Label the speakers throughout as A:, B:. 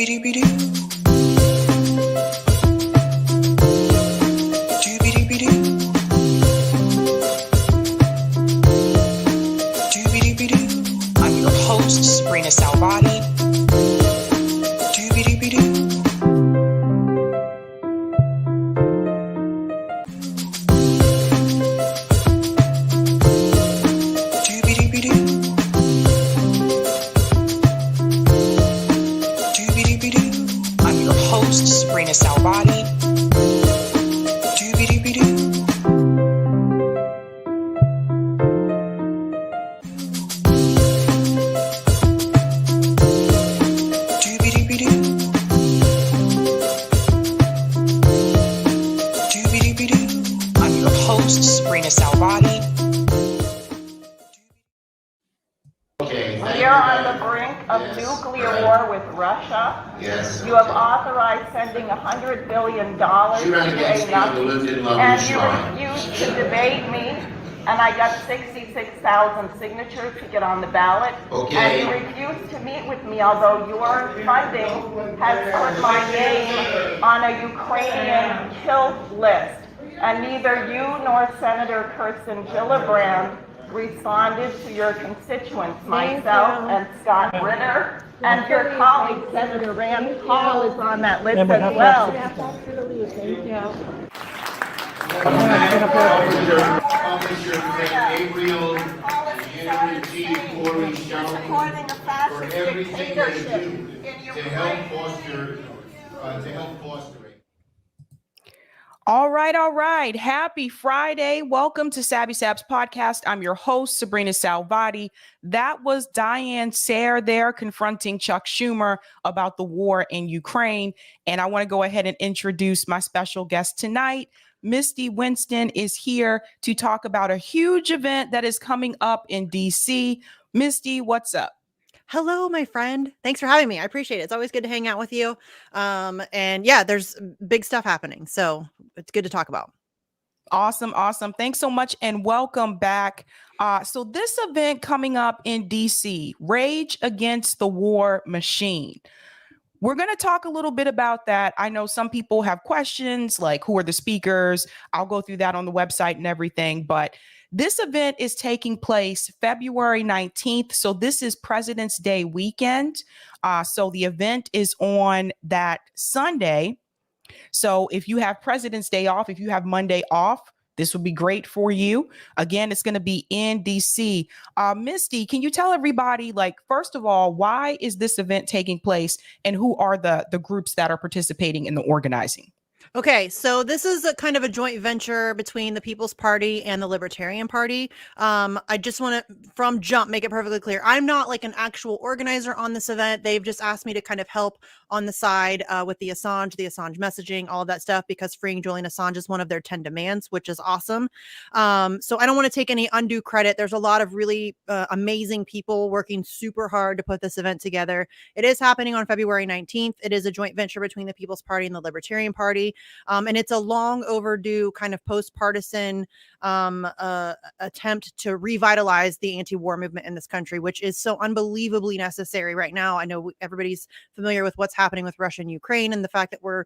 A: I'm your host, sabrinasalvati. I'm your host, sabrinasalvati. I'm your host, sabrinasalvati.
B: We are on the brink of nuclear war with Russia.
C: Yes.
B: You have authorized sending $100 billion to a Nazi, and you refused to debate me, and I got 66,000 signatures to get on the ballot.
C: Okay.
B: And you refused to meet with me, although your funding has put my name on a Ukrainian kill list. And neither you nor Senator Kirsten Gillibrand responded to your constituents, myself and Scott Ritter, and your colleague, Senator Rand Paul, is on that list as well.
C: Publisher Gabriel, Unity, Corey,
B: Supporting a
C: for
B: fascist
C: everything they
B: dictatorship
C: do
B: in
C: to help foster it.
A: All right. Happy Friday. Welcome to Sabby Sabs podcast. I'm your host, Sabrina Salvati. That was Diane Sayre there confronting Chuck Schumer about the war in Ukraine. And I want to go ahead and introduce my special guest tonight. Misty Winston is here to talk about a huge event that is coming up in DC. Misty, what's up?
D: Hello, my friend. Thanks for having me. I appreciate it. It's always good to hang out with you. And yeah, there's big stuff happening. So it's good to talk about.
A: Awesome. Thanks so much and welcome back. So this event coming up in DC, Rage Against the War Machine. We're going to talk a little bit about that. I know some people have questions like who are the speakers? I'll go through that on the website and everything, but this event is taking place February 19th. So this is President's Day weekend. So the event is on that Sunday. So if you have President's Day off, if you have Monday off, this would be great for you. Again, it's going to be in DC. Misty, can you tell everybody, like, first of all, why is this event taking place and who are the groups that are participating in the organizing?
D: Okay, so this is a kind of a joint venture between the People's Party and the Libertarian Party. I just want to, from jump, make it perfectly clear. I'm not like an actual organizer on this event. They've just asked me to kind of help on the side with the Assange messaging, all of that stuff, because freeing Julian Assange is one of their 10 demands, which is awesome. So I don't want to take any undue credit. There's a lot of really amazing people working super hard to put this event together. It is happening on February 19th. It is a joint venture between the People's Party and the Libertarian Party. And it's a long overdue kind of post-partisan attempt to revitalize the anti-war movement in this country, which is so unbelievably necessary right now. I know everybody's familiar with what's happening with Russia and Ukraine and the fact that we're,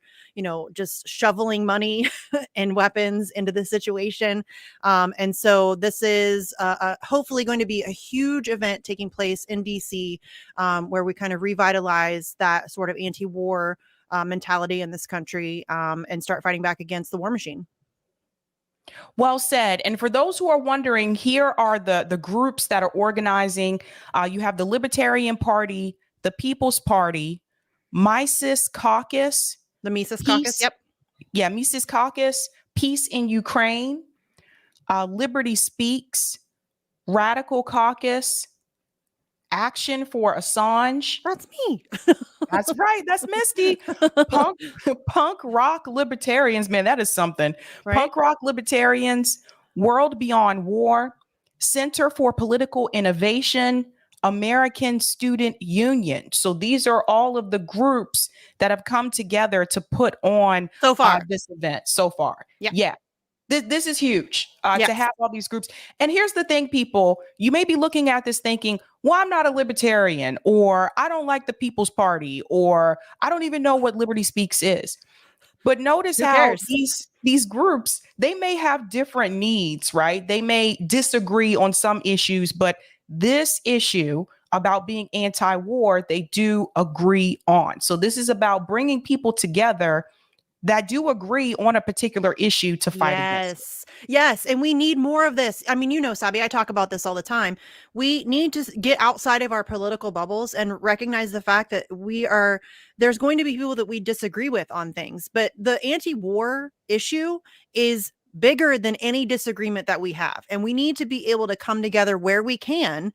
D: just shoveling money and weapons into this situation. And so this is hopefully going to be a huge event taking place in DC, where we kind of revitalize that sort of anti-war mentality in this country and start fighting back against the war machine.
A: Well said. And for those who are wondering, here are the groups that are organizing. You have the Libertarian Party, the People's Party, Mises Caucus.
D: The Mises Caucus, yep.
A: Yeah, Mises Caucus, Peace in Ukraine, Liberty Speaks, Radical Caucus, Action for Assange.
D: That's me.
A: That's right. That's Misty. Punk rock libertarians. Man, that is something. Right? Punk rock libertarians, World Beyond War, Center for Political Innovation, American Student Union. So these are all of the groups that have come together to put on
D: so far
A: this event so far.
D: Yeah.
A: Yeah. This is huge
D: Yes.
A: to have all these groups. And here's the thing, people, you may be looking at this thinking, well, I'm not a libertarian, or I don't like the People's Party, or I don't even know what Liberty Speaks is. But notice
D: Who
A: how
D: cares?
A: these groups, they may have different needs, right? They may disagree on some issues, but this issue about being anti-war, they do agree on. So this is about bringing people together that do agree on a particular issue to fight against it.
D: Yes. And we need more of this. I mean, Sabby, I talk about this all the time. We need to get outside of our political bubbles and recognize the fact that there's going to be people that we disagree with on things, but the anti-war issue is bigger than any disagreement that we have. And we need to be able to come together where we can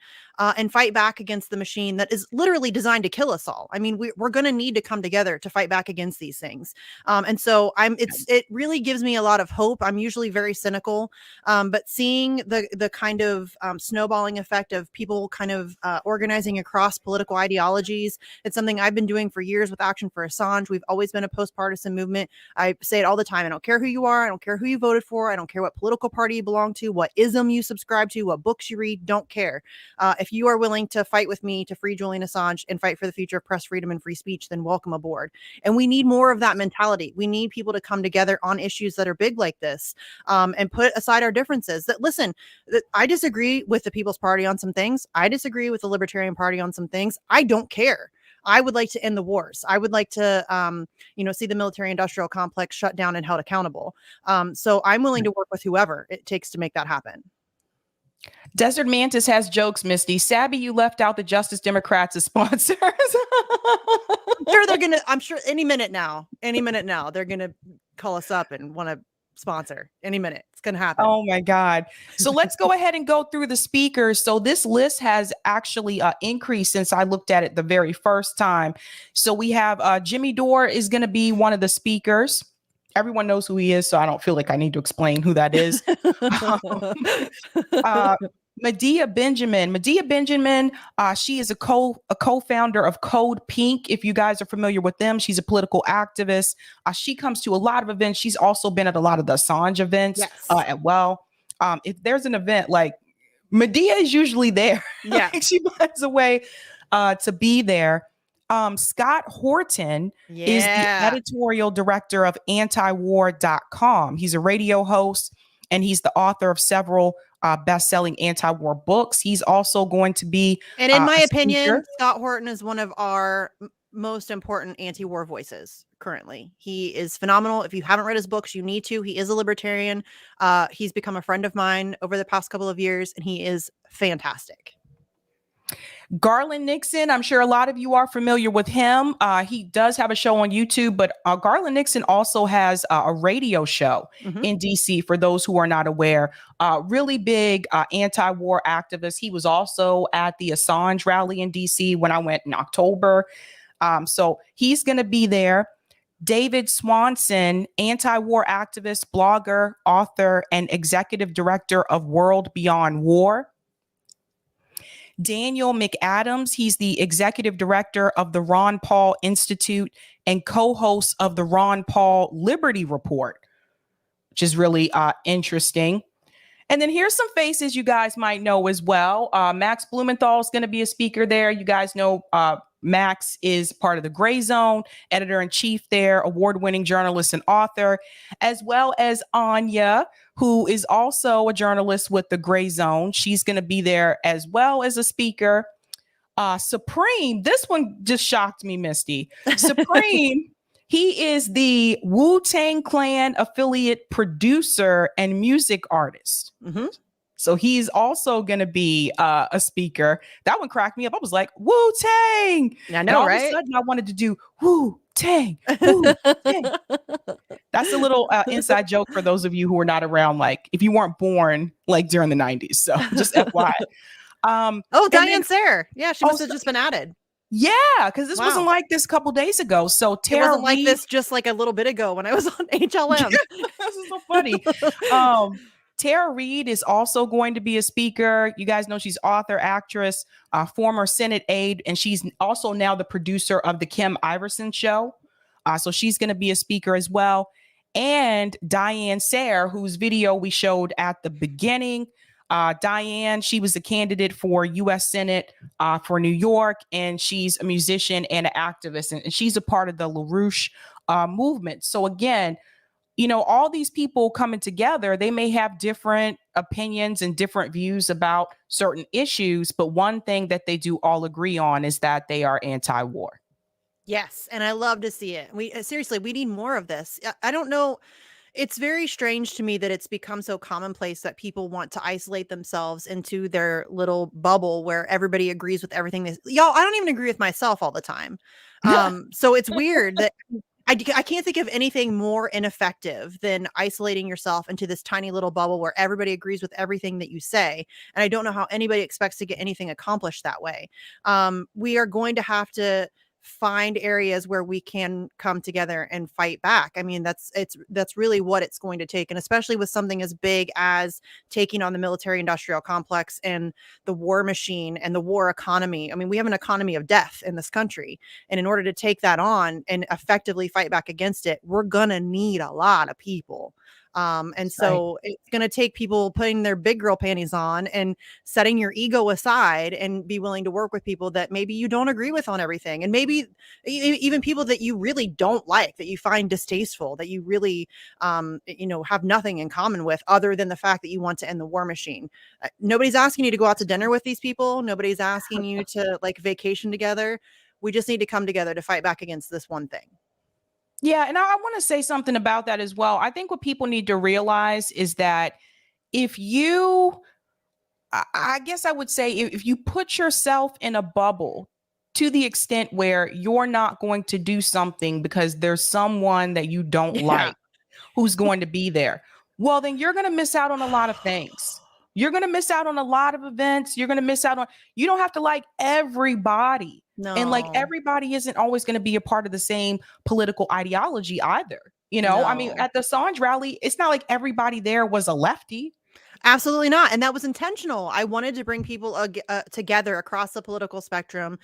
D: and fight back against the machine that is literally designed to kill us all. I mean, we're going to need to come together to fight back against these things. And so it really gives me a lot of hope. I'm usually very cynical, but seeing the kind of snowballing effect of people kind of organizing across political ideologies, it's something I've been doing for years with Action for Assange. We've always been a post-partisan movement. I say it all the time. I don't care who you are. I don't care who you voted for. I don't care what political party you belong to, what ism you subscribe to, what books you read. Don't care. If you are willing to fight with me to free Julian Assange and fight for the future of press freedom and free speech, then welcome aboard. And we need more of that mentality. We need people to come together on issues that are big like this, and put aside our differences. I disagree with the People's Party on some things. I disagree with the Libertarian Party on some things. I don't care. I would like to end the wars. I would like to, see the military industrial complex shut down and held accountable. So I'm willing to work with whoever it takes to make that happen.
A: Desert Mantis has jokes, Misty. Sabby, you left out the Justice Democrats as sponsors.
D: I'm sure any minute now, they're going to call us up and want to sponsor any minute. It's going to happen.
A: Oh my God. So let's go ahead and go through the speakers. So this list has actually increased since I looked at it the very first time. So we have Jimmy Dore is going to be one of the speakers. Everyone knows who he is, so I don't feel like I need to explain who that is. Medea Benjamin, she is a co-founder of Code Pink. If you guys are familiar with them, she's a political activist. She comes to a lot of events. She's also been at a lot of the Assange events as well. If there's an event, like Medea is usually there.
D: Yeah.
A: She finds a way to be there. Scott Horton is the editorial director of antiwar.com. He's a radio host and he's the author of several best-selling anti-war books. He's also going to be,
D: and in my opinion, Scott Horton is one of our most important anti-war voices currently. He is phenomenal. If you haven't read his books, you need to. He is a libertarian. He's become a friend of mine over the past couple of years, and he is fantastic.
A: Garland Nixon, I'm sure a lot of you are familiar with him. He does have a show on YouTube, but Garland Nixon also has a radio show in DC for those who are not aware. Really big anti-war activist. He was also at the Assange rally in DC when I went in October. So he's going to be there. David Swanson, anti-war activist, blogger, author, and executive director of World Beyond War. Daniel McAdams, he's the executive director of the Ron Paul Institute and co-host of the Ron Paul Liberty Report, which is really interesting. And then here's some faces you guys might know as well. Max Blumenthal is going to be a speaker there. You guys know Max is part of the Gray Zone, editor-in-chief there, award-winning journalist and author, as well as Anya, who is also a journalist with the Gray Zone. She's going to be there as well as a speaker. Supreme, this one just shocked me, Misty. Supreme, he is the Wu-Tang Clan affiliate producer and music artist. So he's also going to be a speaker. That one cracked me up. I was like, Wu-Tang.
D: I know,
A: all
D: right?
A: Of a sudden, I wanted to do Wu-Tang, Wu-Tang. That's a little inside joke for those of you who are not around, like if you weren't born like during the 90s. So just FYI.
D: Diane Sayre. Yeah, she must have just been added.
A: Yeah, because this wasn't like this a couple days ago. So Tara
D: it wasn't like
A: Reid,
D: this just like a little bit ago when I was on HLM.
A: This is so funny. Tara Reid is also going to be a speaker. You guys know she's author, actress, former Senate aide, and she's also now the producer of the Kim Iverson Show. So she's going to be a speaker as well. and Diane Sayre, whose video we showed at the beginning. Diane, she was a candidate for U.S. Senate for New York, and she's a musician and an activist, and she's a part of the LaRouche movement. So again, you know, all these people coming together, they may have different opinions and different views about certain issues, but one thing that they do all agree on is that they are anti-war.
D: Yes, and I love to see it. We seriously, we need more of this. I don't know. It's very strange to me that it's become so commonplace that people want to isolate themselves into their little bubble where everybody agrees with everything. Y'all, I don't even agree with myself all the time. So it's weird that I can't think of anything more ineffective than isolating yourself into this tiny little bubble where everybody agrees with everything that you say. And I don't know how anybody expects to get anything accomplished that way. We are going to have to find areas where we can come together and fight back. I mean, that's really what it's going to take. And especially with something as big as taking on the military industrial complex and the war machine and the war economy. I mean, we have an economy of death in this country. And in order to take that on and effectively fight back against it, we're going to need a lot of people. And so it's going to take people putting their big girl panties on and setting your ego aside and be willing to work with people that maybe you don't agree with on everything. And maybe even people that you really don't like, that you find distasteful, that you really, have nothing in common with other than the fact that you want to end the war machine. Nobody's asking you to go out to dinner with these people. Nobody's asking you to like vacation together. We just need to come together to fight back against this one thing.
A: Yeah, and I want to say something about that as well. I think what people need to realize is that if you, I guess I would say, if you put yourself in a bubble to the extent where you're not going to do something because there's someone that you don't like who's going to be there, well, then you're going to miss out on a lot of things. You're going to miss out on a lot of events. You're going to miss out on, you don't have to like everybody.
D: No.
A: And like everybody isn't always going to be a part of the same political ideology either. You know, I mean, at the Assange rally, it's not like everybody there was a lefty.
D: Absolutely not. And that was intentional. I wanted to bring people together across the political spectrum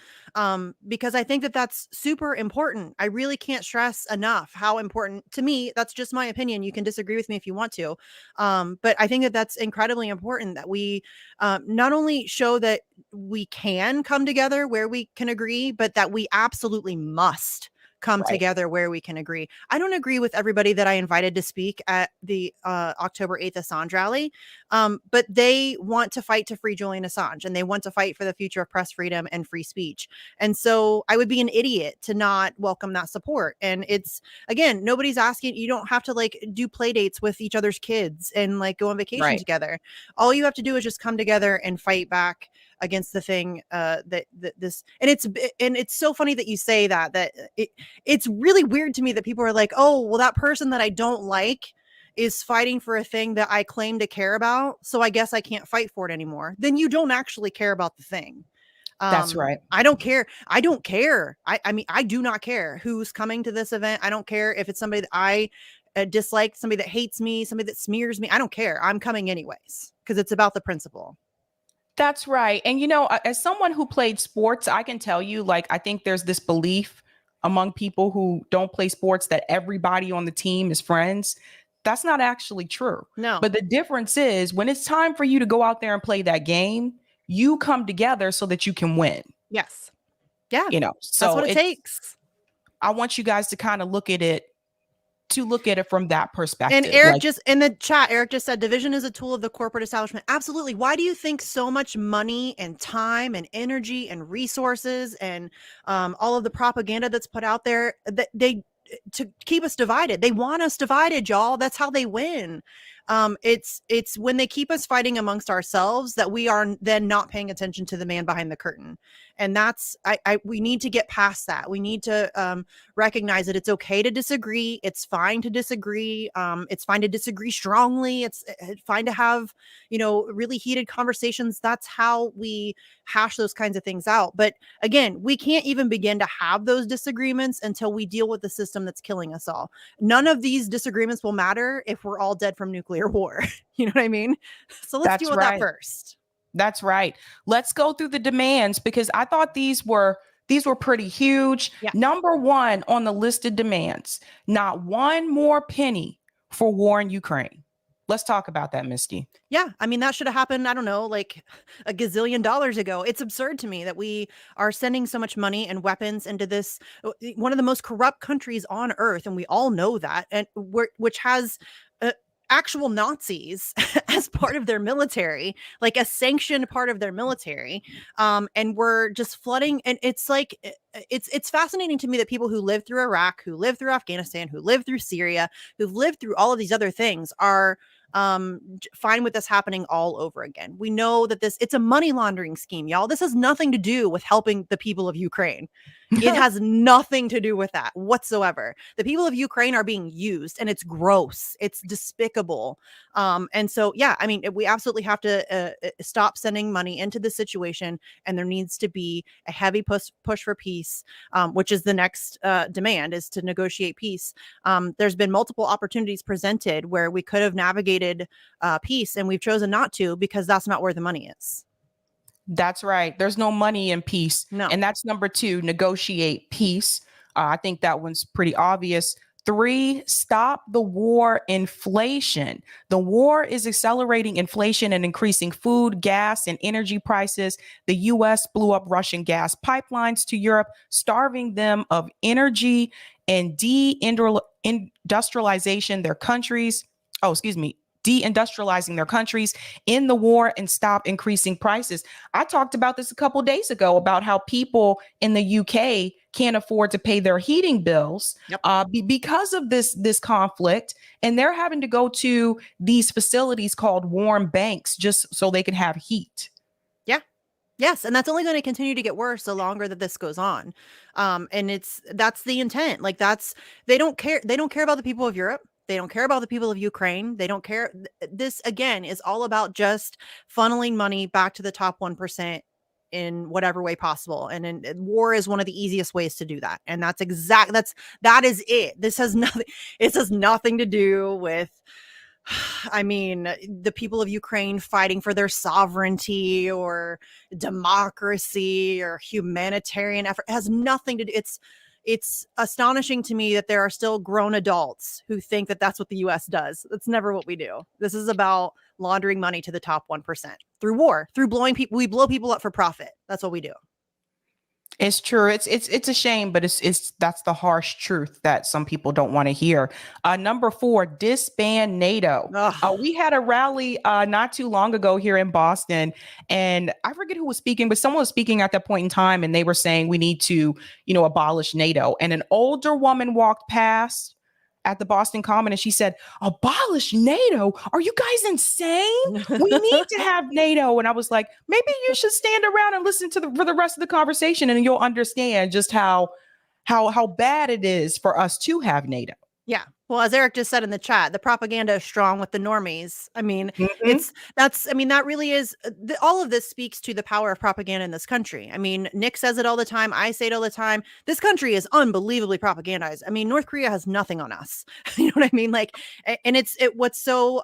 D: because I think that that's super important. I really can't stress enough how important, to me, that's just my opinion. You can disagree with me if you want to. But I think that that's incredibly important that we not only show that we can come together where we can agree, but that we absolutely must come together where we can agree. I don't agree with everybody that I invited to speak at the October 8th Assange rally, but they want to fight to free Julian Assange and they want to fight for the future of press freedom and free speech. And so I would be an idiot to not welcome that support. And it's, again, nobody's asking, you don't have to like do play dates with each other's kids and like go on vacation together. All you have to do is just come together and fight back against the thing that this, and it's so funny that you say that it's really weird to me that people are like, oh, well, that person that I don't like is fighting for a thing that I claim to care about, so I guess I can't fight for it anymore. Then you don't actually care about the thing.
A: That's right.
D: I don't care. I don't care. I mean, I do not care who's coming to this event. I don't care if it's somebody that I dislike, somebody that hates me, somebody that smears me. I don't care. I'm coming anyways because it's about the principle.
A: That's right. And, you know, as someone who played sports, I can tell you, like, I think there's this belief among people who don't play sports that everybody on the team is friends. That's not actually true.
D: No.
A: But the difference is when it's time for you to go out there and play that game, you come together so that you can win.
D: Yes. Yeah.
A: You know, so
D: that's what it takes.
A: I want you guys to kind of look at it from that perspective.
D: And Eric just in the chat, Eric just said division is a tool of the corporate establishment. Absolutely. Why do you think so much money and time and energy and resources and all of the propaganda that's put out there that to keep us divided? They want us divided, y'all. That's how they win. It's when they keep us fighting amongst ourselves that we are then not paying attention to the man behind the curtain. And that's, we need to get past that. We need to recognize that it's okay to disagree. It's fine to disagree. It's fine to disagree strongly. It's fine to have, really heated conversations. That's how we hash those kinds of things out. But again, we can't even begin to have those disagreements until we deal with the system that's killing us all. None of these disagreements will matter if we're all dead from nuclear war. You know what I mean? So let's deal with that first.
A: That's right. Let's go through the demands because I thought these were pretty huge. Yeah. Number one on the listed demands, not one more penny for war in Ukraine. Let's talk about that, Misty.
D: Yeah, I mean, that should have happened, I don't know, like a gazillion dollars ago. It's absurd to me that we are sending so much money and weapons into this one of the most corrupt countries on earth, and we all know that, and which has actual Nazis as part of their military, like a sanctioned part of their military. And we're just flooding, and it's like it's fascinating to me that people who lived through Iraq, who lived through Afghanistan, who lived through Syria, who've lived through all of these other things are fine with this happening all over again. We know that it's a money laundering scheme, y'all. This has nothing to do with helping the people of Ukraine. It has nothing to do with that whatsoever. The people of Ukraine are being used, and it's gross. It's despicable. And so, yeah, I mean, we absolutely have to stop sending money into this situation, and there needs to be a heavy push for peace, which is the next demand, is to negotiate peace. There's been multiple opportunities presented where we could have navigated peace, and we've chosen not to because that's not where the money is.
A: That's right. There's no money in peace.
D: No.
A: And that's number 2, negotiate peace. I think that one's pretty obvious. 3, stop the war inflation. The war is accelerating inflation and increasing food, gas, and energy prices. The U.S. blew up Russian gas pipelines to Europe, starving them of energy and deindustrializing their countries. Deindustrializing their countries in the war, and stop increasing prices. I talked about this a couple days ago about how people in the UK can't afford to pay their heating bills because of this conflict, and they're having to go to these facilities called warm banks just so they can have heat.
D: Yeah. Yes, and that's only going to continue to get worse the longer that this goes on. And that's the intent. Like they don't care about the people of Europe. They don't care about the people of Ukraine. They don't care. This, again, is all about just funneling money back to the top 1% in whatever way possible. And war is one of the easiest ways to do that. And that is it. This has nothing to do with, I mean, the people of Ukraine fighting for their sovereignty or democracy or humanitarian effort. It has nothing to do. It's astonishing to me that there are still grown adults who think that that's what the U.S. does. That's never what we do. This is about laundering money to the top 1% through war, through blowing people. We blow people up for profit. That's what we do.
A: It's true. It's a shame, but that's the harsh truth that some people don't want to hear. Number 4, disband NATO. We had a rally not too long ago here in Boston, and I forget who was speaking, but someone was speaking at that point in time, and they were saying we need to, abolish NATO. And an older woman walked past at the Boston Common, and she said, abolish NATO? Are you guys insane? We need to have NATO. And I was like, maybe you should stand around and listen for the rest of the conversation, and you'll understand just how bad it is for us to have NATO.
D: Yeah. Well, as Eric just said in the chat, the propaganda is strong with the normies. I mean, that really is, all of this speaks to the power of propaganda in this country. I mean, Nick says it all the time. I say it all the time. This country is unbelievably propagandized. I mean, North Korea has nothing on us. You know what I mean? Like, and what's so,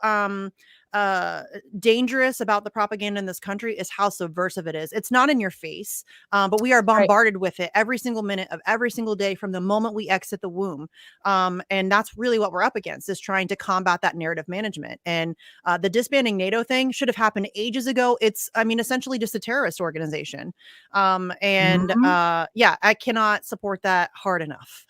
D: dangerous about the propaganda in this country is how subversive it is. It's not in your face, but we are bombarded with it every single minute of every single day from the moment we exit the womb. And that's really what we're up against, is trying to combat that narrative management. And the disbanding NATO thing should have happened ages ago. It's, essentially just a terrorist organization. I cannot support that hard enough.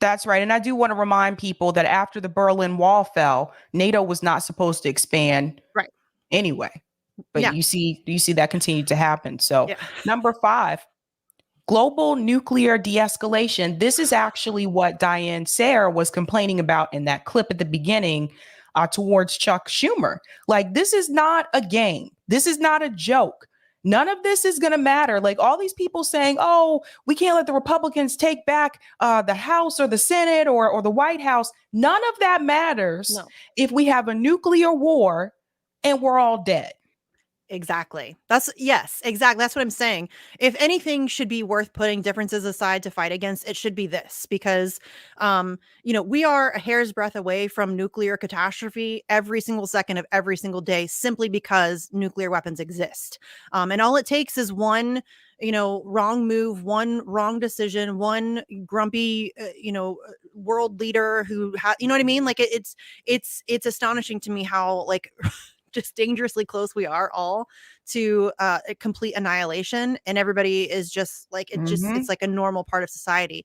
A: That's right. And I do want to remind people that after the Berlin Wall fell, NATO was not supposed to expand anyway. But you see that continued to happen. So number 5, global nuclear de-escalation. This is actually what Diane Sayre was complaining about in that clip at the beginning towards Chuck Schumer. Like, this is not a game. This is not a joke. None of this is going to matter. Like, all these people saying, oh, we can't let the Republicans take back the House or the Senate or the White House. None of that matters if we have a nuclear war and we're all dead.
D: Exactly. That's what I'm saying. If anything should be worth putting differences aside to fight against, it should be this, because, we are a hair's breadth away from nuclear catastrophe every single second of every single day, simply because nuclear weapons exist. And all it takes is one wrong move, one wrong decision, one grumpy, world leader who you know what I mean? Like it's astonishing to me how like just dangerously close we are all to a complete annihilation, and everybody is just like it's like a normal part of society.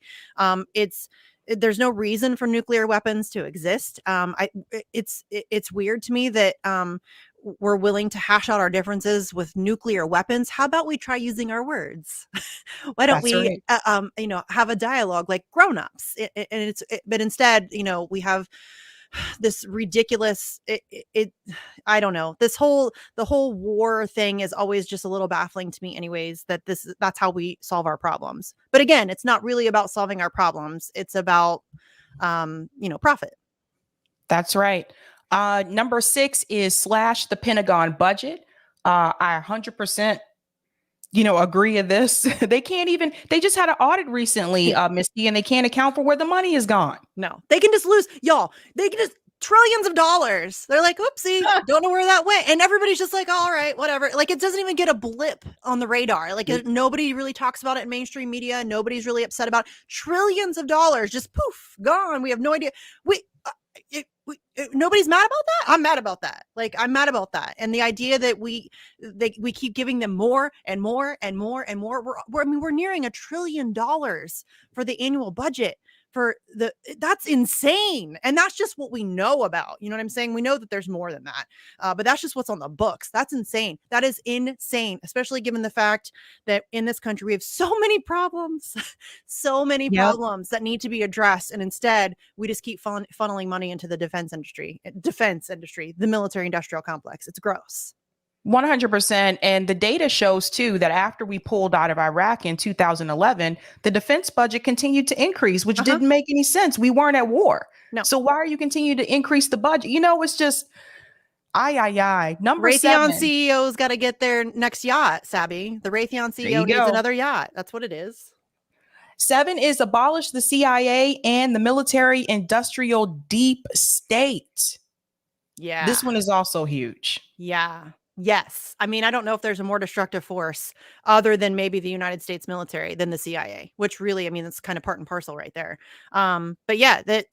D: There's no reason for nuclear weapons to exist. It's weird to me that we're willing to hash out our differences with nuclear weapons. How about we try using our words? Why don't
A: That's
D: we
A: right.
D: have a dialogue like grown-ups? But instead, we have this ridiculous I don't know, the whole war thing is always just a little baffling to me anyways, that's how we solve our problems. But again, it's not really about solving our problems, it's about profit.
A: That's right. Number 6 is slash the Pentagon budget. I 100% agree with this. They just had an audit recently, Misty, and they can't account for where the money is gone.
D: No, they can just lose, y'all. They can just trillions of dollars. They're like, oopsie, don't know where that went. And everybody's just like, all right, whatever. Like, it doesn't even get a blip on the radar. Like, nobody really talks about it in mainstream media. Nobody's really upset about it. Trillions of dollars just poof, gone. We have no idea. Nobody's mad about that. I'm mad about that. Like, I'm mad about that. And the idea that we keep giving them more and more and more and more. We're nearing $1 trillion for the annual budget. That's insane. And that's just what we know about. You know what I'm saying? We know that there's more than that. But that's just what's on the books. That's insane. That is insane, especially given the fact that in this country we have so many problems, so many problems that need to be addressed. And instead, we just keep funneling money into the defense industry, the military industrial complex. It's gross.
A: 100%. And the data shows too that after we pulled out of Iraq in 2011, the defense budget continued to increase, which didn't make any sense. We weren't at war.
D: No.
A: So why are you continuing to increase the budget? It's just Number
D: Raytheon
A: 7.
D: CEO's got to get their next yacht, Sabby. The Raytheon CEO needs another yacht. That's what it is.
A: 7 is abolish the CIA and the military industrial deep state.
D: Yeah.
A: This one is also huge.
D: Yeah. Yes. I mean, I don't know if there's a more destructive force other than maybe the United States military than the CIA, which really, I mean, that's kind of part and parcel right there. But yeah, that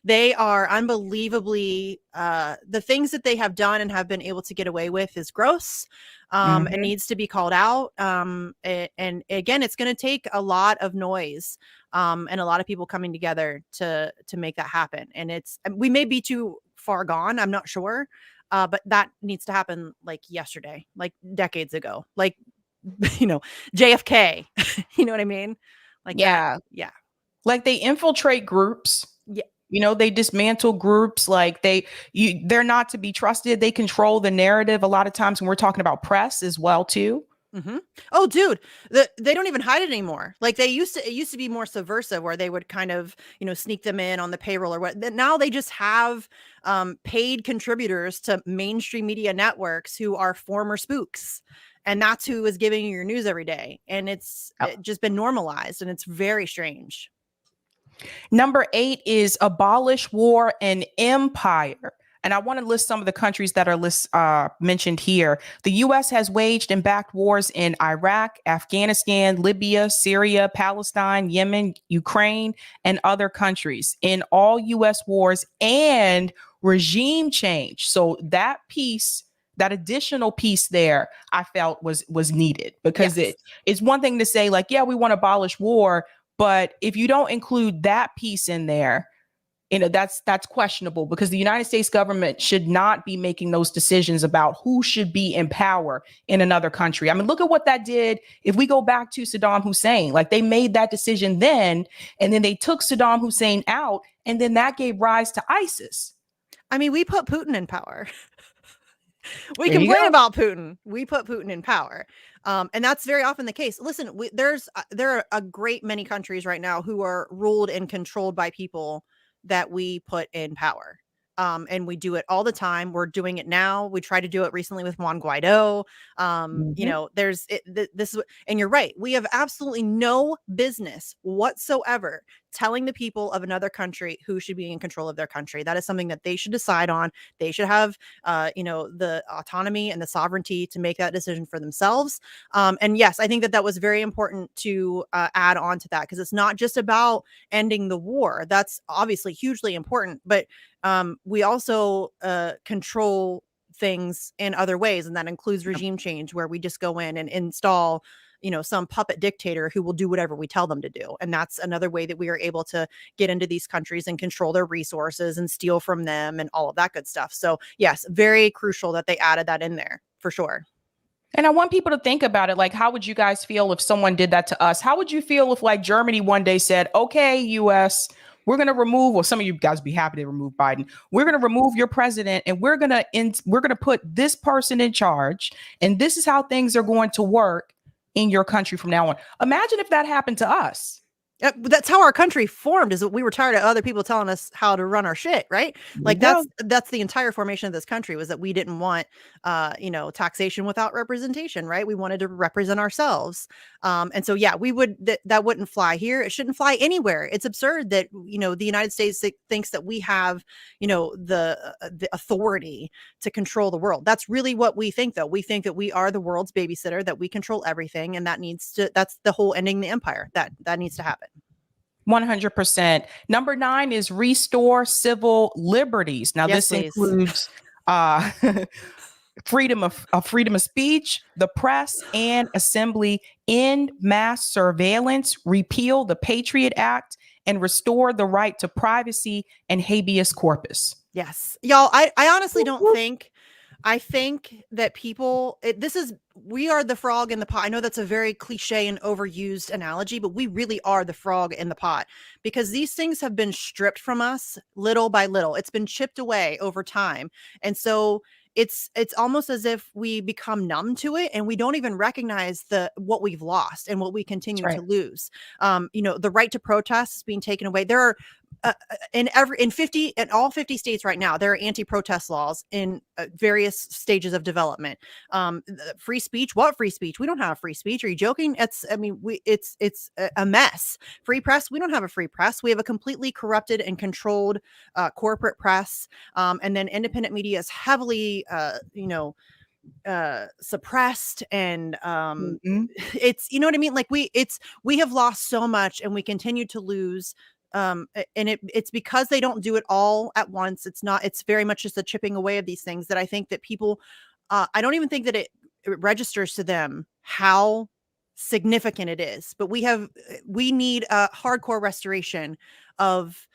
D: they are unbelievably, the things that they have done and have been able to get away with is gross. It needs to be called out. And again, it's going to take a lot of noise and a lot of people coming together to make that happen. And we may be too far gone. I'm not sure. But that needs to happen like yesterday, like decades ago, like, JFK, you know what I mean? Like,
A: yeah. Like they infiltrate groups. Yeah. They dismantle groups. Like they're not to be trusted. They control the narrative a lot of times when we're talking about press as well, too.
D: Mm-hmm. Oh, dude, they don't even hide it anymore. Like it used to be more subversive where they would kind of, sneak them in on the payroll or what. Now they just have paid contributors to mainstream media networks who are former spooks. And that's who is giving you your news every day. And it's just been normalized, and it's very strange.
A: Number 8 is abolish war and empire. And I want to list some of the countries that are mentioned here. The U.S. has waged and backed wars in Iraq, Afghanistan, Libya, Syria, Palestine, Yemen, Ukraine, and other countries in all U.S. wars and regime change. So that piece, that additional piece there, I felt was needed because it's one thing to say like, yeah, we want to abolish war. But if you don't include that piece in there, that's questionable because the United States government should not be making those decisions about who should be in power in another country. I mean, look at what that did. If we go back to Saddam Hussein, like they made that decision then, and then they took Saddam Hussein out, and then that gave rise to ISIS. I
D: mean, we put Putin in power. We complain about Putin. We put Putin in power. And that's very often the case. Listen, there are a great many countries right now who are ruled and controlled by people that we put in power. And we do it all the time. We're doing it now. We tried to do it recently with Juan Guaido. You know, this is, and you're right. We have absolutely no business whatsoever telling the people of another country who should be in control of their country. That is something that they should decide on. They should have, you know, the autonomy and the sovereignty to make that decision for themselves. And yes, I think that that was very important to add on to that, because it's not just about ending the war. That's obviously hugely important, but we also control things in other ways, and that includes regime change, where we just go in and install, you know, some puppet dictator who will do whatever we tell them to do. And that's another way that we are able to get into these countries and control their resources and steal from them and all of that good stuff. So yes, very crucial that they added that in there for sure.
A: And I want people to think about it. Like, how would you guys feel if someone did that to us? How would you feel if, like, Germany one day said, okay, US, we're going to remove, or some of you guys would be happy to remove Biden. We're going to remove your president, and we're going to put this person in charge. And this is how things are going to work in your country from now on. Imagine if that happened to us.
D: That's how our country formed, is that we were tired of other people telling us how to run our shit, right? Like that's the entire formation of this country, was that we didn't want you know, taxation without representation, right? We wanted to represent ourselves. And so yeah, we would that wouldn't fly here. It shouldn't fly anywhere. It's absurd that, you know, the United States thinks that we have, you know, the authority to control the world. That's really what we think, though. We think that we are the world's babysitter, that we control everything, and that's the whole ending the empire. That needs to happen.
A: 100%. Number 9 is restore civil liberties. Now,
D: Yes,
A: this
D: please.
A: includes freedom of speech, the press, and assembly, end mass surveillance, repeal the Patriot Act, and restore the right to privacy and habeas corpus.
D: Yes, y'all. I honestly don't think. I think that people, we are the frog in the pot. I know that's a very cliche and overused analogy, but we really are the frog in the pot, because these things have been stripped from us little by little. It's been chipped away over time. And so it's almost as if we become numb to it, and we don't even recognize what we've lost and what we continue to lose. You know, the right to protest is being taken away. There are in all 50 states right now, there are anti-protest laws in various stages of development. Free speech, what free speech? We don't have free speech. Are you joking? It's a mess. Free press, we don't have a free press. We have a completely corrupted and controlled corporate press. And then independent media is heavily, suppressed, and it's, you know what I mean? Like we have lost so much, and we continue to lose. And it's because they don't do it all at once. It's very much just a chipping away of these things that I think that people, I don't even think that it registers to them how significant it is, but we need a hardcore restoration of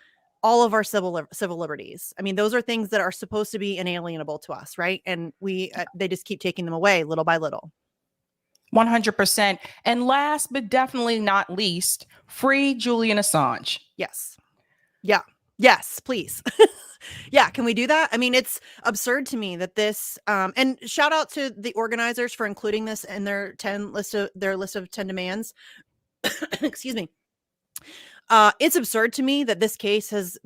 D: all of our civil liberties. I mean, those are things that are supposed to be inalienable to us, right? And they just keep taking them away little by little.
A: 100%. And last but definitely not least, free Julian Assange.
D: Yes. Yeah. Yes, please. Yeah. Can we do that? I mean, it's absurd to me that this, and shout out to the organizers for including this in their list of 10 demands. Excuse me. It's absurd to me that this case has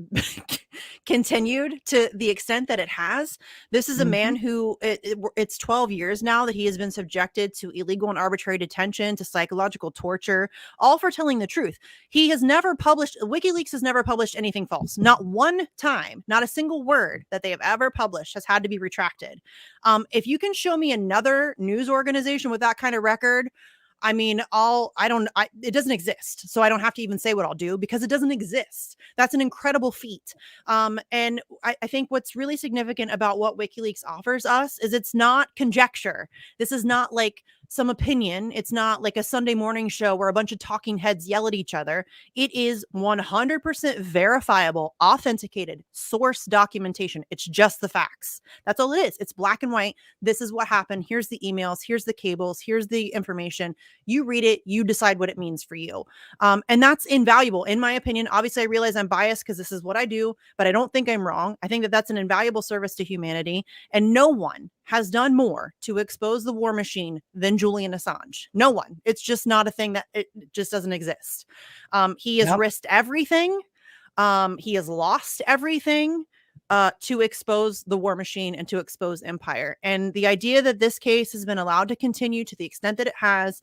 D: continued to the extent that it has. This is a man who it's 12 years now that he has been subjected to illegal and arbitrary detention, to psychological torture, all for telling the truth. WikiLeaks has never published anything false. Not one time, not a single word that they have ever published has had to be retracted. If you can show me another news organization with that kind of record, I mean, it doesn't exist. So I don't have to even say what I'll do, because it doesn't exist. That's an incredible feat. And I think what's really significant about what WikiLeaks offers us is it's not conjecture. This is not like some opinion. It's not like a Sunday morning show where a bunch of talking heads yell at each other. It is 100% verifiable, authenticated source documentation. It's just the facts. That's all it is. It's black and white. This is what happened. Here's the emails. Here's the cables. Here's the information. You read it. You decide what it means for you. And that's invaluable, in my opinion. Obviously, I realize I'm biased because this is what I do, but I don't think I'm wrong. I think that that's an invaluable service to humanity. And no one has done more to expose the war machine than Julian Assange. No one. It's just not a thing, that it just doesn't exist. He has risked everything. He has lost everything. to expose the war machine and to expose empire. And the idea that this case has been allowed to continue to the extent that it has,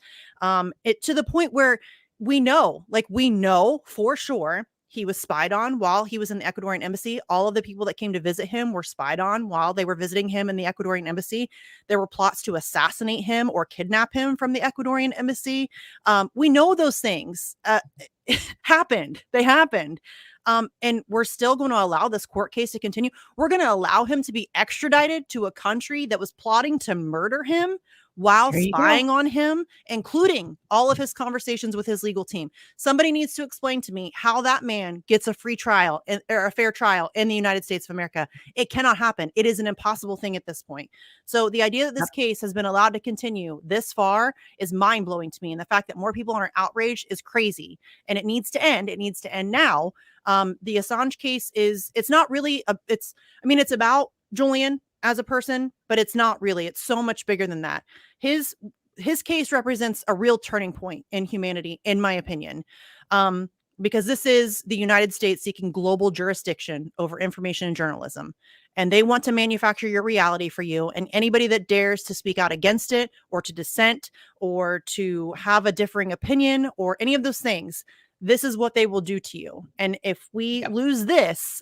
D: it to the point where we know for sure he was spied on while he was in the Ecuadorian embassy. All of the people that came to visit him were spied on while they were visiting him in the Ecuadorian embassy. There were plots to assassinate him or kidnap him from the Ecuadorian embassy. We know those things happened. They happened. And we're still going to allow this court case to continue. We're going to allow him to be extradited to a country that was plotting to murder him while spying on him, including all of his conversations with his legal team. Somebody needs to explain to me how that man gets a free trial or a fair trial in the United States of America. It cannot happen. It is an impossible thing at this point. So the idea that this case has been allowed to continue this far is mind-blowing to me. And the fact that more people are outraged is crazy. And it needs to end. It needs to end now. The Assange case it's not really, it's about Julian as a person, but it's not really. It's so much bigger than that. His case represents a real turning point in humanity, in my opinion, because this is the United States seeking global jurisdiction over information and journalism. And they want to manufacture your reality for you. And anybody that dares to speak out against it or to dissent or to have a differing opinion or any of those things, this is what they will do to you. And if we lose this,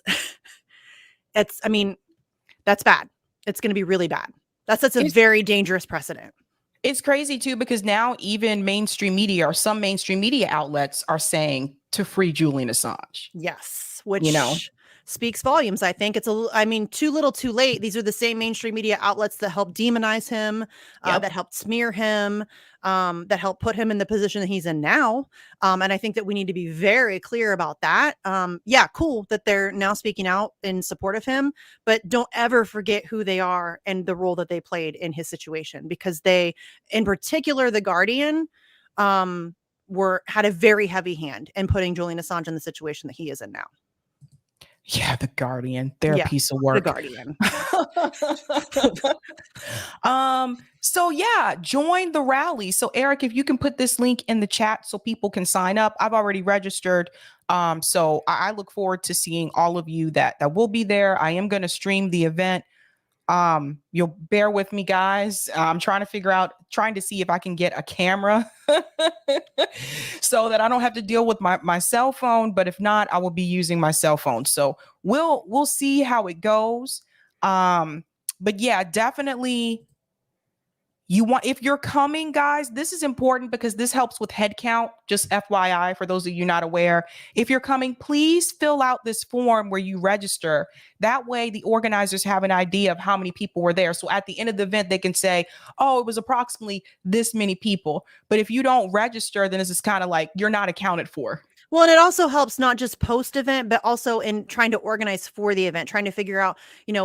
D: that's bad. It's going to be really bad. That's a very dangerous precedent.
A: It's crazy too, because now even mainstream media or some mainstream media outlets are saying to free Julian Assange.
D: Yes. Which, speaks volumes. I think it's too little too late. These are the same mainstream media outlets that helped demonize him, that helped smear him, that helped put him in the position that he's in now. And I think that we need to be very clear about that. Cool that they're now speaking out in support of him, but don't ever forget who they are and the role that they played in his situation, because they, in particular, The Guardian, had a very heavy hand in putting Julian Assange in the situation that he is in now.
A: Yeah, The Guardian, they're a piece of work.
D: The Guardian.
A: So join the rally. So Eric, if you can put this link in the chat so people can sign up. I've already registered. So I look forward to seeing all of you that will be there. I am going to stream the event. You'll bear with me, guys. I'm trying to see if I can get a camera so that I don't have to deal with my cell phone. But if not, I will be using my cell phone. So we'll see how it goes. But yeah, definitely. If you're coming, guys, this is important because this helps with head count. Just FYI, for those of you not aware, if you're coming, please fill out this form where you register. That way the organizers have an idea of how many people were there. So at the end of the event, they can say, oh, it was approximately this many people. But if you don't register, then it's just kind of like you're not accounted for.
D: Well, and it also helps not just post-event, but also in trying to organize for the event, trying to figure out,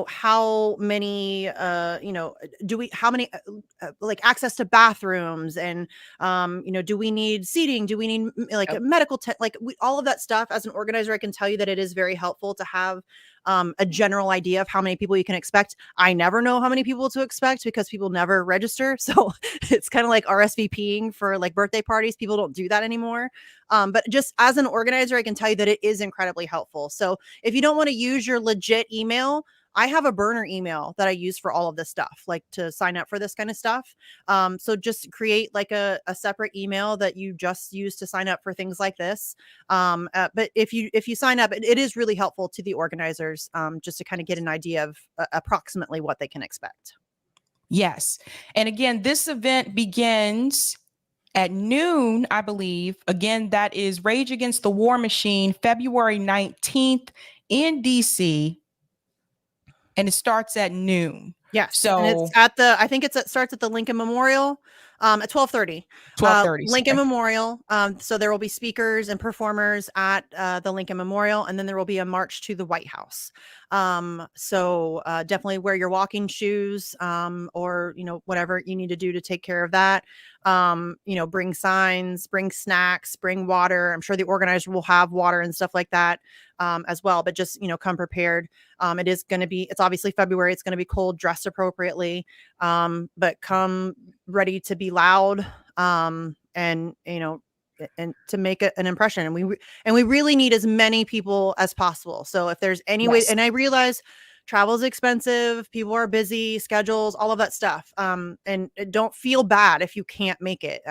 D: how many, how many, access to bathrooms and, do we need seating? Do we need a medical all of that stuff? As an organizer, I can tell you that it is very helpful to have a general idea of how many people you can expect. I never know how many people to expect because people never register. So it's kind of like RSVPing for birthday parties. People don't do that anymore. But just as an organizer, I can tell you that it is incredibly helpful. So if you don't want to use your legit email, I have a burner email that I use for all of this stuff, to sign up for this kind of stuff. So just create a separate email that you just use to sign up for things like this. But if you sign up, it is really helpful to the organizers, just to kind of get an idea of approximately what they can expect.
A: Yes. And again, this event begins at noon, I believe. Again, that is Rage Against the War Machine, February 19th in DC. And it starts at noon.
D: Yes.
A: So
D: and it's starts at the Lincoln Memorial at 12:30.
A: 12:30.
D: Lincoln Memorial. So there will be speakers and performers at the Lincoln Memorial, and then there will be a march to the White House. So definitely wear your walking shoes, or whatever you need to do to take care of that. Bring signs, bring snacks, bring water. I'm sure the organizer will have water and stuff like that as well, but just come prepared. It's obviously February. It's going to be cold. Dress appropriately, but come ready to be loud, and to make an impression. And we really need as many people as possible. So if there's any way, and I realize travel's expensive, people are busy, schedules, all of that stuff. And don't feel bad if you can't make it.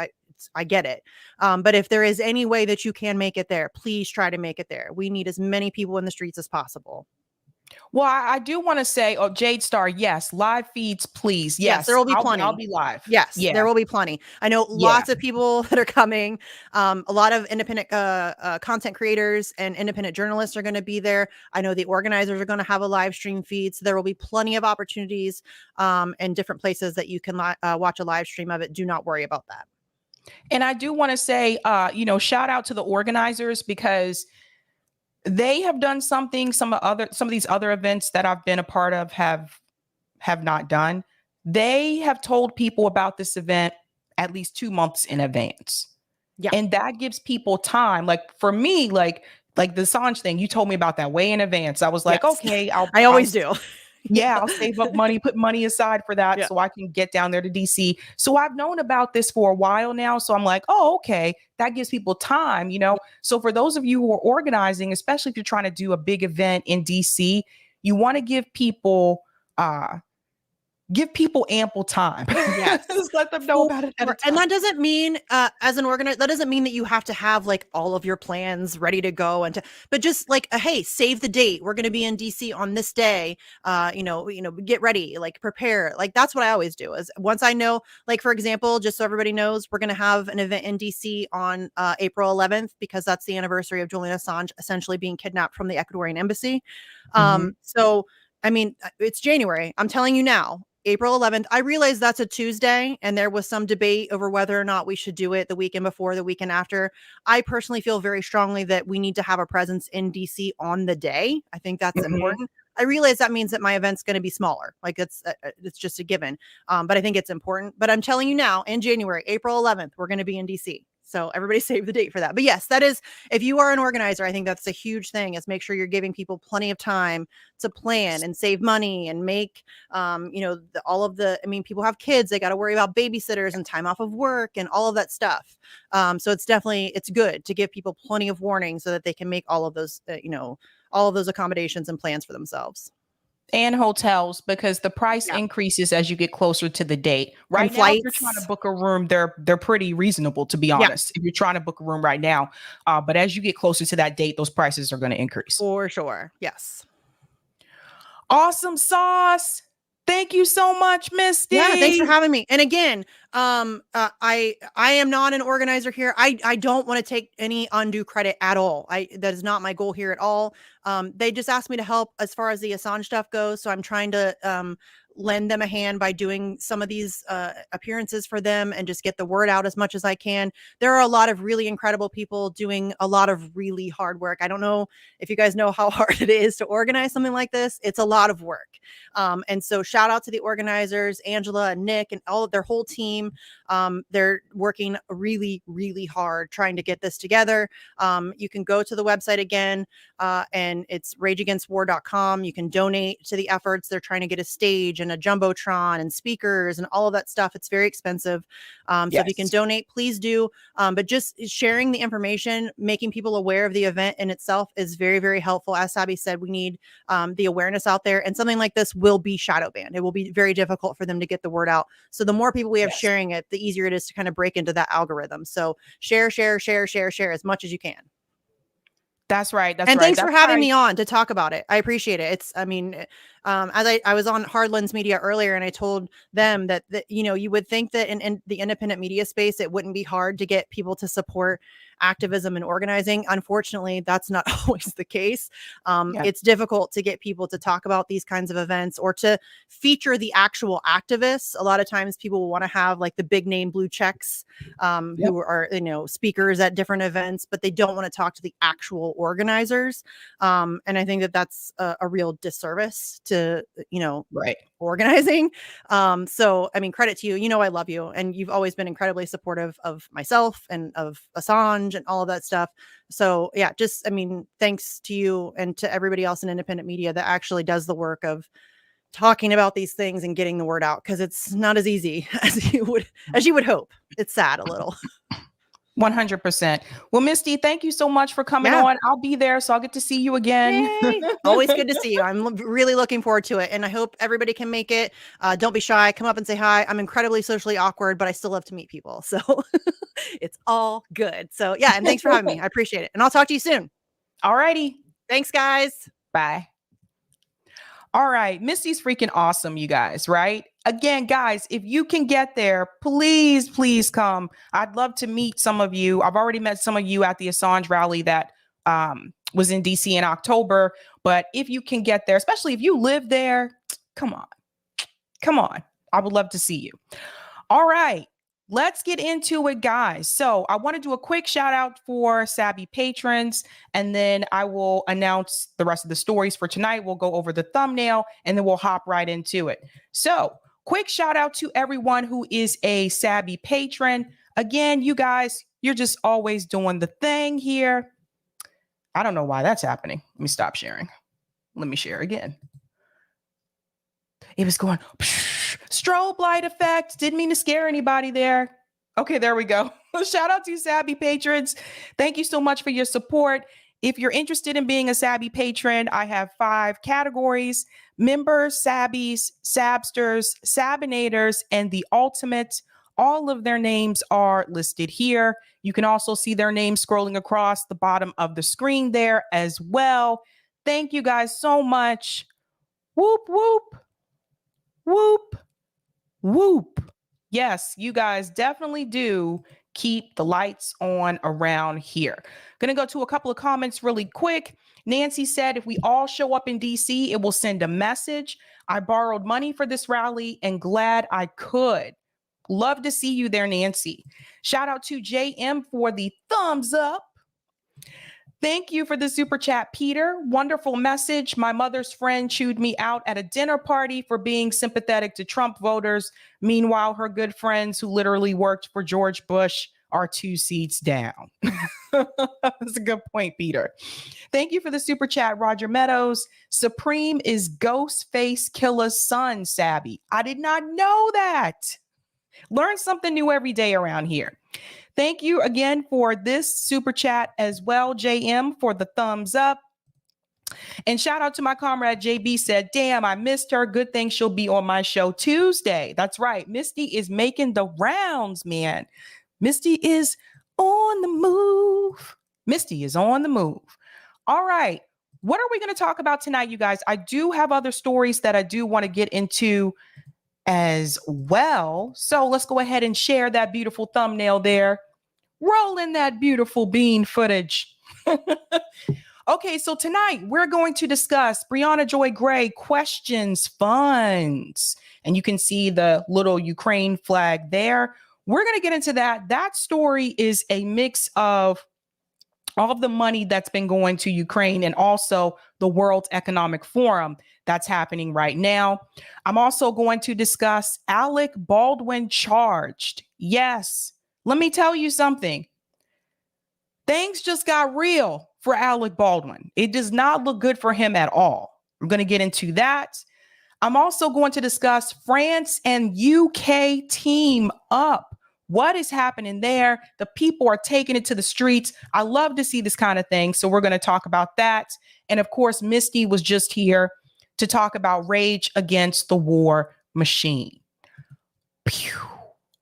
D: I get it. But if there is any way that you can make it there, please try to make it there. We need as many people in the streets as possible.
A: Well, I do want to say, oh, Jade Star, yes, live feeds, please.
D: Yes, there will be plenty.
A: I'll be live.
D: Yes,
A: Yeah.
D: there will be plenty. I know lots of people that are coming. A lot of independent content creators and independent journalists are going to be there. I know the organizers are going to have a live stream feed. So there will be plenty of opportunities and different places that you can watch a live stream of it. Do not worry about that.
A: And I do want to say, shout out to the organizers, because they have done something some of these other events that I've been a part of have not done. They have told people about this event at least 2 months in advance.
D: Yeah.
A: And that gives people time. Like for me, like the Assange thing, you told me about that way in advance. I was like,
D: yes.
A: okay,
D: I always do.
A: Yeah, I'll save up money, put money aside for that so I can get down there to DC. So I've known about this for a while now. So I'm like, oh, okay, that gives people time, So for those of you who are organizing, especially if you're trying to do a big event in DC, you want to give people ample time.
D: Yes.
A: Just let them know about it.
D: And that doesn't mean as an organizer, that doesn't mean that you have to have like all of your plans ready to go but just like, hey, save the date. We're going to be in DC on this day. Get ready, like prepare. Like that's what I always do is once I know, like, for example, just so everybody knows, we're going to have an event in DC on April 11th, because that's the anniversary of Julian Assange essentially being kidnapped from the Ecuadorian embassy. So, I mean, it's January. I'm telling you now, April 11th. I realize that's a Tuesday, and there was some debate over whether or not we should do it the weekend before, the weekend after. I personally feel very strongly that we need to have a presence in DC on the day. I think that's important. I realize that means that my event's going to be smaller. Like it's just a given. But I think it's important. But I'm telling you now, in January, April 11th, we're going to be in DC. So everybody save the date for that. But yes, that is, if you are an organizer, I think that's a huge thing, is make sure you're giving people plenty of time to plan and save money and make, people have kids, they got to worry about babysitters and time off of work and all of that stuff. So it's good to give people plenty of warning so that they can make all of those, all of those accommodations and plans for themselves.
A: And hotels, because the price increases as you get closer to the date. Right now, if you're trying to book a room, they're pretty reasonable, to be honest. If you're trying to book a room right now, but as you get closer to that date, those prices are going to increase.
D: For sure. Yes.
A: Awesome sauce. Thank you so much, Misty.
D: Yeah, thanks for having me. And again, I am not an organizer here. I don't want to take any undue credit at all. That is not my goal here at all. They just asked me to help as far as the Assange stuff goes. So I'm trying to lend them a hand by doing some of these appearances for them and just get the word out as much as I can. There are a lot of really incredible people doing a lot of really hard work. I don't know if you guys know how hard it is to organize something like this. It's a lot of work. And so shout out to the organizers, Angela and Nick and all of their whole team. They're working really, really hard trying to get this together. You can go to the website again, and it's rageagainstwar.com. You can donate to the efforts. They're trying to get a stage and a jumbotron and speakers and all of that stuff. It's very expensive. So if you can donate, please do. But just sharing the information, making people aware of the event in itself is very, very helpful. As Sabby said, we need the awareness out there, and something like this will be shadow banned. It will be very difficult for them to get the word out. So the more people we have sharing it, the easier it is to kind of break into that algorithm. So share as much as you can.
A: That's right.
D: Thanks for having me on to talk about it. I appreciate it. As I was on Hardlands Media earlier, and I told them that you would think that in the independent media space, it wouldn't be hard to get people to support activism and organizing. Unfortunately, that's not always the case. It's difficult to get people to talk about these kinds of events or to feature the actual activists. A lot of times people will want to have like the big name blue checks who are, speakers at different events, but they don't want to talk to the actual organizers. And I think that that's a real disservice to, organizing. So, I mean, credit to you. I love you, and you've always been incredibly supportive of myself and of Assange and all of that stuff. So yeah, thanks to you and to everybody else in independent media that actually does the work of talking about these things and getting the word out, because it's not as easy as you would hope. It's sad a little.
A: 100%. Well, Misty, thank you so much for coming on. I'll be there, so I'll get to see you again.
D: Yay. Always good to see you. I'm really looking forward to it, and I hope everybody can make it. Don't be shy. Come up and say hi. I'm incredibly socially awkward, but I still love to meet people, so it's all good. So yeah, and thanks for having me. I appreciate it, and I'll talk to you soon.
A: All righty.
D: Thanks, guys.
A: Bye. All right. Misty's freaking awesome, you guys, right? Again, guys, if you can get there, please, please come. I'd love to meet some of you. I've already met some of you at the Assange rally that was in DC in October. But if you can get there, especially if you live there, come on. Come on. I would love to see you. All right. Let's get into it, guys. So I want to do a quick shout out for Sabby patrons, and then I will announce the rest of the stories for tonight. We'll go over the thumbnail, and then we'll hop right into it. So quick shout out to everyone who is a Sabby patron. Again, you guys, you're just always doing the thing here. I don't know why that's happening. Let me stop sharing. Let me share again. It was going strobe light effect. Didn't mean to scare anybody there. Okay, there we go. Shout out to Sabby patrons. Thank you so much for your support. If you're interested in being a Sabby patron, I have 5 categories: members, Sabbies, Sabsters, Sabinators, and the ultimate. All of their names are listed here. You can also see their names scrolling across the bottom of the screen there as well. Thank you guys so much. Whoop, whoop. Whoop, whoop. Yes, you guys definitely do keep the lights on around here. Gonna go to a couple of comments really quick. Nancy said, if we all show up in DC, it will send a message. I borrowed money for this rally and glad I could. Love to see you there, Nancy. Shout out to JM for the thumbs up. Thank you for the super chat, Peter. Wonderful message. My mother's friend chewed me out at a dinner party for being sympathetic to Trump voters. Meanwhile, her good friends who literally worked for George Bush are 2 seats down. That's a good point, Peter. Thank you for the super chat, Roger Meadows. Supreme is Ghostface Killer's son, Sabby. I did not know that. Learn something new every day around here. Thank you again for this super chat as well, JM, for the thumbs up. And shout out to my comrade JB said, damn, I missed her. Good thing she'll be on my show Tuesday. That's right. Misty is making the rounds, man. Misty is on the move. Misty is on the move. All right. What are we going to talk about tonight, you guys? I do have other stories that I do want to get into as well. So let's go ahead and share that beautiful thumbnail there. Roll in that beautiful bean footage. Okay, so tonight we're going to discuss Briahna Joy Gray questions funds. And you can see the little Ukraine flag there. We're going to get into that. That story is a mix of all of the money that's been going to Ukraine and also the World Economic Forum that's happening right now. I'm also going to discuss Alec Baldwin charged. Yes, let me tell you something. Things just got real for Alec Baldwin. It does not look good for him at all. I'm going to get into that. I'm also going to discuss France and UK team up. What is happening there? The people are taking it to the streets. I love to see this kind of thing. So we're going to talk about that. And of course, Misty was just here to talk about Rage Against the War Machine. Pew.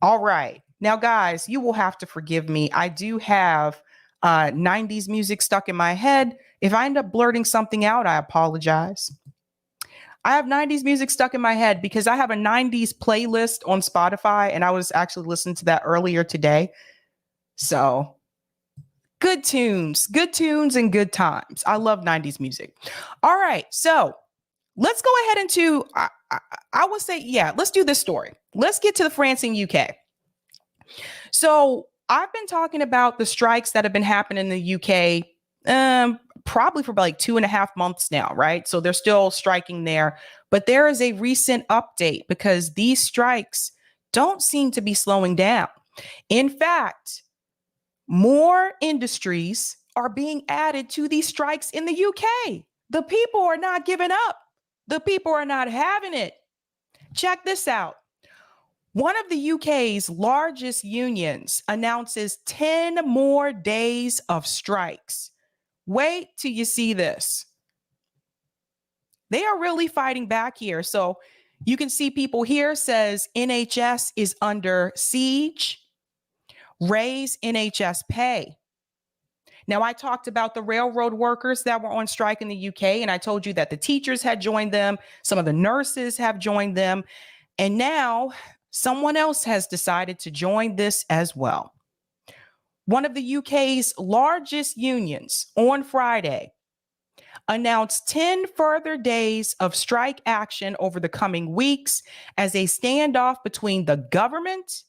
A: All right. Now, guys, you will have to forgive me. I do have 90s music stuck in my head. If I end up blurting something out, I apologize. I have 90s music stuck in my head because I have a 90s playlist on Spotify, and I was actually listening to that earlier today. So good tunes and good times. I love 90s music. All right. So let's go ahead into, I would say, yeah, let's do this story. Let's get to the France and UK. So I've been talking about the strikes that have been happening in the UK probably for about like 2.5 months now, right? So they're still striking there. But there is a recent update because these strikes don't seem to be slowing down. In fact, more industries are being added to these strikes in the UK. The people are not giving up. The people are not having it. Check this out. One of the UK's largest unions announces 10 more days of strikes. Wait till you see this. They are really fighting back here. So you can see people here says NHS is under siege. Raise NHS pay. Now, I talked about the railroad workers that were on strike in the UK, and I told you that the teachers had joined them. Some of the nurses have joined them. And now someone else has decided to join this as well. One of the UK's largest unions on Friday announced 10 further days of strike action over the coming weeks as a standoff between the government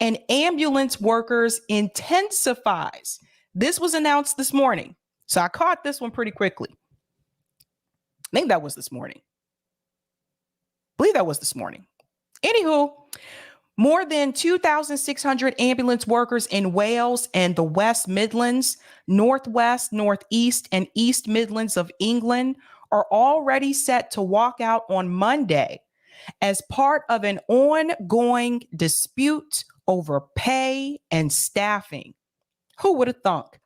A: and ambulance workers intensifies. This was announced this morning. So I caught this one pretty quickly. I think that was this morning. I believe that was this morning. Anywho, more than 2,600 ambulance workers in Wales and the West Midlands, Northwest, Northeast, and East Midlands of England are already set to walk out on Monday as part of an ongoing dispute over pay and staffing. Who would have thunk?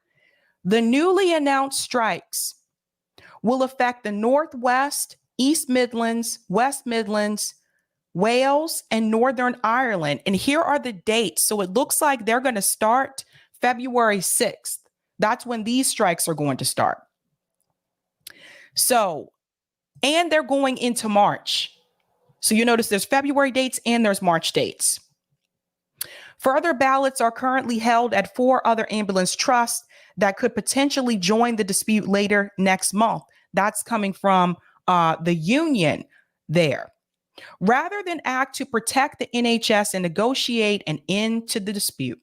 A: The newly announced strikes will affect the Northwest, East Midlands, West Midlands, Wales, and Northern Ireland. And here are the dates. So it looks like they're going to start February 6th. That's when these strikes are going to start. So, and they're going into March. So you notice there's February dates and there's March dates. Further ballots are currently held at 4 other ambulance trusts that could potentially join the dispute later next month. That's coming from the union there. Rather than act to protect the NHS and negotiate an end to the dispute,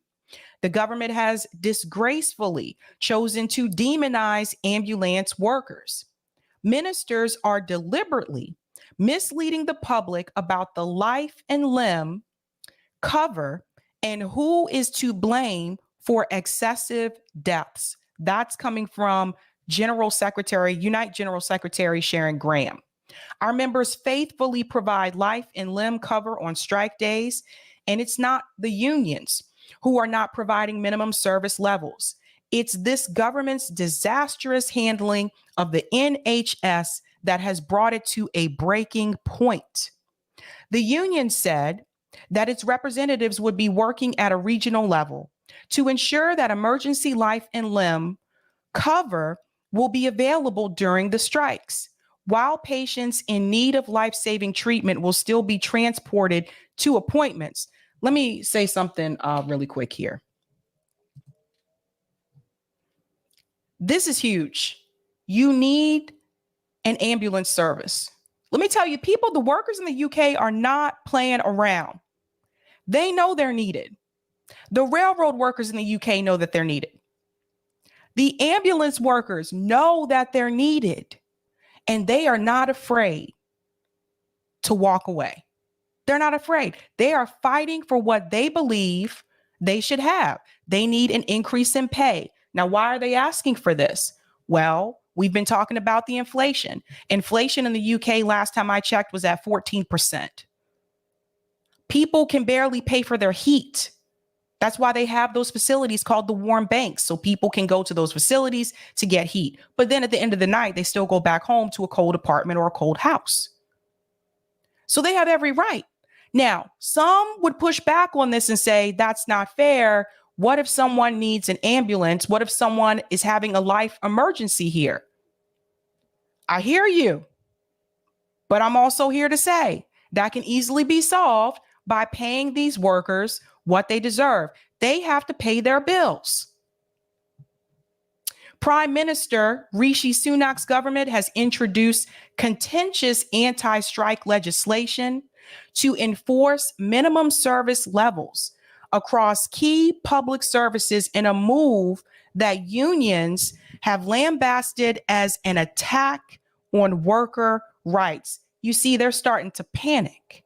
A: the government has disgracefully chosen to demonize ambulance workers. Ministers are deliberately misleading the public about the life and limb cover and who is to blame for excessive deaths. That's coming from Unite General Secretary Sharon Graham. Our members faithfully provide life and limb cover on strike days, and it's not the unions who are not providing minimum service levels. It's this government's disastrous handling of the NHS that has brought it to a breaking point. The union said that its representatives would be working at a regional level to ensure that emergency life and limb cover will be available during the strikes, while patients in need of life-saving treatment will still be transported to appointments. Let me say something really quick here. This is huge. You need an ambulance service. Let me tell you, the workers in the UK are not playing around. They know they're needed. The railroad workers in the UK know that they're needed. The ambulance workers know that they're needed, and they are not afraid to walk away. They're not afraid. They are fighting for what they believe they should have. They need an increase in pay. Now, why are they asking for this? Well, we've been talking about the inflation. Inflation in the UK, last time I checked, was at 14%. People can barely pay for their heat. That's why they have those facilities called the warm banks, so people can go to those facilities to get heat. But then at the end of the night, they still go back home to a cold apartment or a cold house. So they have every right. Now, some would push back on this and say, that's not fair. What if someone needs an ambulance? What if someone is having a life emergency here? I hear you, but I'm also here to say that can easily be solved by paying these workers what they deserve. They have to pay their bills. Prime Minister Rishi Sunak's government has introduced contentious anti-strike legislation to enforce minimum service levels across key public services in a move that unions have lambasted as an attack on worker rights. You see, they're starting to panic.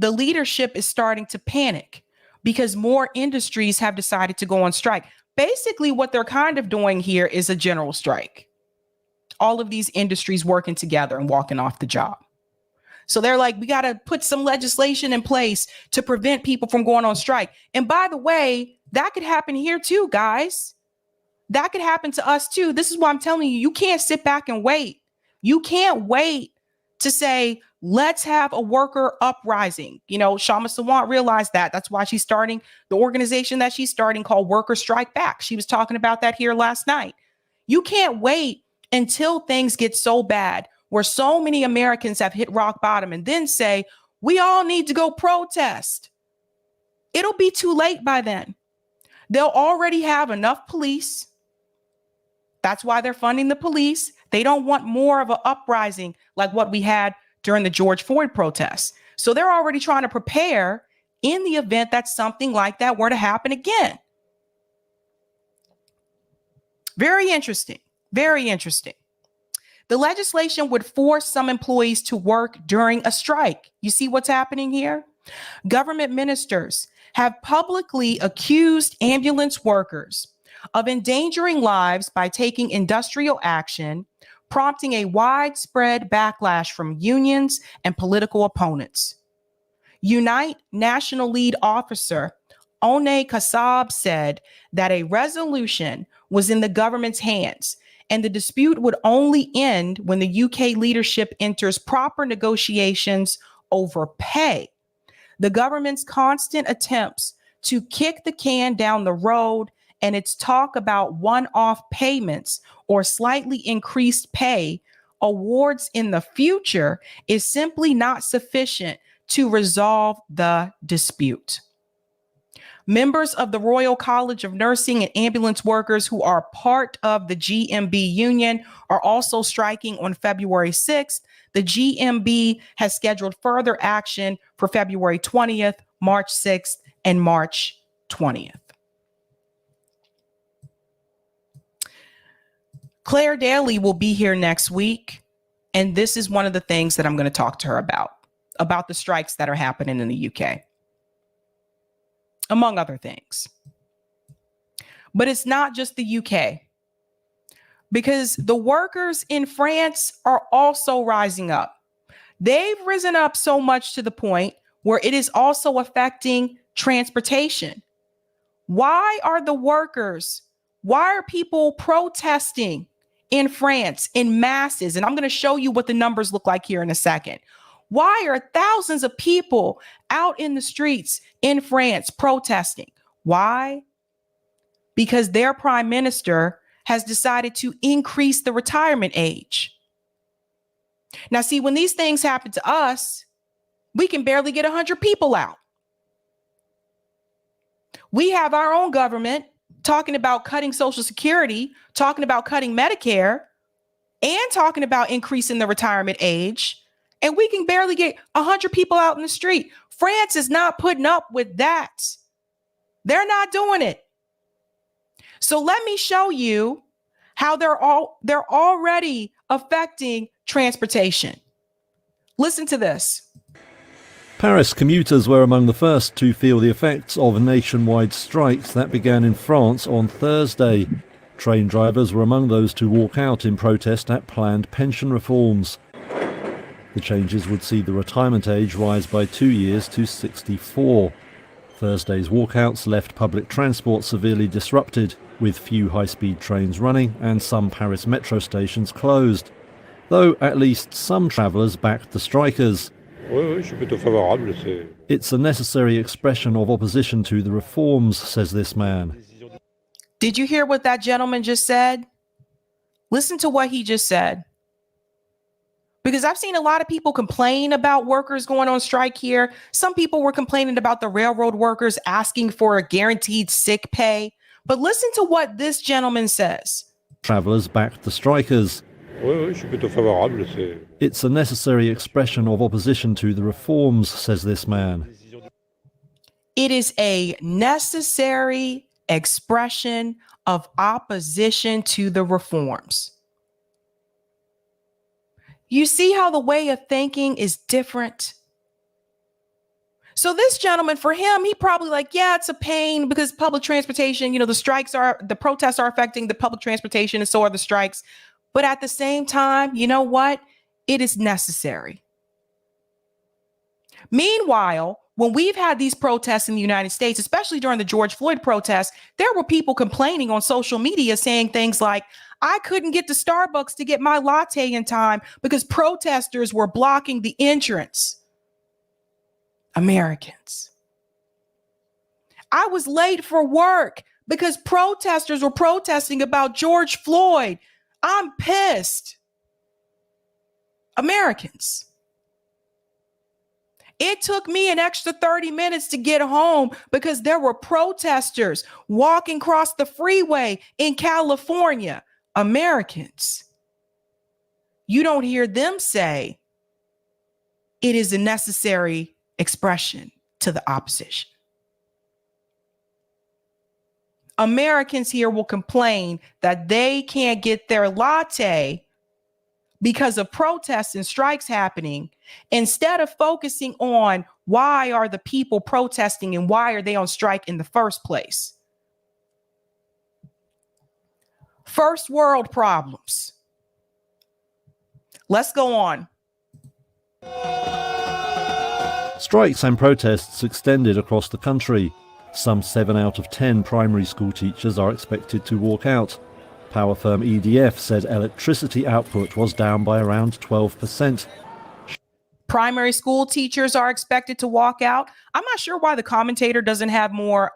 A: The leadership is starting to panic because more industries have decided to go on strike. Basically, what they're kind of doing here is a general strike. All of these industries working together and walking off the job. So they're like, we got to put some legislation in place to prevent people from going on strike. And by the way, that could happen here too, guys. That could happen to us too. This is why I'm telling you, you can't sit back and wait. You can't wait to say, let's have a worker uprising. You know, Shama Sawant realized that. That's why she's starting the organization that she's starting called Worker Strike Back. She was talking about that here last night. You can't wait until things get so bad where so many Americans have hit rock bottom and then say, we all need to go protest. It'll be too late by then. They'll already have enough police. That's why they're funding the police. They don't want more of an uprising like what we had during the George Floyd protests. So they're already trying to prepare in the event that something like that were to happen again. Very interesting. Very interesting. The legislation would force some employees to work during a strike. You see what's happening here? Government ministers have publicly accused ambulance workers of endangering lives by taking industrial action, prompting a widespread backlash from unions and political opponents. Unite National Lead Officer One Kesheev said that a resolution was in the government's hands and the dispute would only end when the UK leadership enters proper negotiations over pay. The government's constant attempts to kick the can down the road and its talk about one-off payments or slightly increased pay awards in the future is simply not sufficient to resolve the dispute. Members of the Royal College of Nursing and ambulance workers who are part of the GMB union are also striking on February 6th. The GMB has scheduled further action for February 20th, March 6th, and March 20th. Claire Daly will be here next week, and this is one of the things that I'm going to talk to her about the strikes that are happening in the UK, among other things. But it's not just the UK, because the workers in France are also rising up. They've risen up so much to the point where it is also affecting transportation. Why are people protesting in France in masses? And I'm going to show you what the numbers look like here in a second. Why are thousands of people out in the streets in France protesting? Why? Because their prime minister has decided to increase the retirement age. Now, see, when these things happen to us, we can barely get 100 people out. We have our own government talking about cutting Social Security, talking about cutting Medicare, and talking about increasing the retirement age. And we can barely get 100 people out in the street. France is not putting up with that. They're not doing it. So let me show you how they're already affecting transportation. Listen to this.
E: Paris commuters were among the first to feel the effects of nationwide strikes that began in France on Thursday. Train drivers were among those to walk out in protest at planned pension reforms. The changes would see the retirement age rise by 2 years to 64. Thursday's walkouts left public transport severely disrupted, with few high-speed trains running and some Paris metro stations closed. Though at least some travellers backed the strikers. It's a necessary expression of opposition to the reforms, says this man.
A: Did you hear what that gentleman just said? Listen to what he just said. Because I've seen a lot of people complain about workers going on strike here. Some people were complaining about the railroad workers asking for a guaranteed sick pay. But listen to what this gentleman says.
E: Travellers backed the strikers. It's a necessary expression of opposition to the reforms, says this man.
A: It is a necessary expression of opposition to the reforms. You see how the way of thinking is different? So this gentleman, for him, he probably like, yeah, it's a pain because public transportation, the protests are affecting the public transportation and so are the strikes. But at the same time, you know what? It is necessary. Meanwhile, when we've had these protests in the United States, especially during the George Floyd protests, there were people complaining on social media saying things like, I couldn't get to Starbucks to get my latte in time because protesters were blocking the entrance. Americans. I was late for work because protesters were protesting about George Floyd. I'm pissed. Americans. It took me an extra 30 minutes to get home because there were protesters walking across the freeway in California. Americans. You don't hear them say it is a necessary expression to the opposition. Americans here will complain that they can't get their latte because of protests and strikes happening, instead of focusing on why are the people protesting and why are they on strike in the first place. First world problems. Let's go on.
E: Strikes and protests extended across the country. Some 7 out of 10 primary school teachers are expected to walk out. Power firm EDF said electricity output was down by around 12%.
A: Primary school teachers are expected to walk out. I'm not sure why the commentator doesn't have more,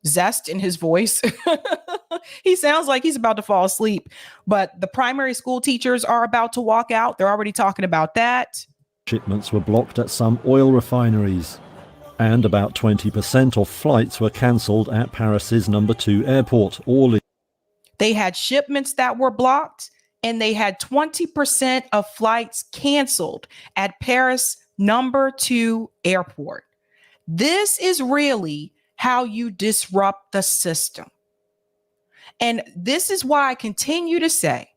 A: zest in his voice. He sounds like he's about to fall asleep, but the primary school teachers are about to walk out. They're already talking about that.
E: Shipments were blocked at some oil refineries. And about 20% of flights were cancelled at Paris's number 2 airport, Orly.
A: They had shipments that were blocked, and they had 20% of flights canceled at Paris number 2 airport. This is really how you disrupt the system. And this is why I continue to say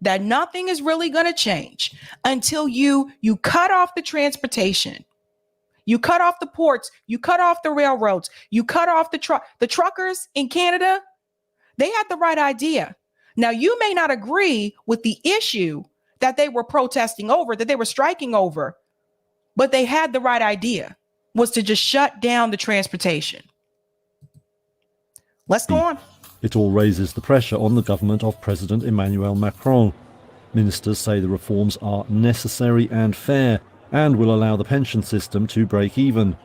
A: that nothing is really going to change until you cut off the transportation. You cut off the ports, you cut off the railroads, you cut off the truckers in Canada. They had the right idea. Now, you may not agree with the issue that they were protesting over, that they were striking over, but they had the right idea, was to just shut down the transportation. Let's go on.
E: It all raises the pressure on the government of President Emmanuel Macron. Ministers say the reforms are necessary and fair and will allow the pension system to break even.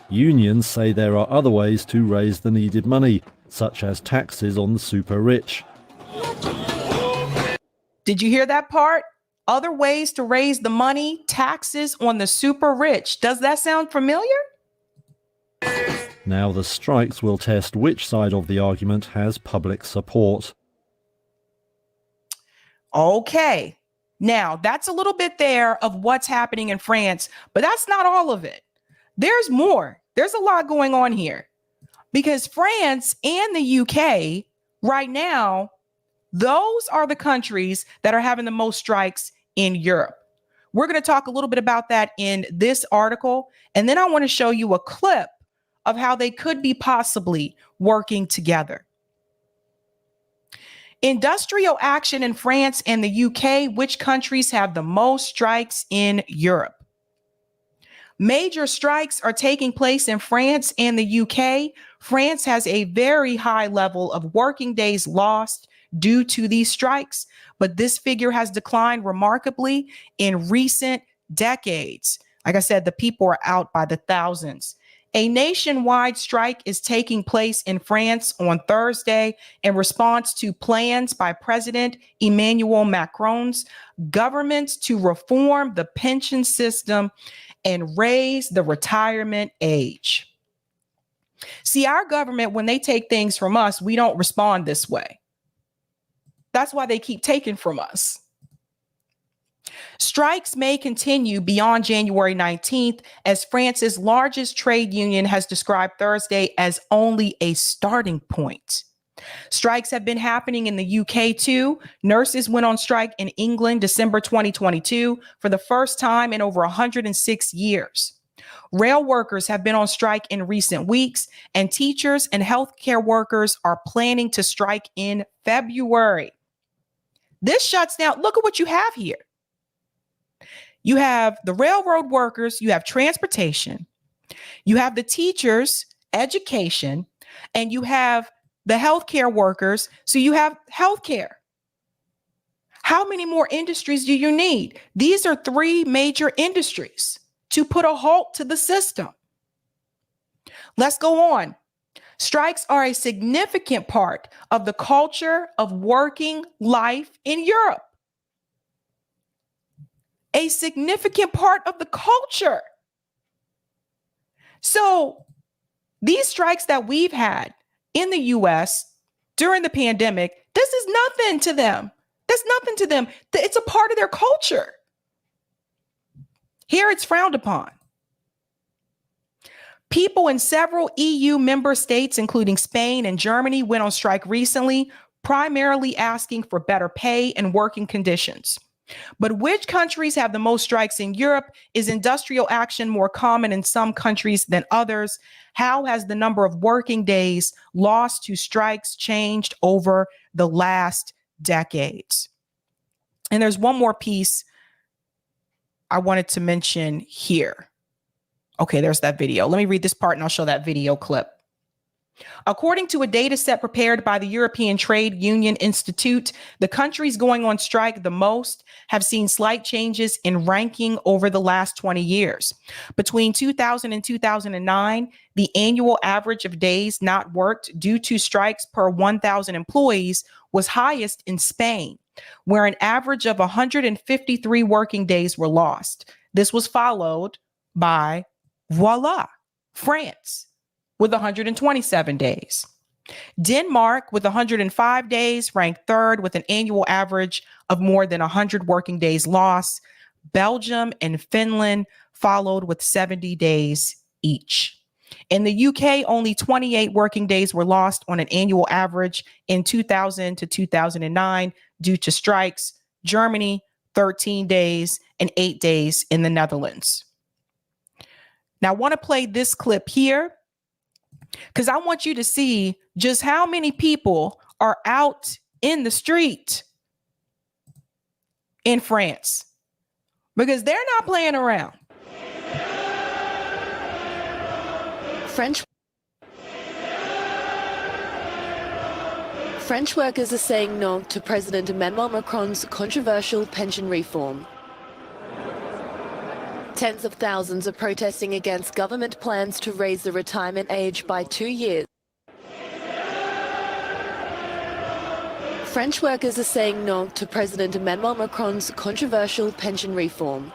E: Unions say there are other ways to raise the needed money, such as taxes on the super rich.
A: Did you hear that part? Other ways to raise the money, taxes on the super rich. Does that sound familiar?
E: Now the strikes will test which side of the argument has public support.
A: Okay. Now, that's a little bit there of what's happening in France, but that's not all of it. There's more. There's a lot going on here because France and the UK right now, those are the countries that are having the most strikes in Europe. We're going to talk a little bit about that in this article, and then I want to show you a clip of how they could be possibly working together. Industrial action in France and the UK, which countries have the most strikes in Europe? Major strikes are taking place in France and the UK. France has a very high level of working days lost due to these strikes, but this figure has declined remarkably in recent decades. Like I said, the people are out by the thousands. A nationwide strike is taking place in France on Thursday in response to plans by President Emmanuel Macron's government to reform the pension system and raise the retirement age. See, our government, when they take things from us, we don't respond this way. That's why they keep taking from us. Strikes may continue beyond January 19th, as France's largest trade union has described Thursday as only a starting point. Strikes have been happening in the UK too. Nurses went on strike in England December 2022 for the first time in over 106 years. Rail workers have been on strike in recent weeks, and teachers and healthcare workers are planning to strike in February. This shuts down. Look at what you have here. You have the railroad workers, you have transportation, you have the teachers, education, and you have the healthcare workers. So you have healthcare. How many more industries do you need? These are three major industries to put a halt to the system. Let's go on. Strikes are a significant part of the culture of working life in Europe. A significant part of the culture. So these strikes that we've had in the US during the pandemic, this is nothing to them. That's nothing to them. It's a part of their culture. Here it's frowned upon. People in several EU member states, including Spain and Germany, went on strike recently, primarily asking for better pay and working conditions. But which countries have the most strikes in Europe? Is industrial action more common in some countries than others? How has the number of working days lost to strikes changed over the last decades? And there's one more piece I wanted to mention here. Okay, there's that video. Let me read this part and I'll show that video clip. According to a data set prepared by the European Trade Union Institute, the countries going on strike the most have seen slight changes in ranking over the last 20 years. Between 2000 and 2009, the annual average of days not worked due to strikes per 1,000 employees was highest in Spain, where an average of 153 working days were lost. This was followed by, voila, France, with 127 days. Denmark, with 105 days, ranked third with an annual average of more than 100 working days lost. Belgium and Finland followed with 70 days each. In the UK, only 28 working days were lost on an annual average in 2000 to 2009 due to strikes. Germany, 13 days, and 8 days in the Netherlands. Now, I want to play this clip here because I want you to see just how many people are out in the street in France, because they're not playing around.
F: French workers are saying no to President Emmanuel Macron's controversial pension reform. Tens of thousands are protesting against government plans to raise the retirement age by 2 years. French workers are saying no to President Emmanuel Macron's controversial pension reform.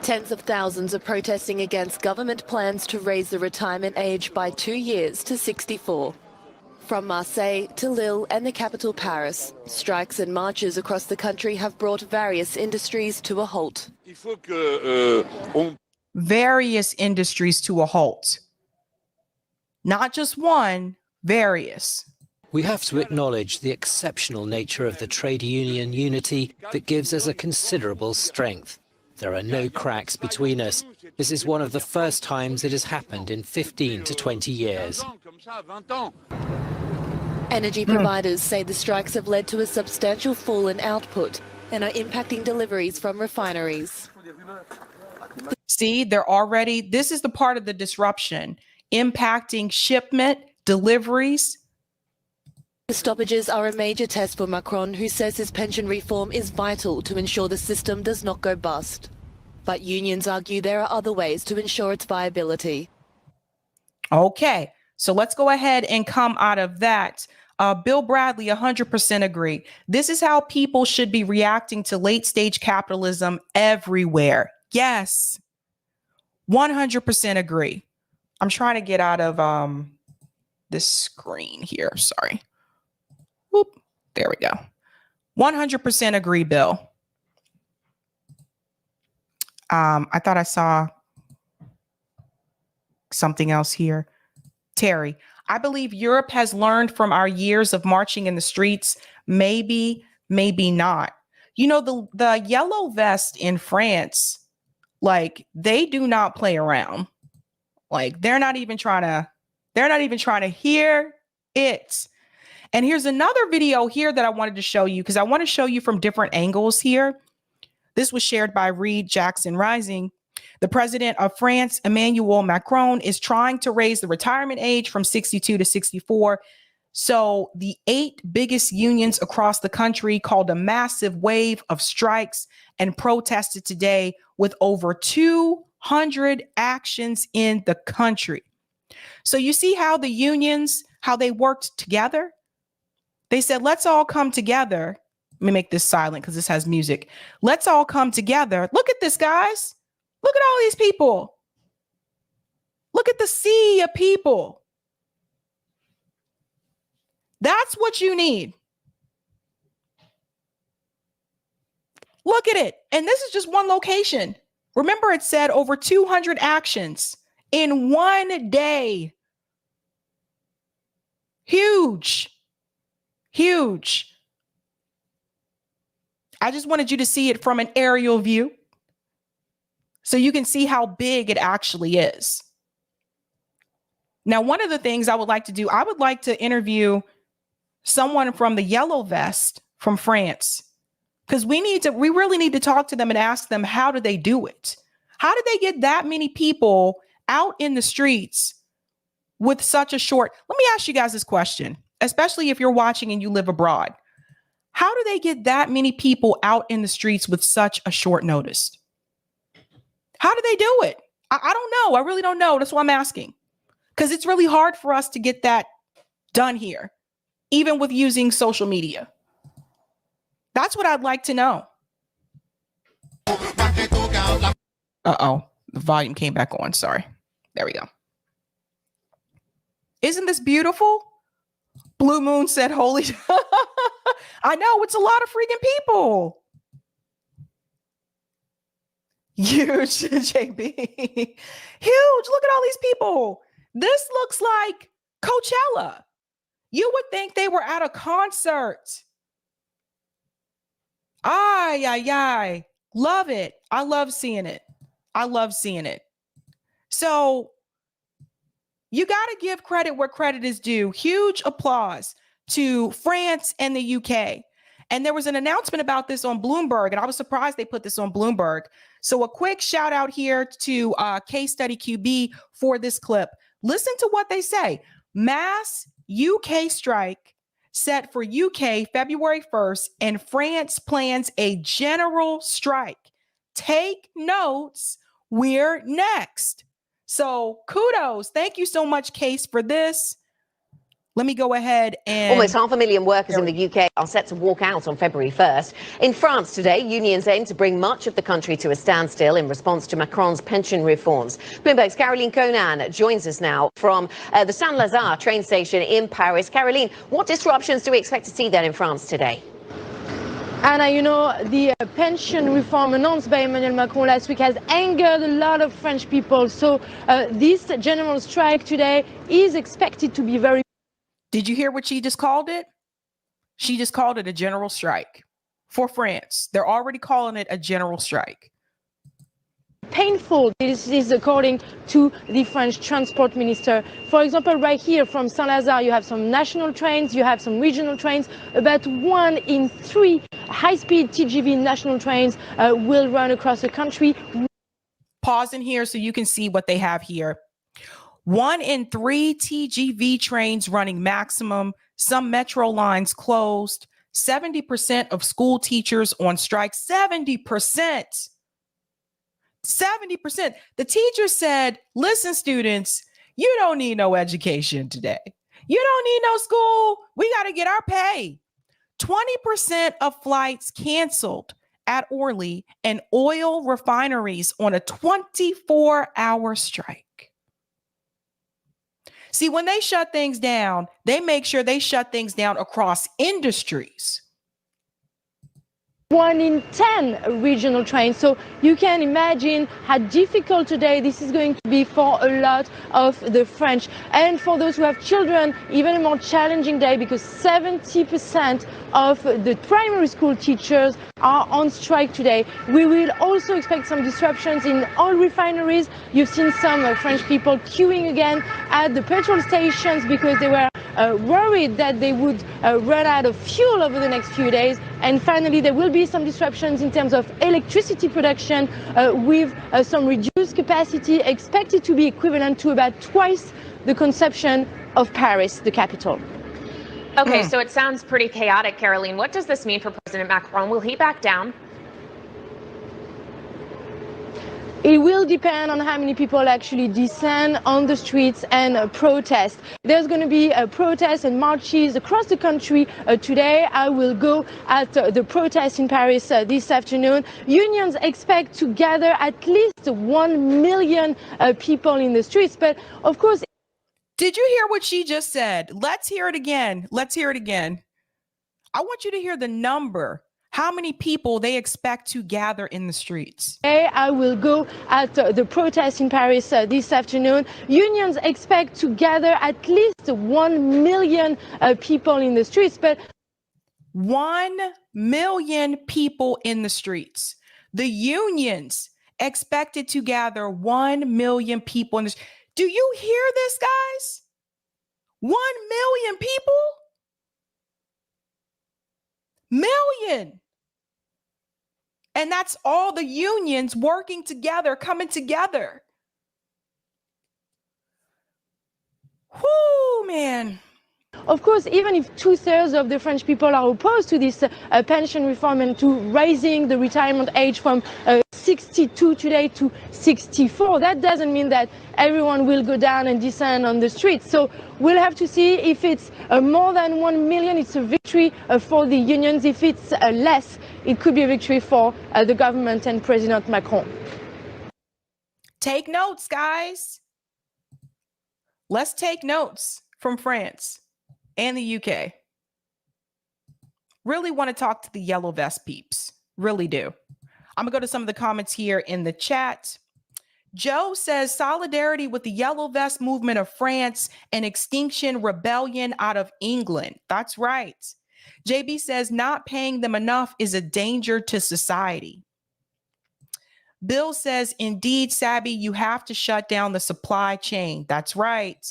F: Tens of thousands are protesting against government plans to raise the retirement age by 2 years to 64. From Marseille to Lille and the capital Paris, strikes and marches across the country have brought various industries to a halt.
A: Various industries to a halt. Not just one, various.
G: We have to acknowledge the exceptional nature of the trade union unity that gives us a considerable strength. There are no cracks between us. This is one of the first times it has happened in 15 to 20 years.
F: Energy providers say the strikes have led to a substantial fall in output and are impacting deliveries from refineries.
A: See, this is the part of the disruption, impacting shipment, deliveries.
F: The stoppages are a major test for Macron, who says his pension reform is vital to ensure the system does not go bust. But unions argue there are other ways to ensure its viability.
A: Okay, so let's go ahead and come out of that. Bill Bradley, 100% agree. This is how people should be reacting to late stage capitalism everywhere. Yes, 100% agree. I'm trying to get out of this screen here. Sorry. Whoop, there we go. 100% agree, Bill. I thought I saw something else here. Terry, I believe Europe has learned from our years of marching in the streets. Maybe, maybe not. You know, the yellow vest in France, like, they do not play around. Like, they're not even trying to hear it. And here's another video here that I wanted to show you, because I want to show you from different angles here. This was shared by Reed Jackson Rising. The president of France, Emmanuel Macron, is trying to raise the retirement age from 62 to 64. So the 8 biggest unions across the country called a massive wave of strikes and protested today with over 200 actions in the country. So you see how the unions, how they worked together? They said, let's all come together. Let me make this silent because this has music. Let's all come together. Look at this, guys. Look at all these people. Look at the sea of people. That's what you need. Look at it. And this is just one location. Remember, it said over 200 actions in one day. Huge. Huge. I just wanted you to see it from an aerial view so you can see how big it actually is. Now, one of the things I would like to do, I would like to interview someone from the yellow vest from France, because we really need to talk to them and ask them, how do they do it? How did they get that many people out in the streets with such a short? Let me ask you guys this question, especially if you're watching and you live abroad. How do they get that many people out in the streets with such a short notice? How do they do it? I don't know. I really don't know. That's why I'm asking, because it's really hard for us to get that done here, even with using social media. That's what I'd like to know. Uh-oh, the volume came back on. Sorry. There we go. Isn't this beautiful? Blue Moon said, holy. I know, it's a lot of freaking people. Huge, JB. Huge. Look at all these people. This looks like Coachella. You would think they were at a concert. Ay. Love it. I love seeing it. So you got to give credit where credit is due. Huge applause to France and the UK. And there was an announcement about this on Bloomberg, and I was surprised they put this on Bloomberg. So a quick shout out here to Case Study QB for this clip. Listen to what they say. Mass UK strike set for UK February 1st, and France plans a general strike. Take notes. We're next. So kudos. Thank you so much, Case, for this. Let me go ahead and...
H: Almost 500,000 workers in the UK are set to walk out on February 1st. In France today, unions aim to bring much of the country to a standstill in response to Macron's pension reforms. Bloomberg's Caroline Conan joins us now from the Saint-Lazare train station in Paris. Caroline, what disruptions do we expect to see then in France today?
I: Anna, you know, the pension reform announced by Emmanuel Macron last week has angered a lot of French people. So this general strike today is expected to be very...
A: Did you hear what she just called it? She just called it a general strike for France. They're already calling it a general strike.
I: Painful. This is according to the French transport minister. For example, right here from Saint-Lazare, you have some national trains, you have some regional trains. About 1 in 3 high-speed TGV national trains will run across the country.
A: Pause in here so you can see what they have here. 1 in 3 TGV trains running maximum. Some metro lines closed. 70% of school teachers on strike. 70%. 70%. The teacher said, listen, students, you don't need no education today. You don't need no school. We got to get our pay. 20% of flights canceled at Orly and oil refineries on a 24-hour strike. See, when they shut things down, they make sure they shut things down across industries.
I: 1 in 10 regional trains. So you can imagine how difficult today this is going to be for a lot of the French. And for those who have children, even a more challenging day, because 70% of the primary school teachers are on strike today. We will also expect some disruptions in oil refineries. You've seen some French people queuing again at the petrol stations because they were worried that they would run out of fuel over the next few days. And finally, there will be some disruptions in terms of electricity production with some reduced capacity expected to be equivalent to about twice the consumption of Paris, the capital.
J: Okay, so it sounds pretty chaotic, Caroline. What does this mean for President Macron? Will he back down?
I: It will depend on how many people actually descend on the streets and protest. There's going to be protests and marches across the country today. I will go at the protest in Paris this afternoon. Unions expect to gather at least 1 million people in the streets. But of course,
A: did you hear what she just said? Let's hear it again. Let's hear it again. I want you to hear the number. How many people they expect to gather in the streets?
I: I will go at the protest in Paris this afternoon. Unions expect to gather at least 1 million people in the streets. But
A: 1 million people in the streets. The unions expected to gather 1 million people in the streets. Do you hear this, guys? 1 million people? Million. And that's all the unions working together, coming together. Whoo, man.
I: of course, even if 2/3 of the French people are opposed to this pension reform and to raising the retirement age from 62 today to 64, that doesn't mean that everyone will go down and descend on the streets. So we'll have to see if it's more than 1 million, it's a victory for the unions. If it's less, it could be a victory for the government and President Macron.
A: Take notes, guys. Let's take notes from France and the UK. Really want to talk to the yellow vest peeps. Really do. I'm going to go to some of the comments here in the chat. Joe says solidarity with the yellow vest movement of France and Extinction Rebellion out of England. That's right. JB says not paying them enough is a danger to society. Bill says, indeed, Sabby, you have to shut down the supply chain. That's right.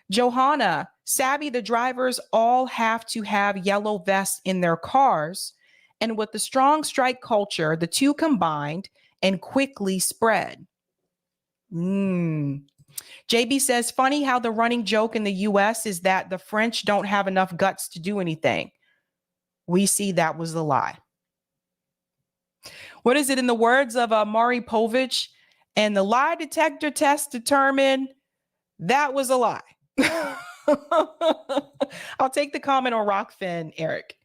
A: Johanna, Sabby, the drivers all have to have yellow vests in their cars. And with the strong strike culture, the two combined and quickly spread. JB says, funny how the running joke in the US is that the French don't have enough guts to do anything. We see that was the lie. What is it in the words of Maury Povich? And the lie detector test determined that was a lie. I'll take the comment on Rockfin, Eric.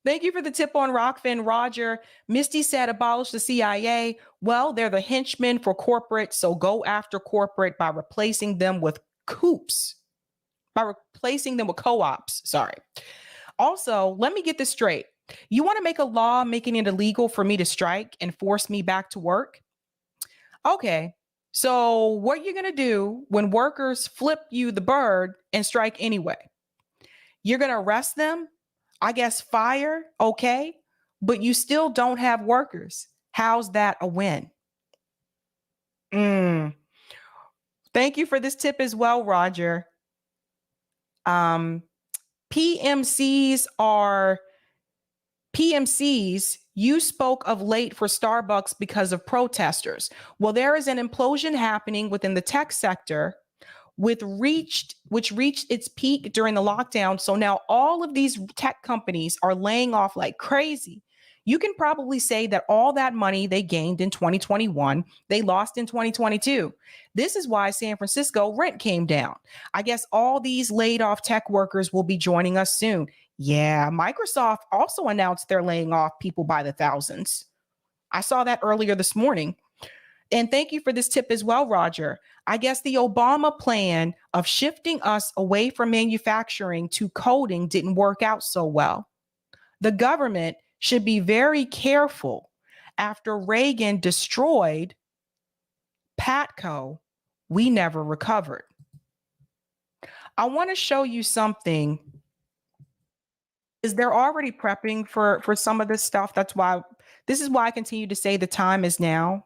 A: Thank you for the tip on Rockfin, Roger. Misty said abolish the CIA. Well, they're the henchmen for corporate, so go after corporate by replacing them with coups. By replacing them with co-ops, sorry. Also, let me get this straight. You want to make a law making it illegal for me to strike and force me back to work? Okay, so what are you going to do when workers flip you the bird and strike anyway? You're going to arrest them? I guess fire, okay, but you still don't have workers. How's that a win? Thank you for this tip as well, Roger. PMCs, you spoke of late for Starbucks because of protesters. Well, there is an implosion happening within the tech sector which reached its peak during the lockdown. So now all of these tech companies are laying off like crazy. You can probably say that all that money they gained in 2021, they lost in 2022. This is why San Francisco rent came down. I guess all these laid off tech workers will be joining us soon. Yeah, Microsoft also announced they're laying off people by the thousands. I saw that earlier this morning. And thank you for this tip as well, Roger. I guess the Obama plan of shifting us away from manufacturing to coding didn't work out so well. The government should be very careful. After Reagan destroyed Patco, we never recovered. I want to show you something. Is they're already prepping for some of this stuff. This is why I continue to say the time is now.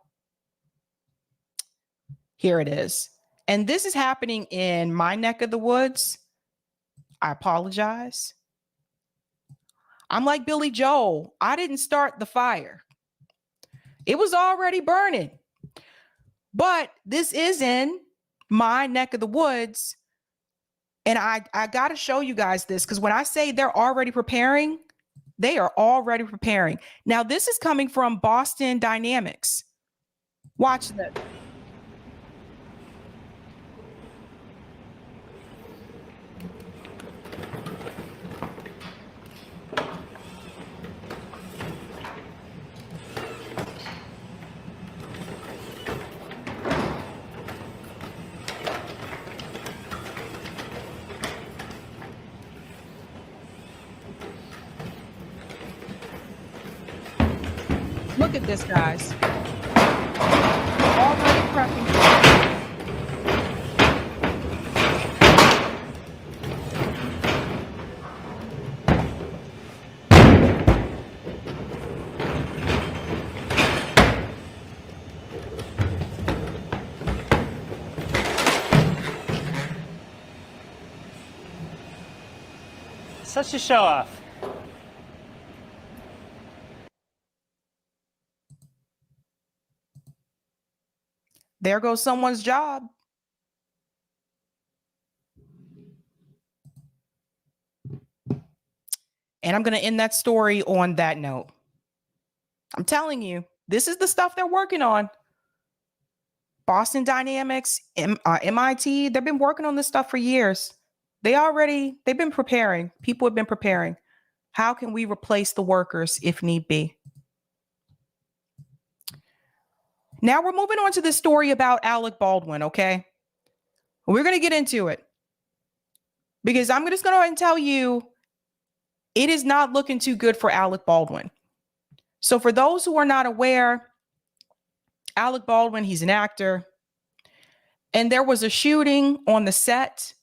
A: Here it is. And this is happening in my neck of the woods. I apologize. I'm like Billy Joel. I didn't start the fire. It was already burning. But this is in my neck of the woods. And I got to show you guys this, because when I say they're already preparing, they are already preparing. Now, this is coming from Boston Dynamics. Watch this. Look at this, guys. Already prepping.
K: Such a show off.
A: There goes someone's job. And I'm going to end that story on that note. I'm telling you, this is the stuff they're working on. Boston Dynamics, MIT, they've been working on this stuff for years. They've been preparing. People have been preparing. How can we replace the workers if need be? Now we're moving on to this story about Alec Baldwin, okay? We're going to get into it because I'm just going to go ahead and tell you it is not looking too good for Alec Baldwin. So for those who are not aware, Alec Baldwin, he's an actor, and there was a shooting on the set.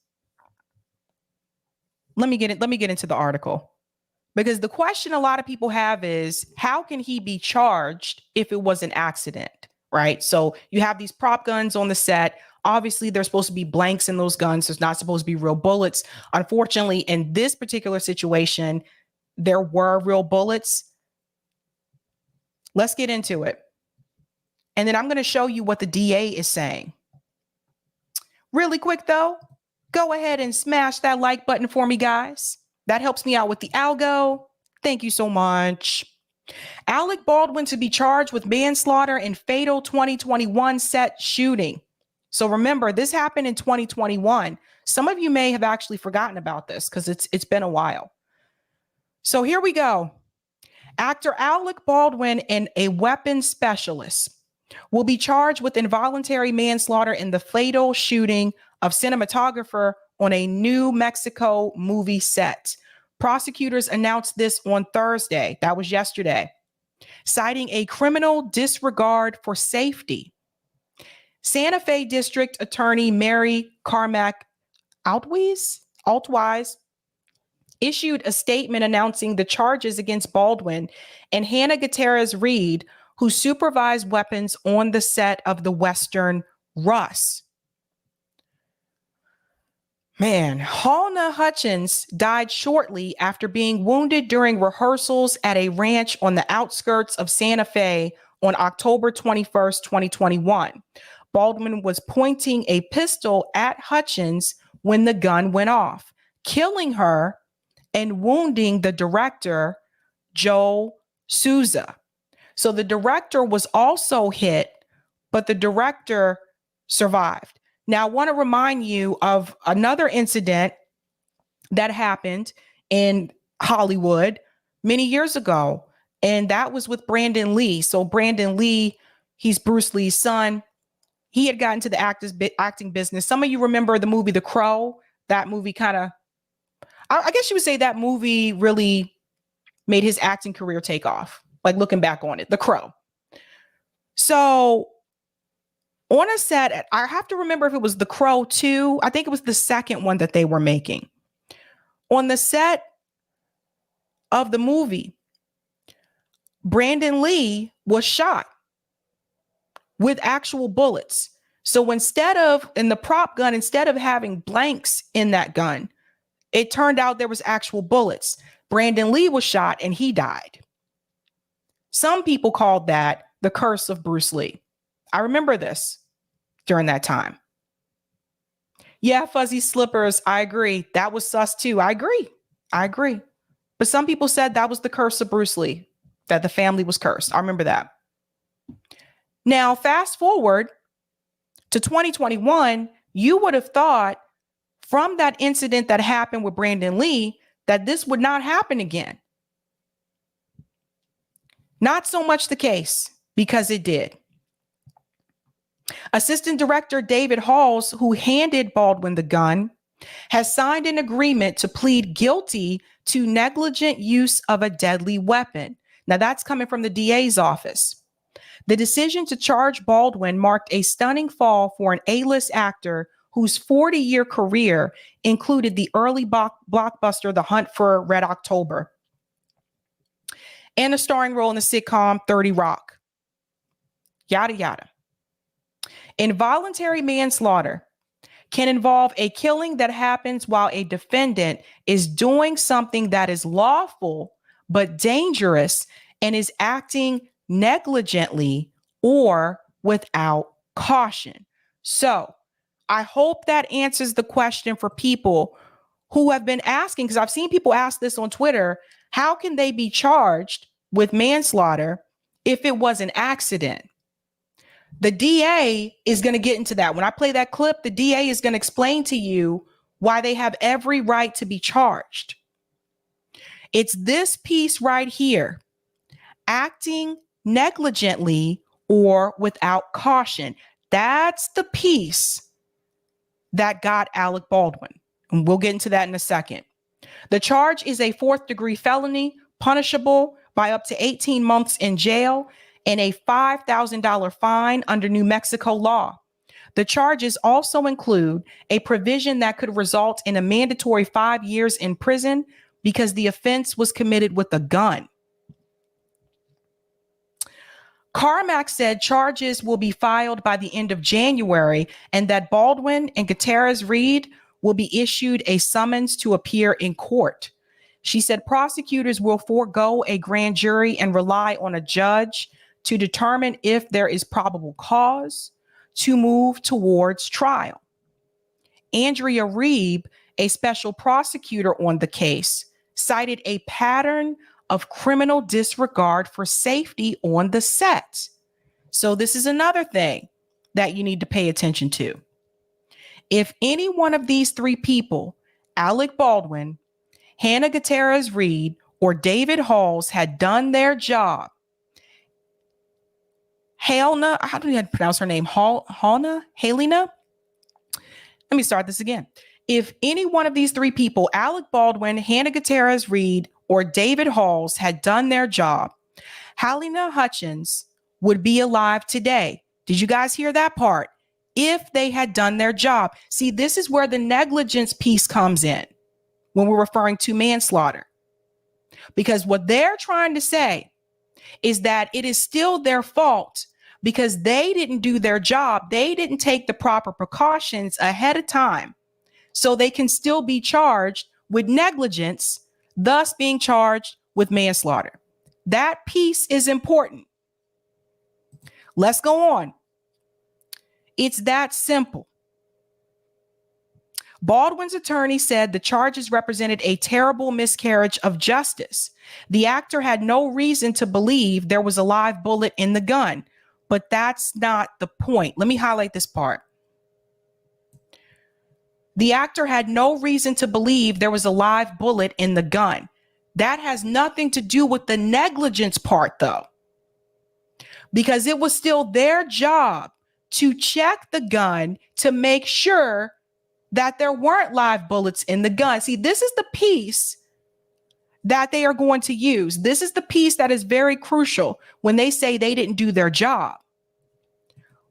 A: Let me get into the article, because the question a lot of people have is, how can he be charged if it was an accident? Right? So you have these prop guns on the set. Obviously, there's supposed to be blanks in those guns. There's not supposed to be real bullets. Unfortunately, in this particular situation, there were real bullets. Let's get into it. And then I'm going to show you what the DA is saying. Really quick, though, go ahead and smash that like button for me, guys. That helps me out with the algo. Thank you so much. Alec Baldwin to be charged with manslaughter in fatal 2021 set shooting. So remember, this happened in 2021. Some of you may have actually forgotten about this because it's been a while. So here we go. Actor Alec Baldwin and a weapons specialist will be charged with involuntary manslaughter in the fatal shooting of cinematographer on a New Mexico movie set. Prosecutors announced this on Thursday. That was yesterday, citing a criminal disregard for safety. Santa Fe District Attorney Mary Carmack Altwise issued a statement announcing the charges against Baldwin and Hannah Gutierrez Reed, who supervised weapons on the set of the Western Russ. Man, Halna Hutchins died shortly after being wounded during rehearsals at a ranch on the outskirts of Santa Fe on October 21st, 2021. Baldwin was pointing a pistol at Hutchins when the gun went off, killing her and wounding the director, Joe Souza. So the director was also hit, but the director survived. Now, I want to remind you of another incident that happened in Hollywood many years ago, and that was with Brandon Lee. So Brandon Lee, he's Bruce Lee's son. He had gotten to the acting business. Some of you remember the movie The Crow. That movie kind of, I guess you would say that movie really made his acting career take off, like looking back on it, The Crow. So on a set, I have to remember if it was The Crow 2. I think it was the second one that they were making. On the set of the movie, Brandon Lee was shot with actual bullets. So in the prop gun, instead of having blanks in that gun, it turned out there was actual bullets. Brandon Lee was shot and he died. Some people called that the curse of Bruce Lee. I remember this during that time. Yeah, fuzzy slippers. I agree. That was sus too. I agree. But some people said that was the curse of Bruce Lee, that the family was cursed. I remember that. Now, fast forward to 2021, you would have thought from that incident that happened with Brandon Lee that this would not happen again. Not so much the case, because it did. Assistant Director David Halls, who handed Baldwin the gun, has signed an agreement to plead guilty to negligent use of a deadly weapon. Now, that's coming from the DA's office. The decision to charge Baldwin marked a stunning fall for an A-list actor whose 40-year career included the early blockbuster The Hunt for Red October and a starring role in the sitcom 30 Rock. Yada, yada. Involuntary manslaughter can involve a killing that happens while a defendant is doing something that is lawful but dangerous and is acting negligently or without caution. So I hope that answers the question for people who have been asking, because I've seen people ask this on Twitter, how can they be charged with manslaughter if it was an accident? The DA is going to get into that. When I play that clip, the DA is going to explain to you why they have every right to be charged. It's this piece right here, acting negligently or without caution. That's the piece that got Alec Baldwin. And we'll get into that in a second. The charge is a 4th-degree felony, punishable by up to 18 months in jail and a $5,000 fine under New Mexico law. The charges also include a provision that could result in a mandatory 5 years in prison because the offense was committed with a gun. Carmack said charges will be filed by the end of January and that Baldwin and Gutierrez-Reed will be issued a summons to appear in court. She said prosecutors will forego a grand jury and rely on a judge to determine if there is probable cause to move towards trial. Andrea Reeb, a special prosecutor on the case, cited a pattern of criminal disregard for safety on the set. So this is another thing that you need to pay attention to. If any one of these 3 people, Alec Baldwin, Hannah Gutierrez-Reed, or David Halls, had done their job, Helena, how do you pronounce her name? Helena? Let me start this again. If any one of these 3 people, Alec Baldwin, Hannah Gutierrez-Reed, or David Halls, had done their job, Helena Hutchins would be alive today. Did you guys hear that part? If they had done their job. See, this is where the negligence piece comes in when we're referring to manslaughter. Because what they're trying to say is that it is still their fault because they didn't do their job. They didn't take the proper precautions ahead of time. So they can still be charged with negligence, thus being charged with manslaughter. That piece is important. Let's go on. It's that simple. Baldwin's attorney said the charges represented a terrible miscarriage of justice. The actor had no reason to believe there was a live bullet in the gun, but that's not the point. Let me highlight this part. The actor had no reason to believe there was a live bullet in the gun. That has nothing to do with the negligence part, though, because it was still their job to check the gun to make sure that there weren't live bullets in the gun. See, this is the piece that they are going to use. This is the piece that is very crucial when they say they didn't do their job.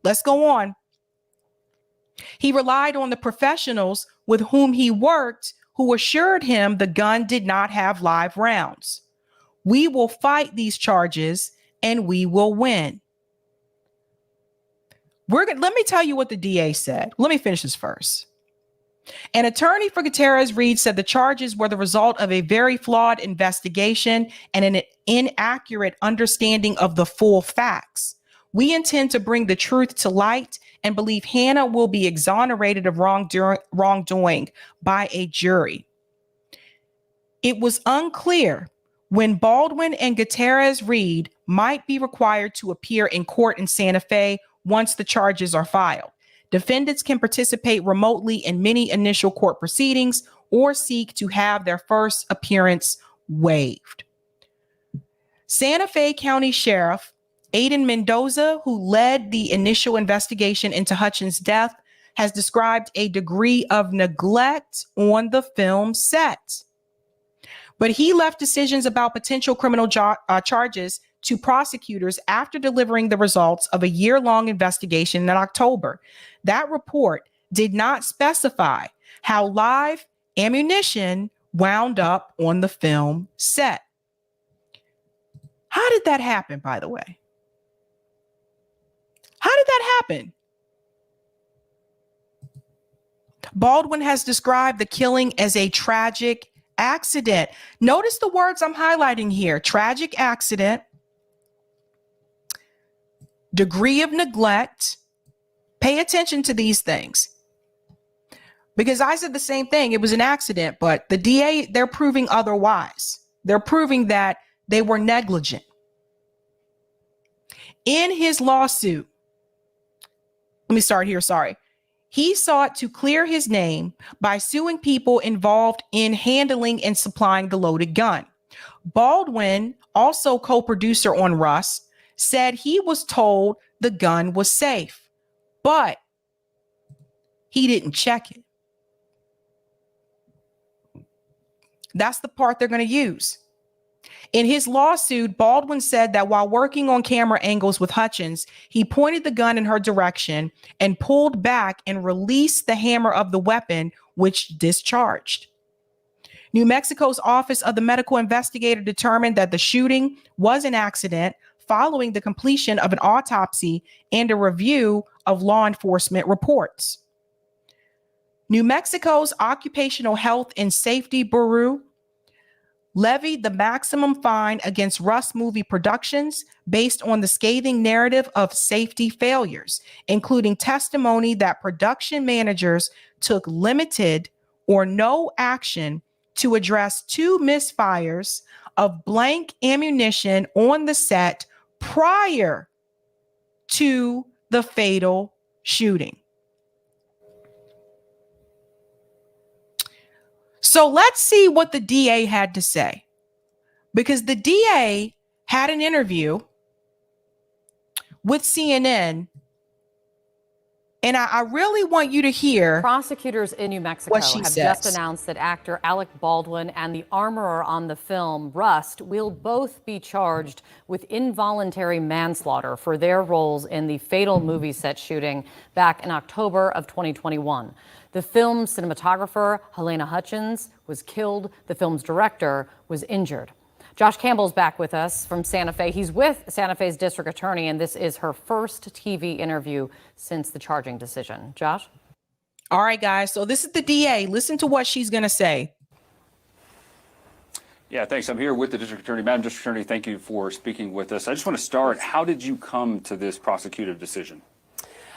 A: Let's go on. He relied on the professionals with whom he worked, who assured him the gun did not have live rounds. We will fight these charges and we will win. Let me tell you what the DA said. Let me finish this first. An attorney for Gutierrez Reed said the charges were the result of a very flawed investigation and an inaccurate understanding of the full facts. We intend to bring the truth to light and believe Hannah will be exonerated of wrongdoing by a jury. It was unclear when Baldwin and Gutierrez Reed might be required to appear in court in Santa Fe once the charges are filed. Defendants can participate remotely in many initial court proceedings or seek to have their first appearance waived. Santa Fe County Sheriff Aiden Mendoza, who led the initial investigation into Hutchins' death, has described a degree of neglect on the film set. But he left decisions about potential criminal charges to prosecutors after delivering the results of a year-long investigation in October. That report did not specify how live ammunition wound up on the film set. How did that happen, by the way? How did that happen? Baldwin has described the killing as a tragic accident. Notice the words I'm highlighting here: tragic accident, degree of neglect. Pay attention to these things, because I said the same thing. It was an accident, but the DA, they're proving otherwise. They're proving that they were negligent. In his lawsuit, let me start here, sorry. He sought to clear his name by suing people involved in handling and supplying the loaded gun. Baldwin, also co-producer on Rust, said he was told the gun was safe, but he didn't check it. That's the part they're going to use. In his lawsuit, Baldwin said that while working on camera angles with Hutchins, he pointed the gun in her direction and pulled back and released the hammer of the weapon, which discharged. New Mexico's Office of the Medical Investigator determined that the shooting was an accident following the completion of an autopsy and a review of law enforcement reports. New Mexico's Occupational Health and Safety Bureau levied the maximum fine against Rust Movie Productions based on the scathing narrative of safety failures, including testimony that production managers took limited or no action to address 2 misfires of blank ammunition on the set prior to the fatal shooting. So let's see what the DA had to say, because the DA had an interview with CNN, and I really want you to hear.
L: Prosecutors in New Mexico have
A: says.
L: just announced that actor Alec Baldwin and the armorer on the film Rust will both be charged with involuntary manslaughter for their roles in the fatal movie set shooting back in October of 2021. The film's cinematographer, Helena Hutchins, was killed. The film's director was injured. Josh Campbell's back with us from Santa Fe. He's with Santa Fe's district attorney, and this is her first TV interview since the charging decision. Josh?
A: All right, guys. So this is the DA. Listen to what she's going to say.
M: Yeah, thanks. I'm here with the district attorney. Madam District Attorney, thank you for speaking with us. I just want to start. How did you come to this prosecutive decision?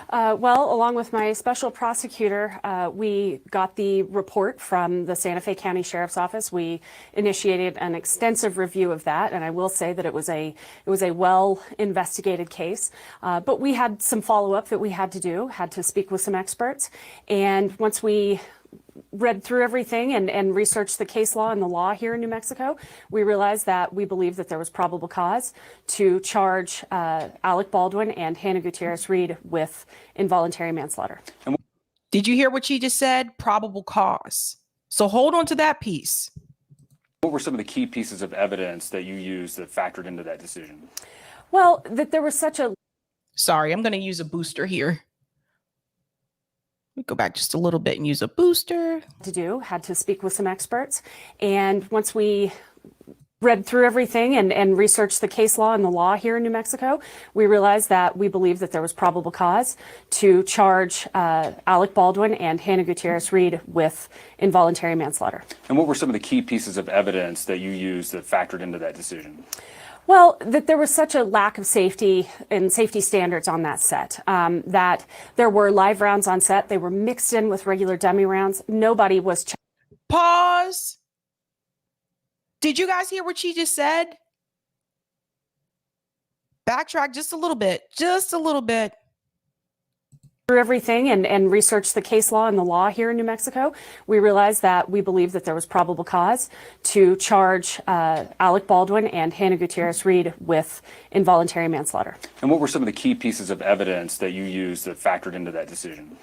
N: Well, along with my special prosecutor, we got the report from the Santa Fe County Sheriff's Office. We initiated an extensive review of that, and I will say that it was a well investigated case. But we had some follow up that we had to speak with some experts, and once we read through everything and researched the case law and the law here in New Mexico, we realized that we believed that there was probable cause to charge Alec Baldwin and Hannah Gutierrez Reed with involuntary manslaughter.
A: Did you hear what she just said? Probable cause. So hold on to that piece.
M: What were some of the key pieces of evidence that you used that factored into that decision?
N: Well, that there was such a...
A: Sorry, I'm going to use a booster here. Go back just a little bit and use a booster.
N: Had to speak with some experts. And once we read through everything and researched the case law and the law here in New Mexico, we realized that we believe that there was probable cause to charge Alec Baldwin and Hannah Gutierrez Reed with involuntary manslaughter.
M: And what were some of the key pieces of evidence that you used that factored into that decision?
N: Well, that there was such a lack of safety and safety standards on that set, that there were live rounds on set. They were mixed in with regular dummy rounds. Nobody was.
A: Pause. Did you guys hear what she just said? Backtrack just a little bit, just a little bit.
N: Through everything and researched the case law and the law here in New Mexico, we realized that we believe that there was probable cause to charge Alec Baldwin and Hannah Gutierrez Reed with involuntary manslaughter.
M: And what were some of the key pieces of evidence that you used that factored into that decision?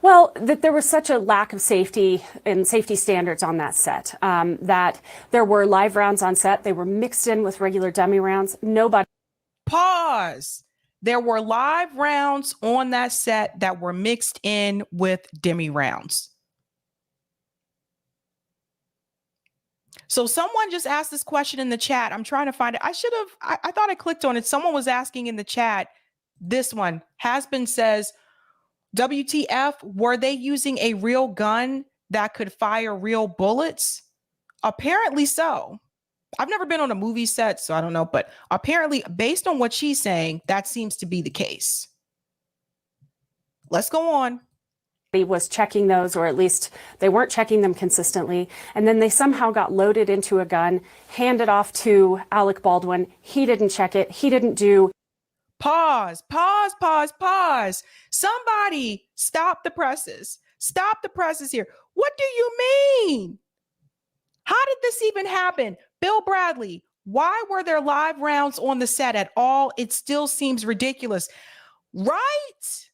N: Well, that there was such a lack of safety and safety standards on that set, that there were live rounds on set. They were mixed in with regular dummy rounds. Nobody.
A: Pause. There were live rounds on that set that were mixed in with dummy rounds. So someone just asked this question in the chat. I'm trying to find it. I thought I clicked on it. Someone was asking in the chat. This one has been says, WTF, were they using a real gun that could fire real bullets? Apparently so. I've never been on a movie set, so I don't know. But apparently, based on what she's saying, that seems to be the case. Let's go on.
N: He was checking those, or at least they weren't checking them consistently. And then they somehow got loaded into a gun, handed off to Alec Baldwin. He didn't check it. He didn't do.
A: Pause, pause, pause, pause. Somebody stop the presses. Stop the presses here. What do you mean? How did this even happen? Bill Bradley, why were there live rounds on the set at all? It still seems ridiculous, right?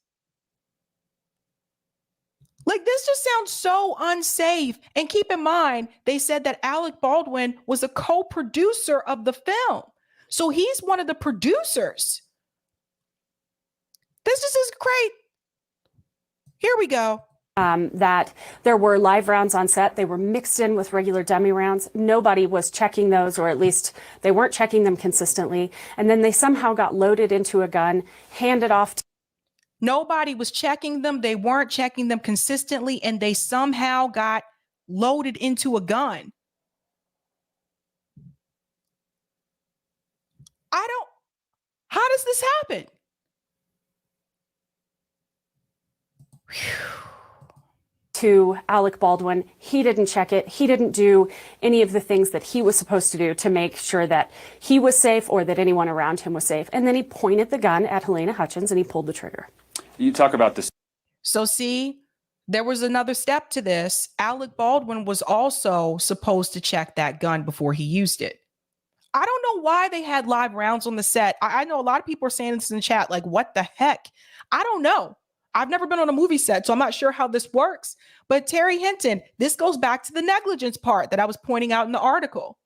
A: Like, this just sounds so unsafe. And keep in mind, they said that Alec Baldwin was a co-producer of the film. So he's one of the producers. This just is great. Here we go.
N: That there were live rounds on set. They were mixed in with regular dummy rounds. Nobody was checking those, or at least they weren't checking them consistently. And then they somehow got loaded into a gun, handed off.
A: Nobody was checking them. They weren't checking them consistently, and they somehow got loaded into a gun. How does this happen?
N: To Alec Baldwin, he didn't check it. He didn't do any of the things that he was supposed to do to make sure that he was safe or that anyone around him was safe. And then he pointed the gun at Helena Hutchins and he pulled the trigger.
M: You talk about this.
A: So see, there was another step to this. Alec Baldwin was also supposed to check that gun before he used it. I don't know why they had live rounds on the set. I know a lot of people are saying this in the chat, like, what the heck? I don't know. I've never been on a movie set, so I'm not sure how this works. But Terry Hinton, this goes back to the negligence part that I was pointing out in the article.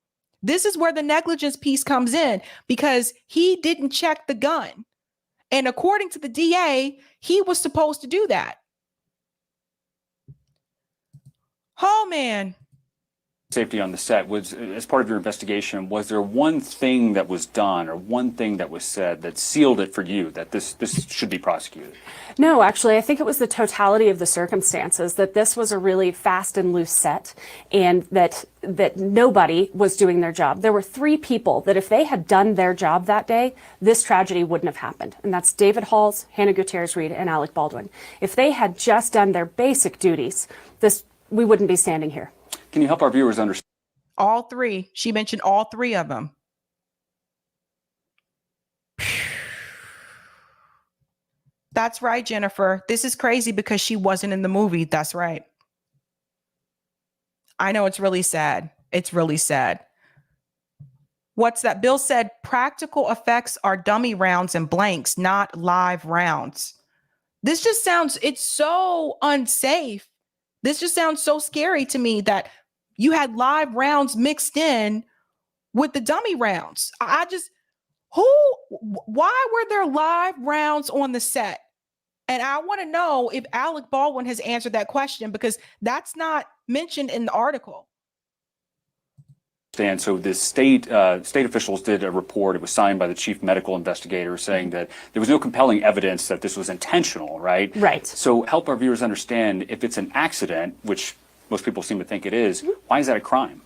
A: This is where the negligence piece comes in, because he didn't check the gun. And according to the DA, he was supposed to do that. Oh, man.
M: Safety on the set was, as part of your investigation, was there one thing that was done or one thing that was said that sealed it for you that this should be prosecuted?
N: No, actually, I think it was the totality of the circumstances, that this was a really fast and loose set, and that nobody was doing their job. There were 3 people that if they had done their job that day, this tragedy wouldn't have happened. And that's David Halls, Hannah Gutierrez Reed, and Alec Baldwin. If they had just done their basic duties, we wouldn't be standing here.
M: Can you help our viewers understand?
A: All 3. She mentioned all 3 of them. That's right, Jennifer. This is crazy because she wasn't in the movie. That's right. I know, it's really sad. It's really sad. What's that? Bill said practical effects are dummy rounds and blanks, not live rounds. This just sounds, it's so unsafe. This just sounds so scary to me that you had live rounds mixed in with the dummy rounds. Why were there live rounds on the set? And I want to know if Alec Baldwin has answered that question, because that's not mentioned in the article.
M: understand. So the state officials did a report. It was signed by the chief medical investigator saying that there was no compelling evidence that this was intentional, right?
N: Right.
M: So help our viewers understand, if it's an accident, which most people seem to think it is, why is that a crime?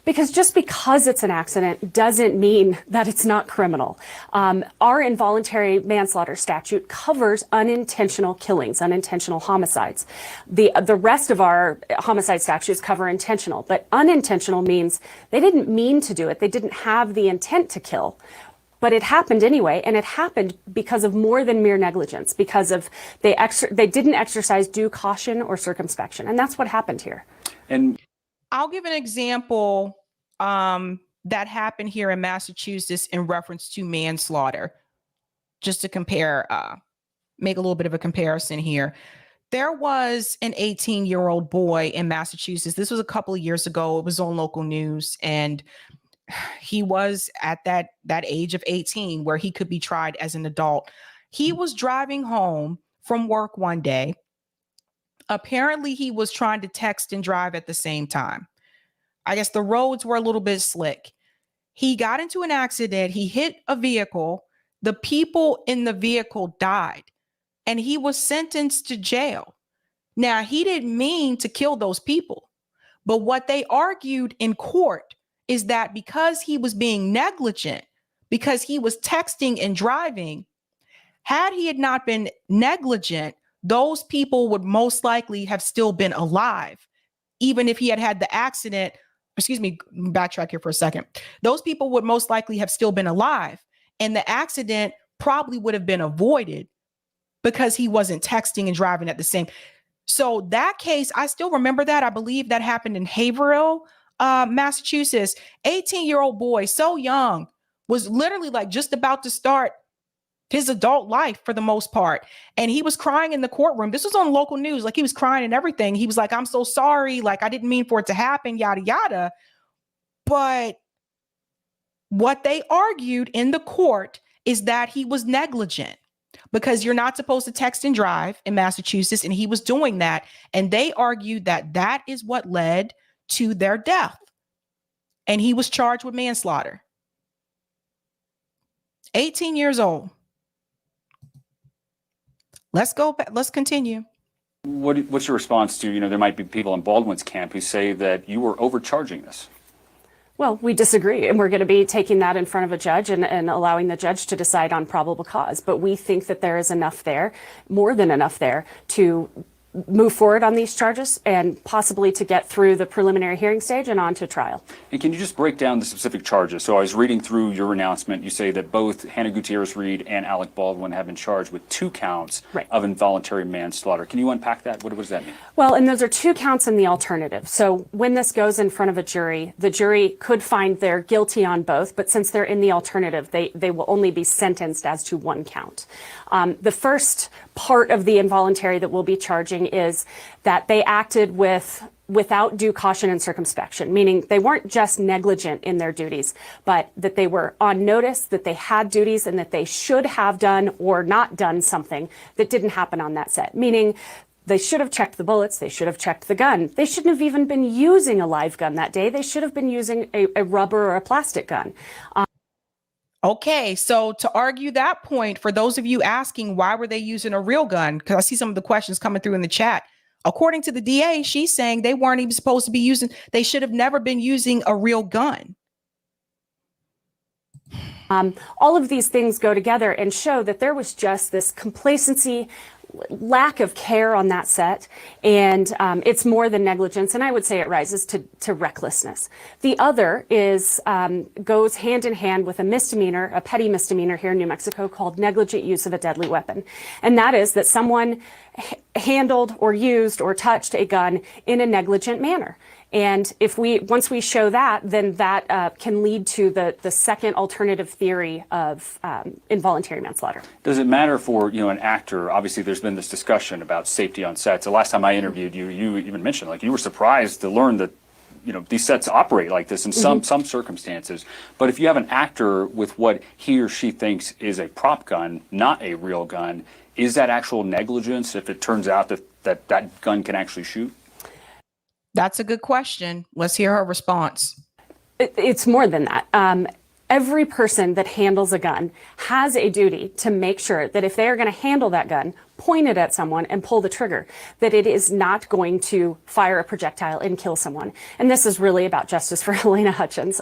N: Because just because it's an accident doesn't mean that it's not criminal. Our involuntary manslaughter statute covers unintentional killings, unintentional homicides. The rest of our homicide statutes cover intentional, but unintentional means they didn't mean to do it. They didn't have the intent to kill. But it happened anyway, and it happened because of more than mere negligence, because of they didn't exercise due caution or circumspection, and that's what happened here.
M: And
A: I'll give an example that happened here in Massachusetts in reference to manslaughter, just to compare, make a little bit of a comparison here. There was an 18-year-old boy in Massachusetts. This was a couple of years ago. It was on local news, and he was at that age of 18 where he could be tried as an adult. He was driving home from work one day. Apparently, he was trying to text and drive at the same time. I guess the roads were a little bit slick. He got into an accident. He hit a vehicle. The people in the vehicle died, and he was sentenced to jail. Now, he didn't mean to kill those people, but what they argued in court is that because he was being negligent, because he was texting and driving, had he had not been negligent, those people would most likely have still been alive, even if he had had the accident. Excuse me, backtrack here for a second. Those people would most likely have still been alive, and the accident probably would have been avoided because he wasn't texting and driving at the same. So that case, I still remember that. I believe that happened in Haverhill, Massachusetts. 18-year-old boy, so young, was literally like just about to start his adult life for the most part. And he was crying in the courtroom. This was on local news. Like, he was crying and everything. He was like, I'm so sorry. Like, I didn't mean for it to happen, yada, yada. But what they argued in the court is that he was negligent, because you're not supposed to text and drive in Massachusetts. And he was doing that. And they argued that that is what led to their death. And he was charged with manslaughter. 18 years old. Let's go back. Let's continue.
M: What's your response to, there might be people in Baldwin's camp who say that you were overcharging this?
N: Well, we disagree, and we're going to be taking that in front of a judge and allowing the judge to decide on probable cause. But we think that there is enough there, more than enough there, to move forward on these charges and possibly to get through the preliminary hearing stage and on to trial.
M: And can you just break down the specific charges? So I was reading through your announcement. You say that both Hannah Gutierrez-Reed and Alec Baldwin have been charged with 2 counts of involuntary manslaughter. Can you unpack that? What does that mean?
N: Well, and those are 2 counts in the alternative. So when this goes in front of a jury, the jury could find they're guilty on both, but since they're in the alternative, they will only be sentenced as to 1 count. The first part of the involuntary that we'll be charging is that they acted without due caution and circumspection, meaning they weren't just negligent in their duties, but that they were on notice, that they had duties, and that they should have done or not done something that didn't happen on that set, meaning they should have checked the bullets. They should have checked the gun. They shouldn't have even been using a live gun that day. They should have been using a rubber or a plastic gun.
A: Okay, so to argue that point, for those of you asking why were they using a real gun, because I see some of the questions coming through in the chat. According to the DA, she's saying they weren't even supposed to be using, they should have never been using a real gun.
N: All of these things go together and show that there was just this complacency, lack of care on that set, and it's more than negligence, and I would say it rises to recklessness. The other is goes hand in hand with a misdemeanor, a petty misdemeanor here in New Mexico called negligent use of a deadly weapon, and that is that someone handled or used or touched a gun in a negligent manner. And once we show that, then that can lead to the second alternative theory of involuntary manslaughter.
M: Does it matter for an actor? Obviously, there's been this discussion about safety on sets. The last time I interviewed you, you even mentioned you were surprised to learn that these sets operate like this in some circumstances. But if you have an actor with what he or she thinks is a prop gun, not a real gun, is that actual negligence if it turns out that gun can actually shoot?
A: That's a good question. Let's hear her response.
N: It's more than that. Every person that handles a gun has a duty to make sure that if they are going to handle that gun, point it at someone and pull the trigger, that it is not going to fire a projectile and kill someone. And this is really about justice for Helena Hutchins.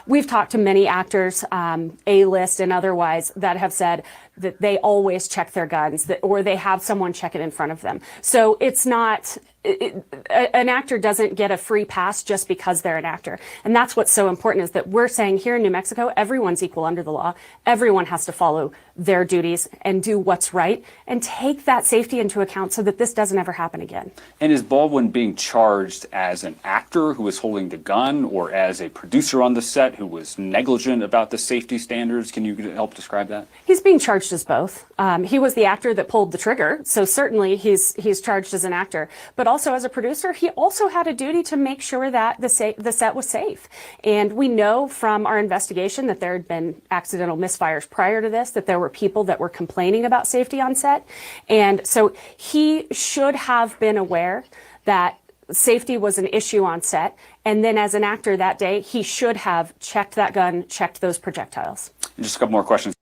N: We've talked to many actors, A-list and otherwise, that have said that they always check their guns, or they have someone check it in front of them. So it's not... an actor doesn't get a free pass just because they're an actor. And that's what's so important, is that we're saying here in New Mexico, everyone's equal under the law. Everyone has to follow their duties and do what's right and take that safety into account so that this doesn't ever happen again.
M: And is Baldwin being charged as an actor who was holding the gun, or as a producer on the set who was negligent about the safety standards? Can you help describe that?
N: He's being charged as both. He was the actor that pulled the trigger, so certainly he's charged as an actor. But also as a producer, he also had a duty to make sure that the set was safe. And we know from our investigation that there had been accidental misfires prior to this, that there were people that were complaining about safety on set. And so he should have been aware that safety was an issue on set. And then as an actor that day, he should have checked that gun, checked those projectiles.
M: And just a couple more questions.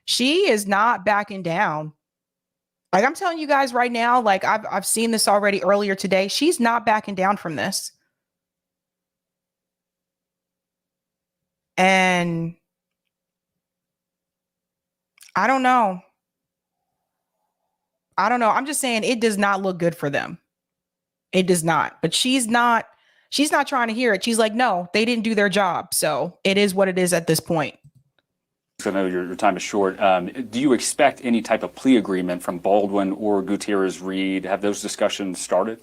A: She is not backing down. Like, I'm telling you guys right now, like I've seen this already earlier today. She's not backing down from this. And I don't know. I'm just saying it does not look good for them. It does not. But she's not trying to hear it. She's like, no, they didn't do their job. So it is what it is at this point.
M: I know your time is short. Do you expect any type of plea agreement from Baldwin or Gutierrez-Reed? Have those discussions started?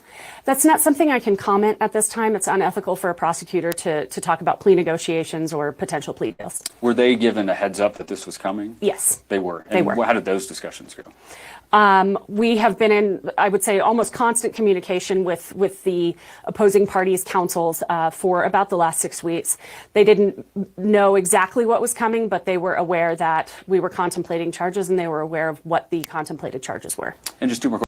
N: That's not something I can comment at this time. It's unethical for a prosecutor to talk about plea negotiations or potential plea deals.
M: Were they given a heads up that this was coming?
N: Yes.
M: They were.
N: They were.
M: How did those discussions go?
N: We have been in, I would say, almost constant communication with the opposing parties' counsels for about the last 6 weeks. They didn't know exactly what was coming, but they were aware that we were contemplating charges, and they were aware of what the contemplated charges were.
M: And just two more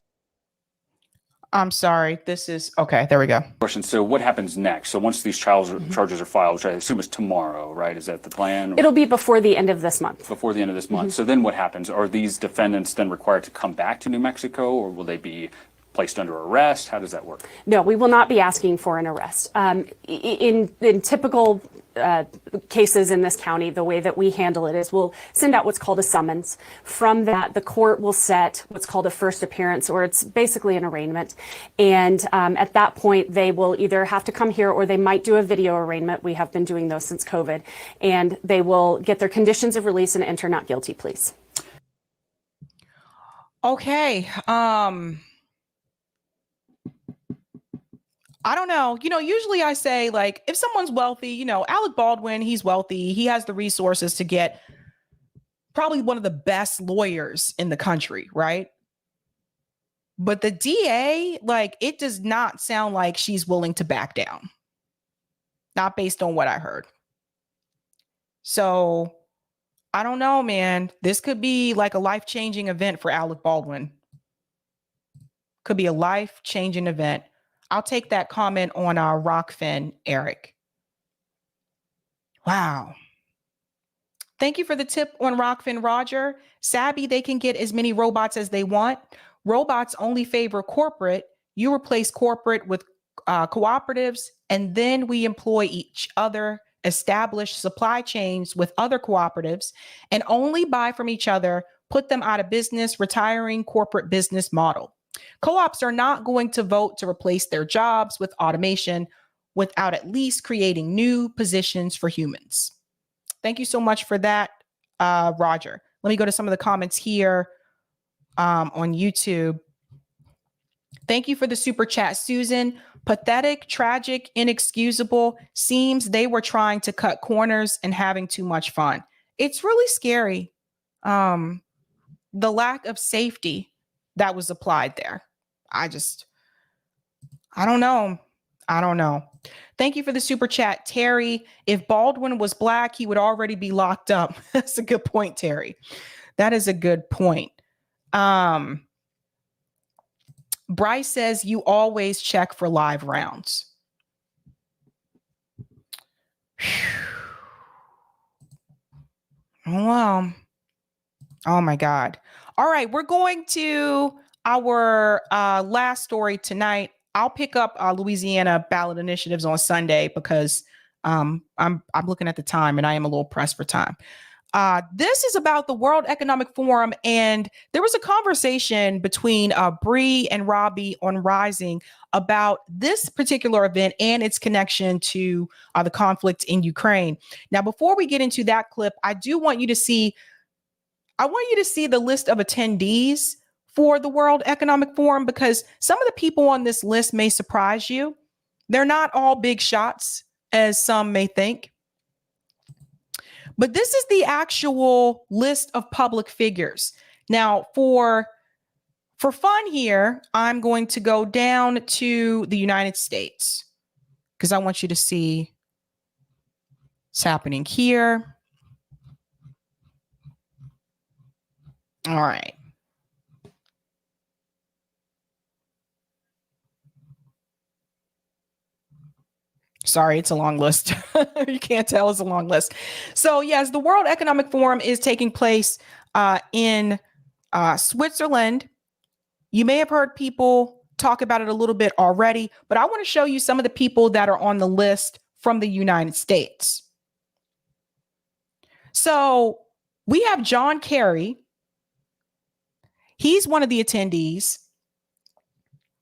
A: I'm sorry. This is okay. There we go.
M: questions. So what happens next? So once these charges are filed, which I assume is tomorrow, right? Is that the plan?
N: It'll be before the end of this month.
M: Before the end of this month. So then what happens? Are these defendants then required to come back to New Mexico, or will they be placed under arrest? How does that work?
N: No, we will not be asking for an arrest. In typical cases in this county, the way that we handle it is we'll send out what's called a summons. From that, the court will set what's called a first appearance, or it's basically an arraignment. And at that point, they will either have to come here, or they might do a video arraignment. We have been doing those since COVID. And they will get their conditions of release and enter not guilty pleas.
A: Okay. I don't know. Usually I say, like, if someone's wealthy, Alec Baldwin, he's wealthy. He has the resources to get probably one of the best lawyers in the country, right? But the DA, like, it does not sound like she's willing to back down. Not based on what I heard. So I don't know, man. This could be like a life-changing event for Alec Baldwin. Could be a life-changing event. I'll take that comment on our Rockfin, Eric. Wow. Thank you for the tip on Rockfin, Roger. Sabby, they can get as many robots as they want. Robots only favor corporate. You replace corporate with cooperatives, and then we employ each other, establish supply chains with other cooperatives, and only buy from each other, put them out of business, retiring corporate business model. Co-ops are not going to vote to replace their jobs with automation without at least creating new positions for humans. Thank you so much for that, Roger. Let me go to some of the comments here on YouTube. Thank you for the super chat, Susan. Pathetic, tragic, inexcusable. Seems they were trying to cut corners and having too much fun. It's really scary. The lack of safety that was applied there. I don't know. Thank you for the super chat, Terry. If Baldwin was black, he would already be locked up. That's a good point, Terry. That is a good point. Bryce says you always check for live rounds. Well, oh my God. All right, we're going to our last story tonight. I'll pick up Louisiana ballot initiatives on Sunday because I'm looking at the time and I am a little pressed for time. This is about the World Economic Forum, and there was a conversation between Bree and Robbie on Rising about this particular event and its connection to the conflict in Ukraine. Now, before we get into that clip, I want you to see the list of attendees for the World Economic Forum, because some of the people on this list may surprise you. They're not all big shots, as some may think. But this is the actual list of public figures. Now, for fun here, I'm going to go down to the United States because I want you to see what's happening here. All right. Sorry, it's a long list. You can't tell it's a long list. So yes, the World Economic Forum is taking place in Switzerland. You may have heard people talk about it a little bit already, but I want to show you some of the people that are on the list from the United States. So we have John Kerry. He's one of the attendees.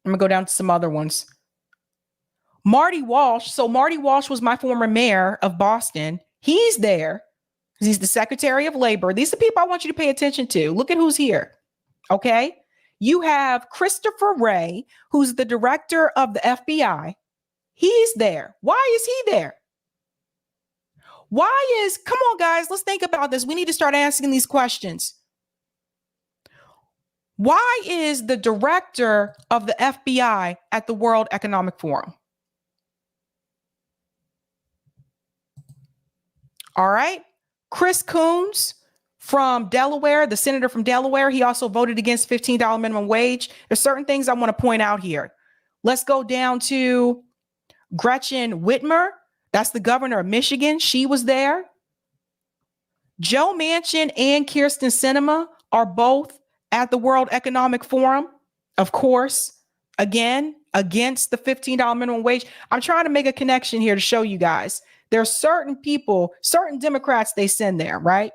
A: I'm gonna go down to some other ones. Marty Walsh. So Marty Walsh was my former mayor of Boston. He's there. He's the Secretary of Labor. These are the people I want you to pay attention to. Look at who's here. Okay. You have Christopher Wray, who's the director of the FBI. He's there. Why is he there? Come on, guys, let's think about this. We need to start asking these questions. Why is the director of the FBI at the World Economic Forum? All right. Chris Coons from Delaware, the senator from Delaware, he also voted against $15 minimum wage. There's certain things I want to point out here. Let's go down to Gretchen Whitmer. That's the governor of Michigan. She was there. Joe Manchin and Kyrsten Sinema are both at the World Economic Forum. Of course, again, against the $15 minimum wage. I'm trying to make a connection here to show you guys. There are certain people, certain Democrats they send there, right?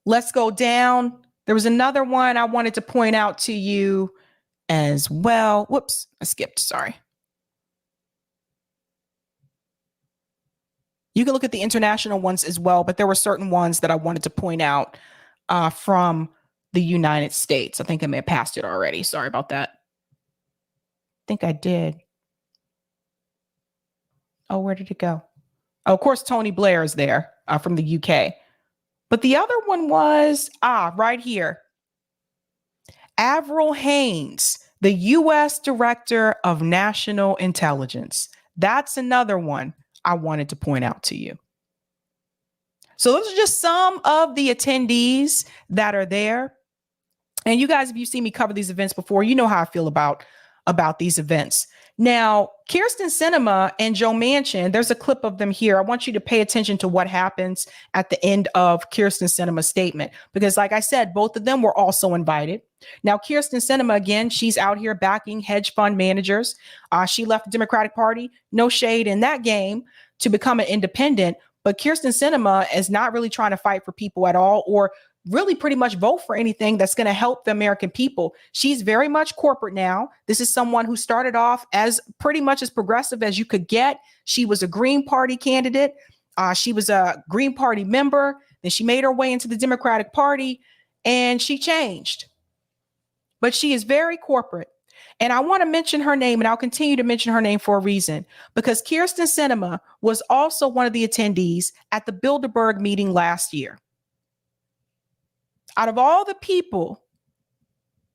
A: Let's go down. There was another one I wanted to point out to you as well. Whoops, I skipped, sorry. You can look at the international ones as well, but there were certain ones that I wanted to point out from the United States. I think I may have passed it already. Sorry about that. I think I did. Oh, where did it go? Oh, of course, Tony Blair is there from the UK. But the other one was, right here. Avril Haines, the U.S. Director of National Intelligence. That's another one I wanted to point out to you. So those are just some of the attendees that are there. And you guys, if you've seen me cover these events before, you know how I feel about these events. Now, Kyrsten Sinema and Joe Manchin, there's a clip of them here. I want you to pay attention to what happens at the end of Kyrsten Sinema's statement, because like I said, both of them were also invited. Now, Kyrsten Sinema, again, she's out here backing hedge fund managers. She left the Democratic Party, no shade in that game, to become an independent. But Kyrsten Sinema is not really trying to fight for people at all, or really pretty much vote for anything that's going to help the American people. She's very much corporate now. This is someone who started off as pretty much as progressive as you could get. She was a Green Party candidate. She was a Green Party member. Then she made her way into the Democratic Party and she changed. But she is very corporate. And I want to mention her name, and I'll continue to mention her name for a reason, because Kyrsten Sinema was also one of the attendees at the Bilderberg meeting last year. Out of all the people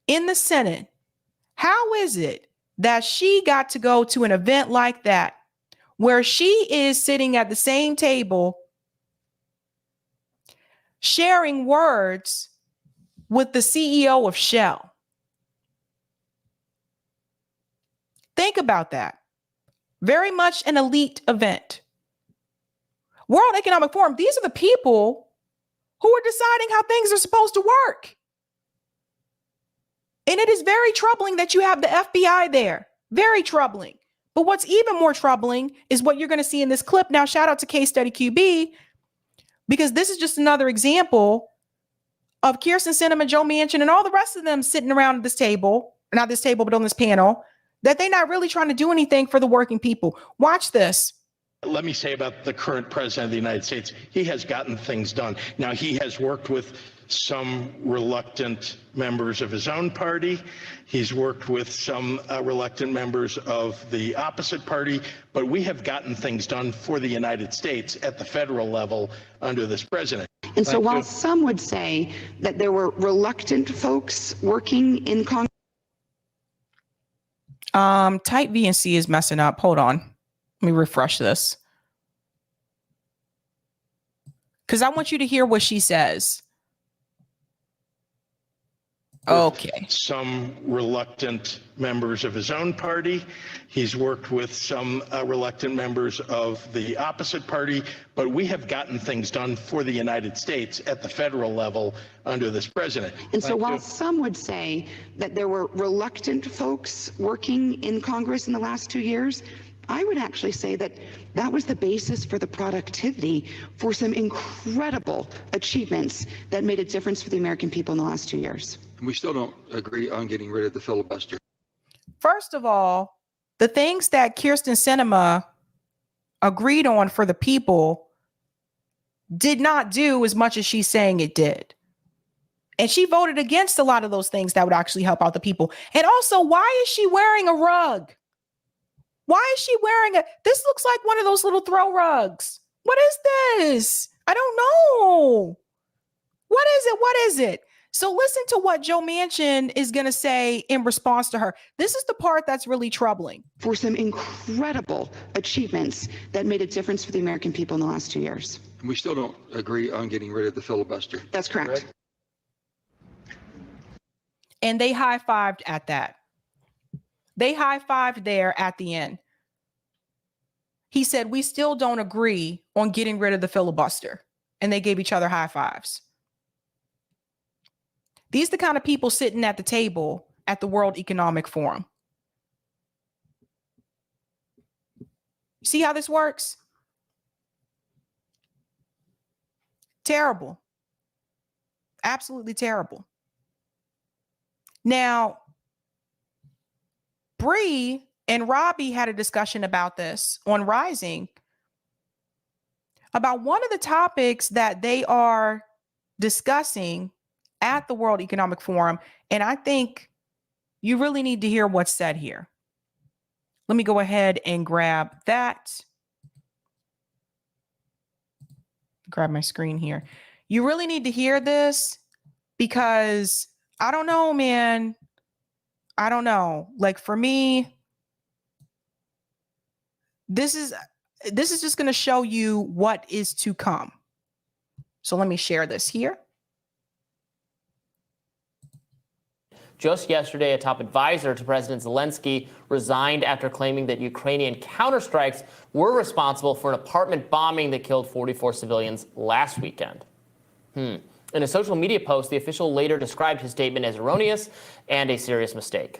A: in the Senate, how is it that she got to go to an event like that, where she is sitting at the same table, sharing words with the CEO of Shell? Think about that. Very much an elite event. World Economic Forum, these are the people who are deciding how things are supposed to work. And it is very troubling that you have the FBI there. Very troubling. But what's even more troubling is what you're going to see in this clip. Now, shout out to Case Study QB, because this is just another example of Kyrsten Sinema, Joe Manchin, and all the rest of them sitting around this table, not this table, but on this panel, that they're not really trying to do anything for the working people. Watch this.
O: Let me say about the current president of the United States, he has gotten things done. Now, he has worked with some reluctant members of his own party. He's worked with some reluctant members of the opposite party, but we have gotten things done for the United States at the federal level under this president.
P: And so while some would say that there were reluctant folks working in Congress.
A: Type VNC is messing up. Hold on. Let me refresh this. Because I want you to hear what she says. Okay.
O: Some reluctant members of his own party. He's worked with some reluctant members of the opposite party, but we have gotten things done for the United States at the federal level under this president.
P: And so while some would say that there were reluctant folks working in Congress in the last 2 years, I would actually say that that was the basis for the productivity for some incredible achievements that made a difference for the American people in the last 2 years.
Q: We still don't agree on getting rid of the filibuster.
A: First of all, the things that Kyrsten Sinema agreed on for the people did not do as much as she's saying it did. And she voted against a lot of those things that would actually help out the people. And also, why is she wearing a rug? Why is she wearing this looks like one of those little throw rugs. What is this? I don't know. What is it? What is it? So listen to what Joe Manchin is going to say in response to her. This is the part that's really troubling.
P: For some incredible achievements that made a difference for the American people in the last 2 years.
Q: We still don't agree on getting rid of the filibuster.
P: That's correct.
A: And they high-fived at that. They high-fived there at the end. He said, we still don't agree on getting rid of the filibuster. And they gave each other high fives. These are the kind of people sitting at the table at the World Economic Forum. See how this works? Terrible. Absolutely terrible. Now, Bree and Robbie had a discussion about this on Rising, about one of the topics that they are discussing at the World Economic Forum. And I think you really need to hear what's said here. Let me go ahead and grab that. Grab my screen here. You really need to hear this because I don't know, man. I don't know. Like for me, this is just going to show you what is to come. So let me share this here.
R: Just yesterday, a top advisor to President Zelensky resigned after claiming that Ukrainian counterstrikes were responsible for an apartment bombing that killed 44 civilians last weekend. In a social media post, the official later described his statement as erroneous and a serious mistake.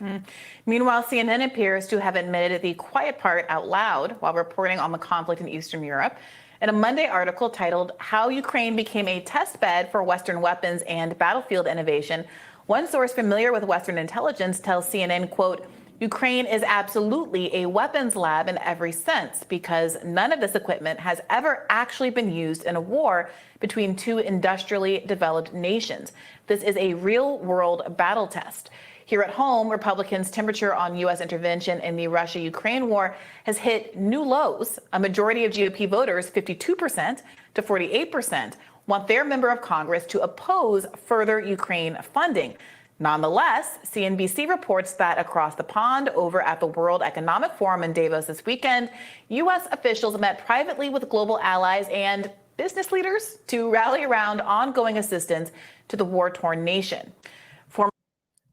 S: Meanwhile, CNN appears to have admitted the quiet part out loud while reporting on the conflict in Eastern Europe. In a Monday article titled "How Ukraine Became a Test Bed for Western Weapons and Battlefield Innovation," one source familiar with Western intelligence tells CNN, quote, Ukraine is absolutely a weapons lab in every sense because none of this equipment has ever actually been used in a war between two industrially developed nations. This is a real-world battle test. Here at home, Republicans' temperature on U.S. intervention in the Russia-Ukraine war has hit new lows. A majority of GOP voters, 52% to 48%, want their member of Congress to oppose further Ukraine funding. Nonetheless, CNBC reports that across the pond over at the World Economic Forum in Davos this weekend, U.S. officials met privately with global allies and business leaders to rally around ongoing assistance to the war-torn nation.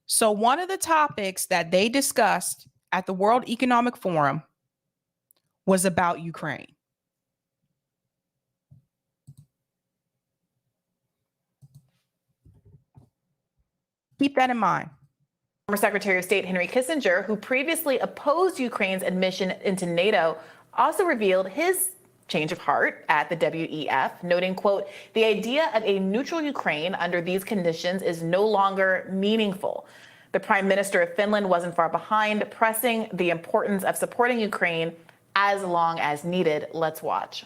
A: So one of the topics that they discussed at the World Economic Forum was about Ukraine. Keep that in mind.
S: Former Secretary of State Henry Kissinger, who previously opposed Ukraine's admission into NATO, also revealed his change of heart at the WEF, noting, quote, the idea of a neutral Ukraine under these conditions is no longer meaningful. The Prime Minister of Finland wasn't far behind, pressing the importance of supporting Ukraine as long as needed. Let's watch.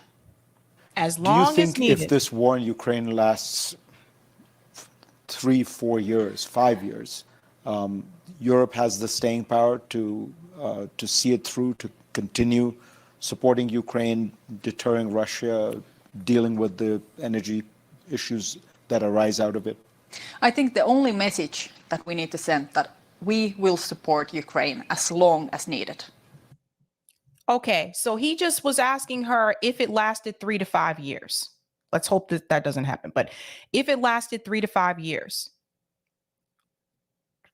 A: As
T: long as needed. Do you think if this war in Ukraine lasts 3, 4 years, 5 years, Europe has the staying power to see it through, to continue supporting Ukraine, deterring Russia, dealing with the energy issues that arise out of it?
U: I think the only message that we need to send that we will support Ukraine as long as needed.
A: Okay, so he just was asking her if it lasted 3 to 5 years. Let's hope that that doesn't happen. But if it lasted 3 to 5 years,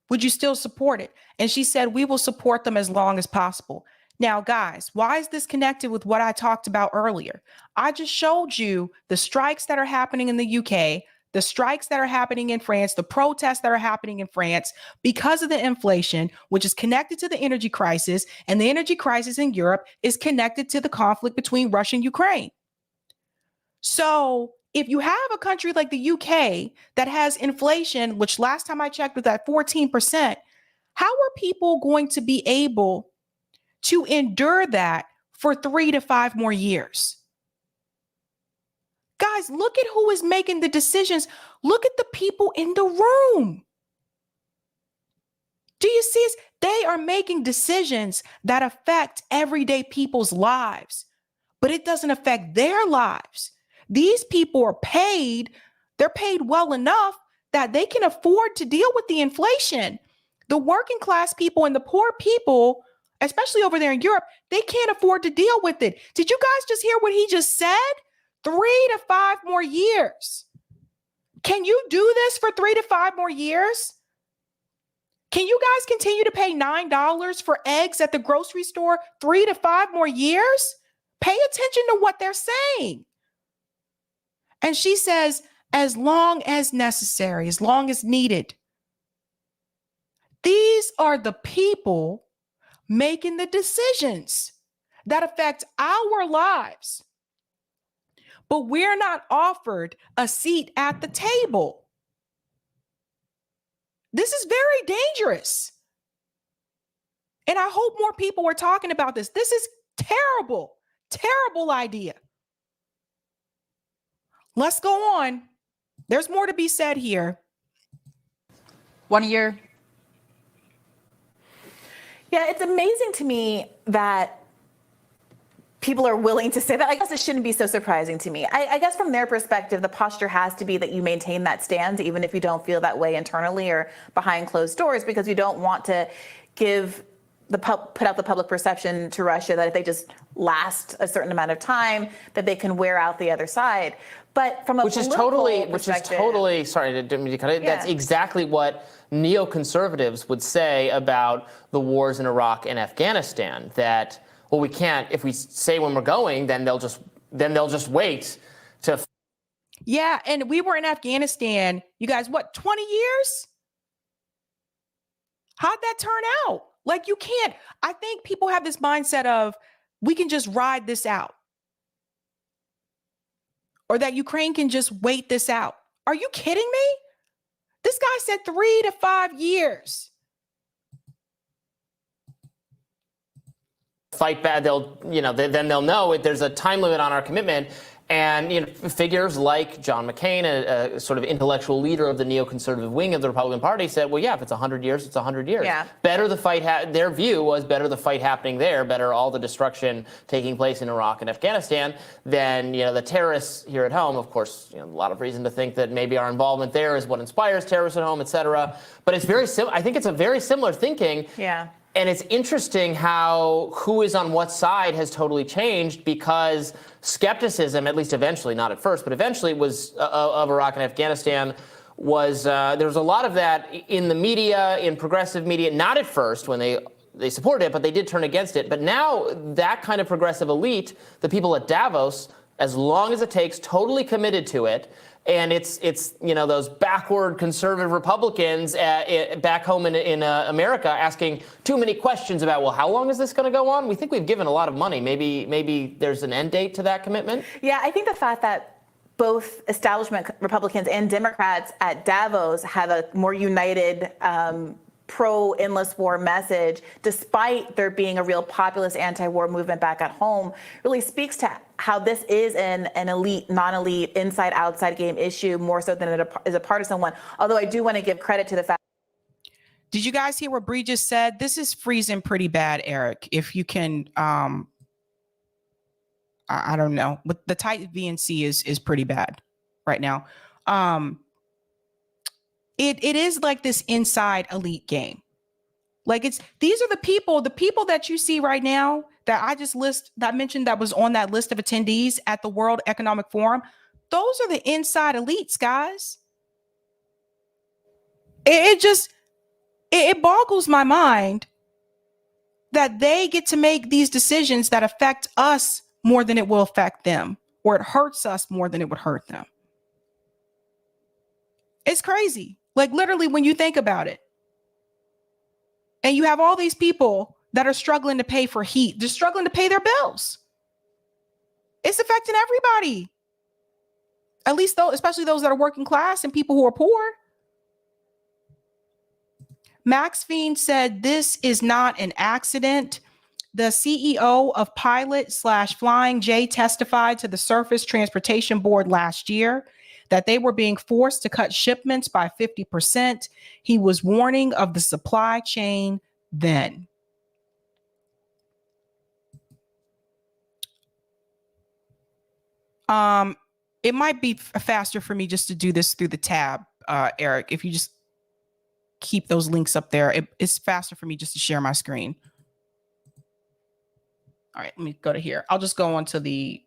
A: would you still support it? And she said, we will support them as long as possible. Now, guys, why is this connected with what I talked about earlier? I just showed you the strikes that are happening in the UK, the strikes that are happening in France, the protests that are happening in France because of the inflation, which is connected to the energy crisis, and the energy crisis in Europe is connected to the conflict between Russia and Ukraine. So if you have a country like the UK that has inflation, which last time I checked was at 14%, how are people going to be able to endure that for 3 to 5 more years? Guys, look at who is making the decisions. Look at the people in the room. Do you see this? They are making decisions that affect everyday people's lives, but it doesn't affect their lives. These people are paid. They're paid well enough that they can afford to deal with the inflation. The working class people and the poor people, especially over there in Europe, they can't afford to deal with it. Did you guys just hear what he just said? 3 to 5 more years. Can you do this for 3 to 5 more years? Can you guys continue to pay $9 for eggs at the grocery store 3 to 5 more years? Pay attention to what they're saying. And she says, as long as necessary, as long as needed. These are the people making the decisions that affect our lives. But we're not offered a seat at the table. This is very dangerous. And I hope more people are talking about this. This is terrible, terrible idea. Let's go on. There's more to be said here.
U: 1 year.
S: Yeah, it's amazing to me that people are willing to say that. I guess it shouldn't be so surprising to me. I guess from their perspective, the posture has to be that you maintain that stance, even if you don't feel that way internally or behind closed doors, because you don't want to give put out the public perception to Russia that if they just last a certain amount of time, that they can wear out the other side. But from a
R: which is totally sorry to didn't mean to cut it.
S: Yeah.
R: That's exactly what neoconservatives would say about the wars in Iraq and Afghanistan. That, well, we can't, if we say when we're going, then they'll just wait to.
A: Yeah, and we were in Afghanistan, you guys, what, 20 years? How'd that turn out? Like, you can't, I think people have this mindset of we can just ride this out. Or that Ukraine can just wait this out. Are you kidding me? This guy said 3 to 5 years.
R: Fight back, then they'll know it. There's a time limit on our commitment. And figures like John McCain, a sort of intellectual leader of the neoconservative wing of the Republican Party, said, well, yeah, if it's 100 years, it's 100 years.
S: Yeah.
R: Better the fight, their view was better the fight happening there, better all the destruction taking place in Iraq and Afghanistan than, the terrorists here at home. Of course, a lot of reason to think that maybe our involvement there is what inspires terrorists at home, et cetera. But it's very I think it's a very similar thinking.
S: Yeah.
R: And it's interesting how who is on what side has totally changed, because skepticism, at least eventually, not at first, but eventually was of Iraq and Afghanistan was there was a lot of that in the media, in progressive media, not at first when they supported it, but they did turn against it. But now that kind of progressive elite, the people at Davos, as long as it takes, totally committed to it. And it's those backward conservative Republicans back home in America asking too many questions about, well, how long is this going to go on? We think we've given a lot of money. Maybe there's an end date to that commitment.
S: Yeah, I think the fact that both establishment Republicans and Democrats at Davos have a more united pro-endless war message, despite there being a real populist anti-war movement back at home, really speaks to how this is an elite, non-elite, inside-outside game issue more so than it is a partisan one. Although I do want to give credit to the fact.
A: Did you guys hear what Bree just said? This is freezing pretty bad, Eric. If you can, I don't know, but the tight VNC is pretty bad right now. It is like this inside elite game. Like these are the people that you see right now that I mentioned that was on that list of attendees at the World Economic Forum. Those are the inside elites, guys. It boggles my mind that they get to make these decisions that affect us more than it will affect them, or it hurts us more than it would hurt them. It's crazy. Like literally when you think about it. And you have all these people that are struggling to pay for heat. They're struggling to pay their bills. It's affecting everybody. At least especially those that are working class and people who are poor. Max Fiend said this is not an accident. The CEO of Pilot/Flying J testified to the Surface Transportation Board last year that they were being forced to cut shipments by 50%. He was warning of the supply chain then. It might be faster for me just to do this through the tab, Eric. If you just keep those links up there, it's faster for me just to share my screen. All right, let me go to here. I'll just go on to the...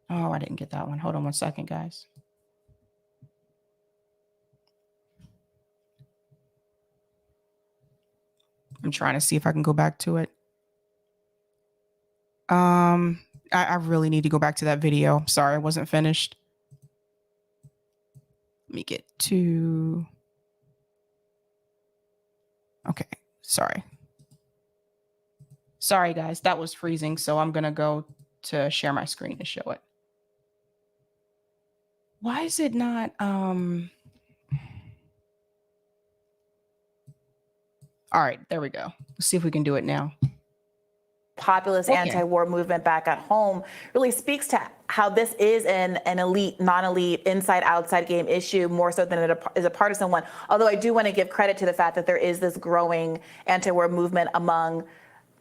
A: Oh, I didn't get that one. Hold on one second, guys. I'm trying to see if I can go back to it. I really need to go back to that video. Sorry, I wasn't finished. Let me get to... Okay, sorry. Sorry, guys, that was freezing, so I'm going to go to share my screen to show it. Why is it not... All right, there we go. Let's see if we can do it now.
S: Populist anti-war movement back at home really speaks to how this is an elite, non-elite, inside-outside game issue more so than it is a partisan one. Although I do want to give credit to the fact that there is this growing anti-war movement among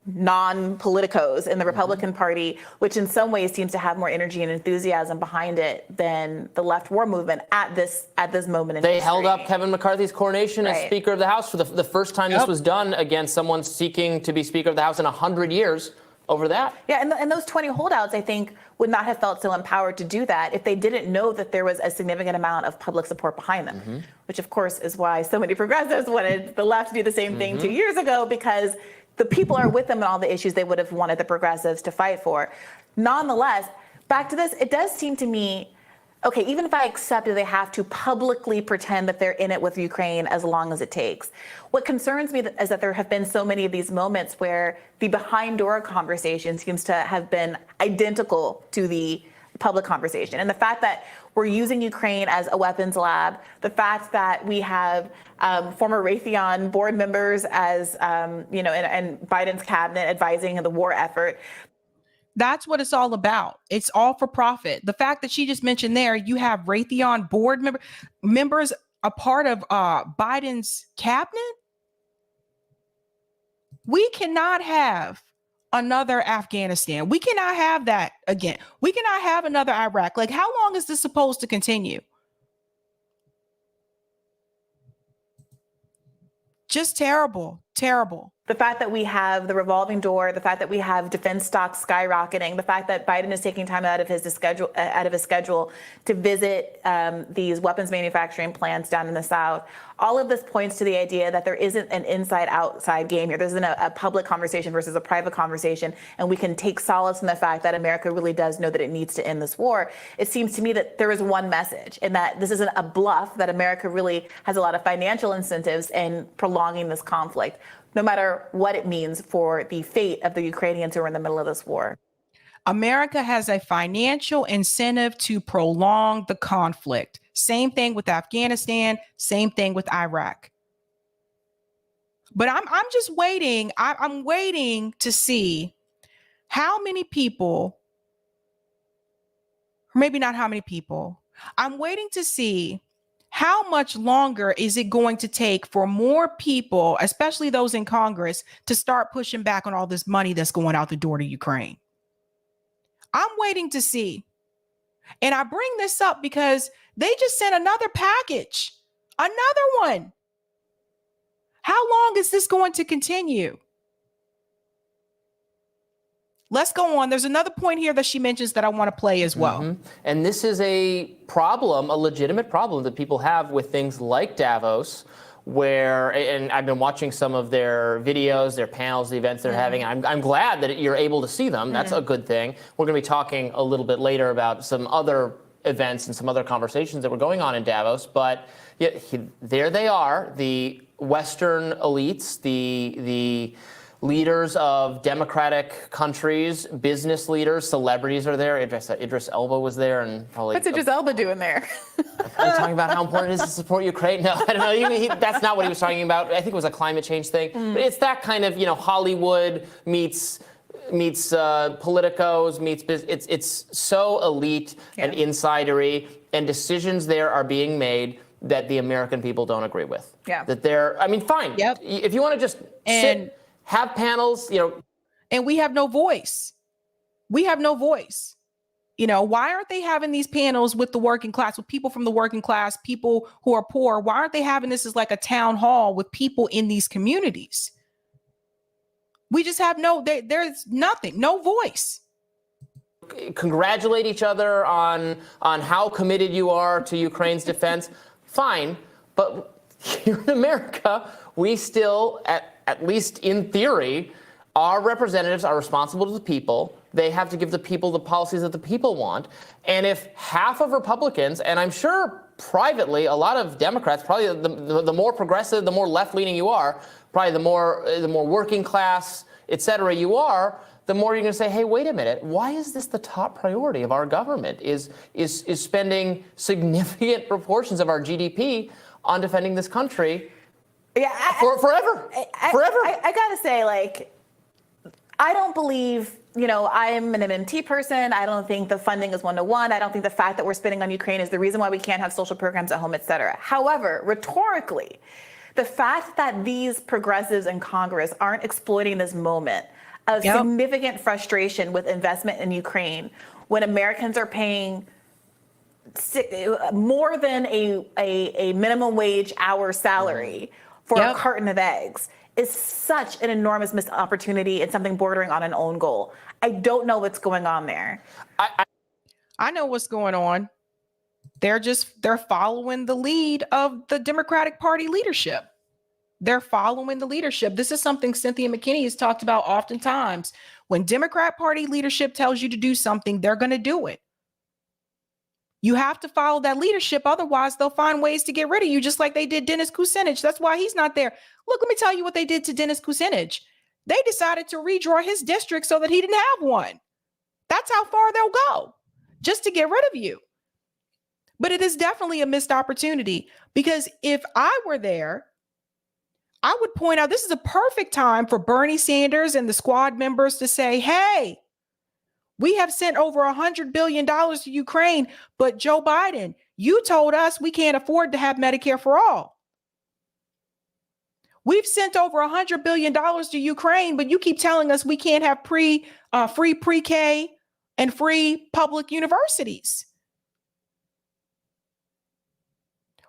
S: non-politicos in the Republican Party, which in some ways seems to have more energy and enthusiasm behind it than the left war movement at this moment in history.
R: They held up Kevin McCarthy's coronation as Speaker of the House for the first time this was done against someone seeking to be Speaker of the House in 100 years over that.
S: Yeah, and those 20 holdouts, I think, would not have felt so empowered to do that if they didn't know that there was a significant amount of public support behind them, which of course is why so many progressives wanted the left to do the same thing 2 years ago, because the people are with them in all the issues they would have wanted the progressives to fight for. Nonetheless, back to this, it does seem to me, okay, even if I accept that they have to publicly pretend that they're in it with Ukraine as long as it takes, what concerns me is that there have been so many of these moments where the behind door conversation seems to have been identical to the public conversation. And the fact that we're using Ukraine as a weapons lab, the fact that we have former Raytheon board members as, and Biden's cabinet advising the war effort.
A: That's what it's all about. It's all for profit. The fact that she just mentioned there, you have Raytheon board members a part of Biden's cabinet. We cannot have another Afghanistan. We cannot have that again. We cannot have another Iraq. Like, how long is this supposed to continue? Just terrible, terrible.
S: The fact that we have the revolving door, the fact that we have defense stocks skyrocketing, the fact that Biden is taking time out of his schedule to visit these weapons manufacturing plants down in the South, All of this points to the idea that there isn't an inside-outside game here. There isn't a public conversation versus a private conversation, and we can take solace in the fact that America really does know that it needs to end this war. It seems to me that there is one message, and that this isn't a bluff, that America really has a lot of financial incentives in prolonging this conflict, no matter what it means for the fate of the Ukrainians who are in the middle of this war.
A: America has a financial incentive to prolong the conflict. Same thing with Afghanistan, same thing with Iraq. But I'm just waiting. I'm waiting to see how many people, or maybe not how many people. I'm waiting to see how much longer is it going to take for more people, especially those in Congress, to start pushing back on all this money that's going out the door to Ukraine. I'm waiting to see. And I bring this up because they just sent another package, another one. How long is this going to continue? Let's go on. There's another point here that she mentions that I want to play as well.
R: And this is a problem, a legitimate problem that people have with things like Davos, where, and I've been watching some of their videos, their panels, the events they're having. I'm glad that you're able to see them. That's a good thing. We're going to be talking a little bit later about some other events and some other conversations that were going on in Davos. But yeah, there they are, the Western elites, the leaders of democratic countries, business leaders, celebrities are there. Idris Elba was there, and probably.
S: What's Idris Elba doing there?
R: Are you talking about how important it is to support Ukraine? No, I don't know. That's not what he was talking about. I think it was a climate change thing. But it's that kind of, Hollywood meets politicos, meets business. It's so elite and insidery, and decisions there are being made that the American people don't agree with.
S: Yeah.
R: That they're, fine. Yep. If you want to just sit, have panels,
A: And we have no voice. We have no voice. Why aren't they having these panels with the working class, with people from the working class, people who are poor? Why aren't they having this as like a town hall with people in these communities? We just have there's nothing, no voice.
R: Congratulate each other on how committed you are to Ukraine's defense. Fine, but here in America, we still, at least in theory, our representatives are responsible to the people. They have to give the people the policies that the people want. And if half of Republicans, and I'm sure privately, a lot of Democrats, probably the more progressive, the more left-leaning you are, probably the more working class, et cetera, you are, the more you're going to say, hey, wait a minute, why is this the top priority of our government? Is spending significant proportions of our GDP on defending this country forever.
S: I gotta say, I don't believe, I'm an MMT person. I don't think the funding is 1-to-1. I don't think the fact that we're spending on Ukraine is the reason why we can't have social programs at home, et cetera. However, rhetorically, the fact that these progressives in Congress aren't exploiting this moment of significant frustration with investment in Ukraine, when Americans are paying more than a minimum wage hour salary for a carton of eggs, is such an enormous missed opportunity and something bordering on an own goal. I don't know what's going on there.
A: I know what's going on. They're following the lead of the Democratic Party leadership. They're following the leadership. This is something Cynthia McKinney has talked about oftentimes. When Democrat Party leadership tells you to do something, they're going to do it. You have to follow that leadership. Otherwise, they'll find ways to get rid of you, just like they did Dennis Kucinich. That's why he's not there. Look, let me tell you what they did to Dennis Kucinich. They decided to redraw his district so that he didn't have one. That's how far they'll go, just to get rid of you. But it is definitely a missed opportunity, because if I were there, I would point out this is a perfect time for Bernie Sanders and the squad members to say, hey, we have sent over $100 billion to Ukraine, but Joe Biden, you told us we can't afford to have Medicare for all. We've sent over $100 billion to Ukraine, but you keep telling us we can't have free pre-K and free public universities.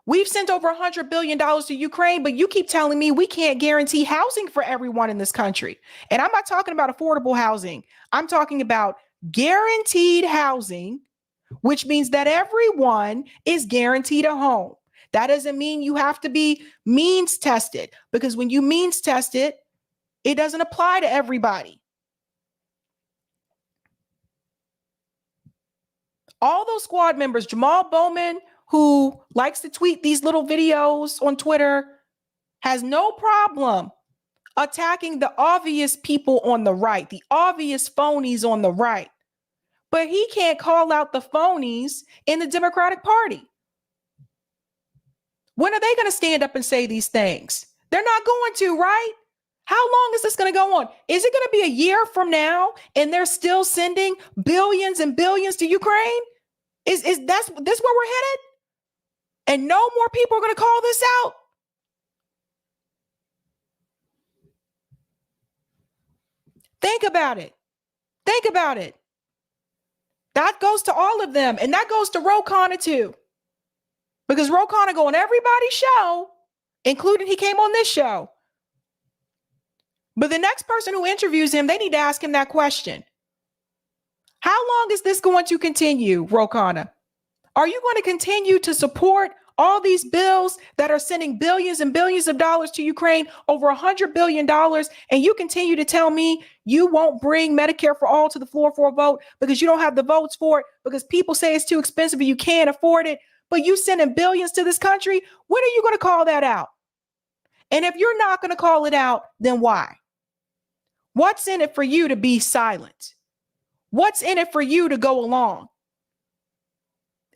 A: We've sent over $100 billion to Ukraine, but you keep telling me we can't guarantee housing for everyone in this country. And I'm not talking about affordable housing. I'm talking about guaranteed housing, which means that everyone is guaranteed a home. That doesn't mean you have to be means tested, because when you means test it, it doesn't apply to everybody. All those squad members, Jamal Bowman, who likes to tweet these little videos on Twitter, has no problem attacking the obvious people on the right, the obvious phonies on the right. But he can't call out the phonies in the Democratic Party. When are they going to stand up and say these things? They're not going to, right? How long is this going to go on? Is it going to be a year from now and they're still sending billions and billions to Ukraine? Is this where we're headed? And no more people are going to call this out? Think about it. Think about it. That goes to all of them. And that goes to Ro Khanna too. Because Ro Khanna go on everybody's show, including he came on this show. But the next person who interviews him, they need to ask him that question. How long is this going to continue, Ro Khanna? Are you going to continue to support all these bills that are sending billions and billions of dollars to Ukraine, over $100 billion, and you continue to tell me you won't bring Medicare for all to the floor for a vote because you don't have the votes for it, because people say it's too expensive and you can't afford it, but you sending billions to this country? When are you going to call that out? And if you're not going to call it out, then why? What's in it for you to be silent? What's in it for you to go along?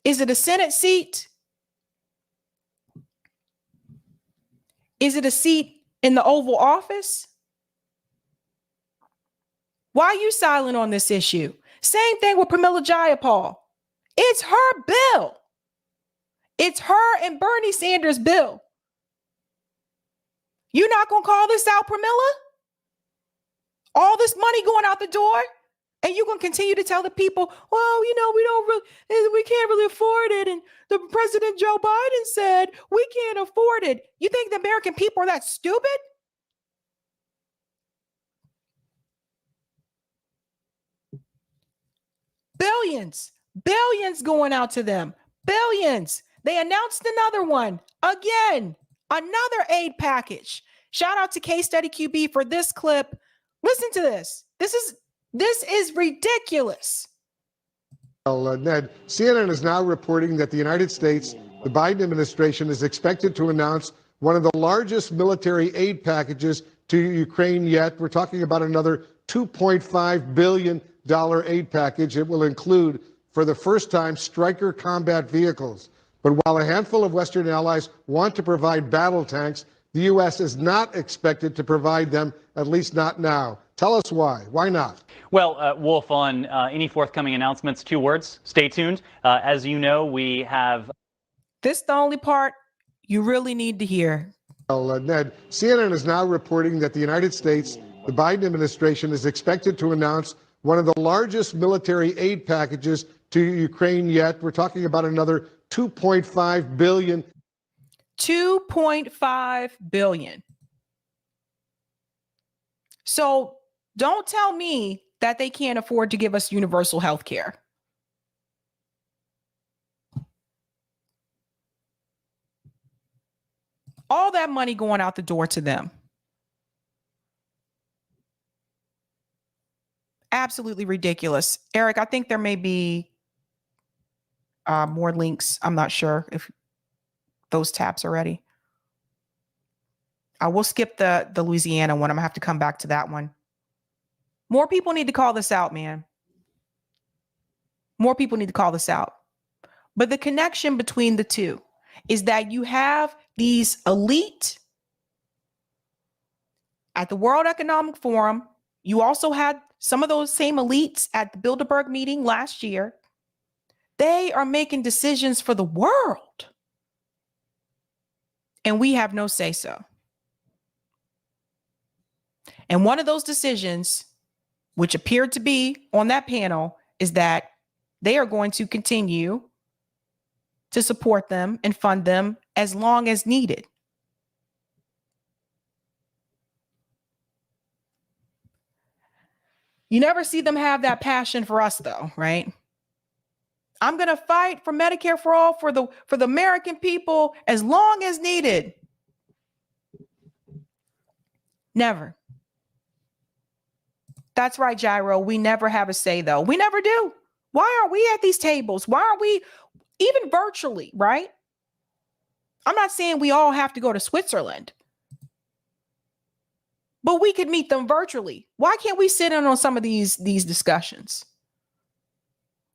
A: Is it a Senate seat? Is it a seat in the Oval Office? Why are you silent on this issue? Same thing with Pramila Jayapal. It's her bill. It's her and Bernie Sanders' bill. You're not going to call this out, Pramila? All this money going out the door? And you're going to continue to tell the people, well, we can't really afford it. And the President Joe Biden said we can't afford it. You think the American people are that stupid? Billions going out to them. Billions. They announced another one. Again, another aid package. Shout out to Case Study QB for this clip. Listen to this. This is ridiculous.
B: Well, Ned, CNN is now reporting that the United States, the Biden administration, is expected to announce one of the largest military aid packages to Ukraine yet. We're talking about another $2.5 billion aid package. It will include, for the first time, Stryker combat vehicles. But while a handful of Western allies want to provide battle tanks, the U.S. is not expected to provide them, at least not now. Tell us why. Why not?
V: Well, Wolf, on any forthcoming announcements, 2 words, stay tuned. As you know, we have...
A: This is the only part you really need to hear.
B: Well, Ned, CNN is now reporting that the United States, the Biden administration, is expected to announce one of the largest military aid packages to Ukraine yet. We're talking about another $2.5 billion.
A: $2.5 billion. So don't tell me that they can't afford to give us universal health care. All that money going out the door to them. Absolutely ridiculous. Eric, I think there may be more links. I'm not sure if those tabs are ready. I will skip the Louisiana one. I'm gonna have to come back to that one. More people need to call this out, man. More people need to call this out. But the connection between the two is that you have these elite at the World Economic Forum. You also had some of those same elites at the Bilderberg meeting last year. They are making decisions for the world. And we have no say so. And one of those decisions, which appeared to be on that panel, is that they are going to continue to support them and fund them as long as needed. You never see them have that passion for us, though, right? I'm going to fight for Medicare for all for the American people as long as needed. Never. That's right, Gyro. We never have a say, though. We never do. Why are we at these tables? Why are we even virtually, right? I'm not saying we all have to go to Switzerland, but we could meet them virtually. Why can't we sit in on some of these discussions?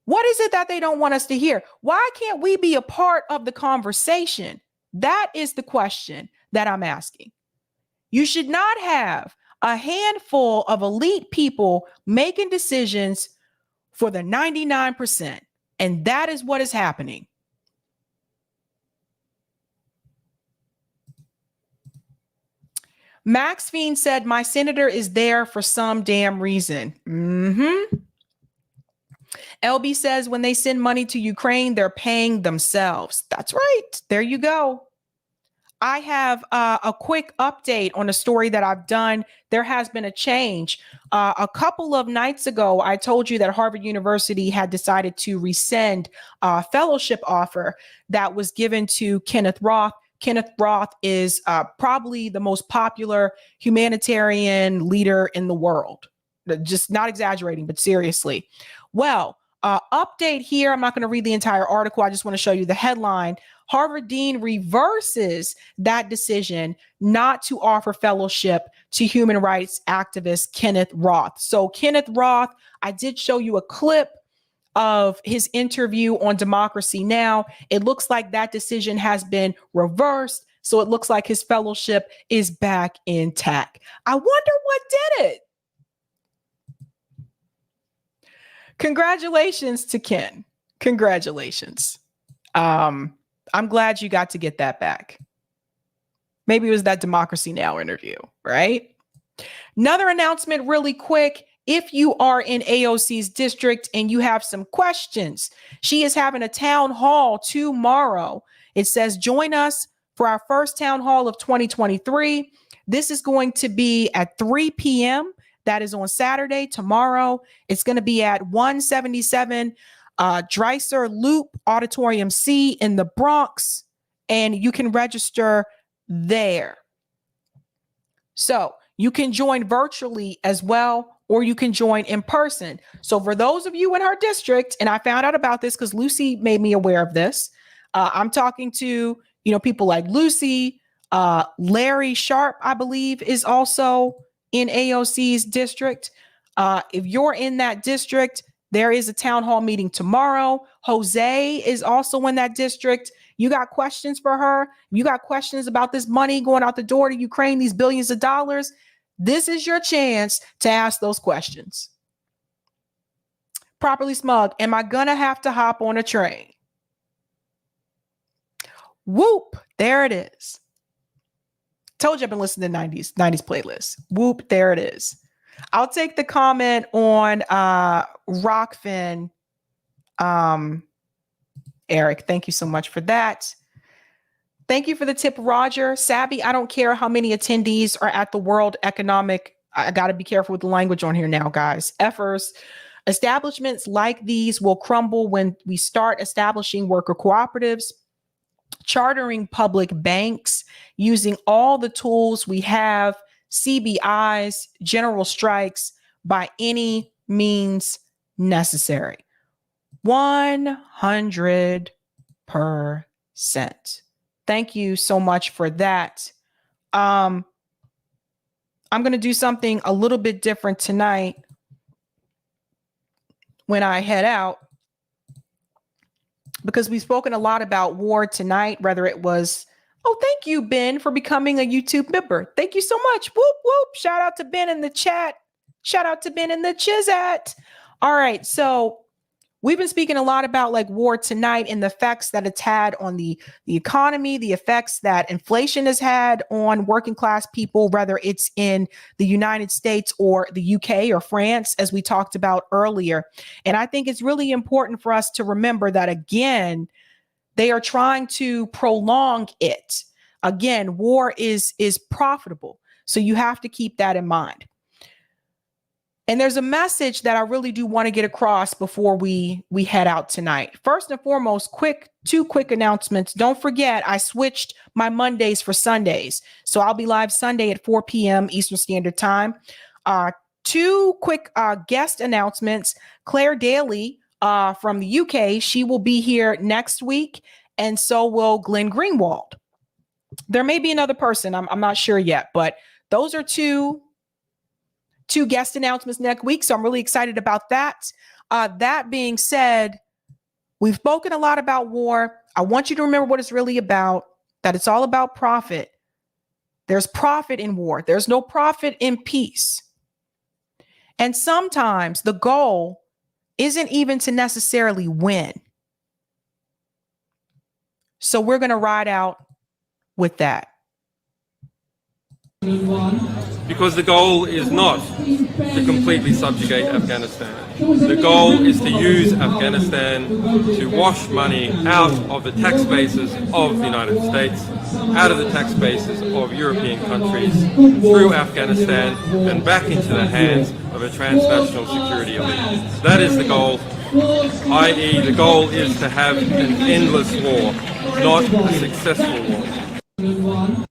A: What is it that they don't want us to hear? Why can't we be a part of the conversation? That is the question that I'm asking. You should not have a handful of elite people making decisions for the 99%. And that is what is happening. Max Fiend said, my senator is there for some damn reason. LB says, when they send money to Ukraine, they're paying themselves. That's right. There you go. I have a quick update on a story that I've done. There has been a change. A couple of nights ago, I told you that Harvard University had decided to rescind a fellowship offer that was given to Kenneth Roth. Kenneth Roth is probably the most popular humanitarian leader in the world. Just not exaggerating, but seriously. Well, update here. I'm not going to read the entire article. I just want to show you the headline. Harvard Dean reverses that decision not to offer fellowship to human rights activist Kenneth Roth. So Kenneth Roth, I did show you a clip of his interview on Democracy Now! It looks like that decision has been reversed. So it looks like his fellowship is back intact. I wonder what did it. Congratulations to Ken. Congratulations. I'm glad you got to get that back. Maybe it was that Democracy Now! Interview, right? Another announcement really quick. If you are in AOC's district and you have some questions, she is having a town hall tomorrow. It says, join us for our first town hall of 2023. This is going to be at 3 p.m. That is on Saturday, tomorrow. It's going to be at 177 Dreiser Loop Auditorium C in the Bronx, and you can register there. So you can join virtually as well, or you can join in person. So for those of you in her district, and I found out about this because Lucy made me aware of this. I'm talking to, people like Lucy, Larry Sharp, I believe, is also in AOC's district. If you're in that district, there is a town hall meeting tomorrow. Jose is also in that district. You got questions for her? You got questions about this money going out the door to Ukraine, these billions of dollars? This is your chance to ask those questions. Properly Smug, am I gonna have to hop on a train? Whoop, there it is. Told you I've been listening to 90s playlists. Whoop, there it is. I'll take the comment on Rockfin. Eric, thank you so much for that. Thank you for the tip, Roger. Sabby, I don't care how many attendees are at the World Economic. I got to be careful with the language on here now, guys. Effers. Establishments like these will crumble when we start establishing worker cooperatives, chartering public banks, using all the tools we have, CBIs, general strikes, by any means necessary. 100%. Thank you so much for that. I'm going to do something a little bit different tonight when I head out, because we've spoken a lot about war tonight, whether it was, oh, thank you, Ben, for becoming a YouTube member. Thank you so much. Whoop, whoop. Shout out to Ben in the chat. Shout out to Ben in the Chizat. All right. So we've been speaking a lot about like war tonight and the effects that it's had on the economy, the effects that inflation has had on working class people, whether it's in the United States or the UK or France, as we talked about earlier. And I think it's really important for us to remember that, again, they are trying to prolong it. Again, war is profitable. So you have to keep that in mind. And there's a message that I really do want to get across before we head out tonight. First and foremost, two quick announcements. Don't forget, I switched my Mondays for Sundays. So I'll be live Sunday at 4 p.m. Eastern Standard Time. Two quick guest announcements. Claire Daly from the UK, she will be here next week, and so will Glenn Greenwald. There may be another person, I'm not sure yet, but those are two guest announcements next week, so I'm really excited about that. That being said, we've spoken a lot about war. I want you to remember what it's really about, that it's all about profit. There's profit in war. There's no profit in peace. And sometimes the goal isn't even to necessarily win. So we're going to ride out with that.
C: Because the goal is not to completely subjugate Afghanistan. The goal is to use Afghanistan to wash money out of the tax bases of the United States, out of the tax bases of European countries, through Afghanistan and back into the hands of a transnational security elite. That is the goal, i.e. the goal is to have an endless war, not a successful war.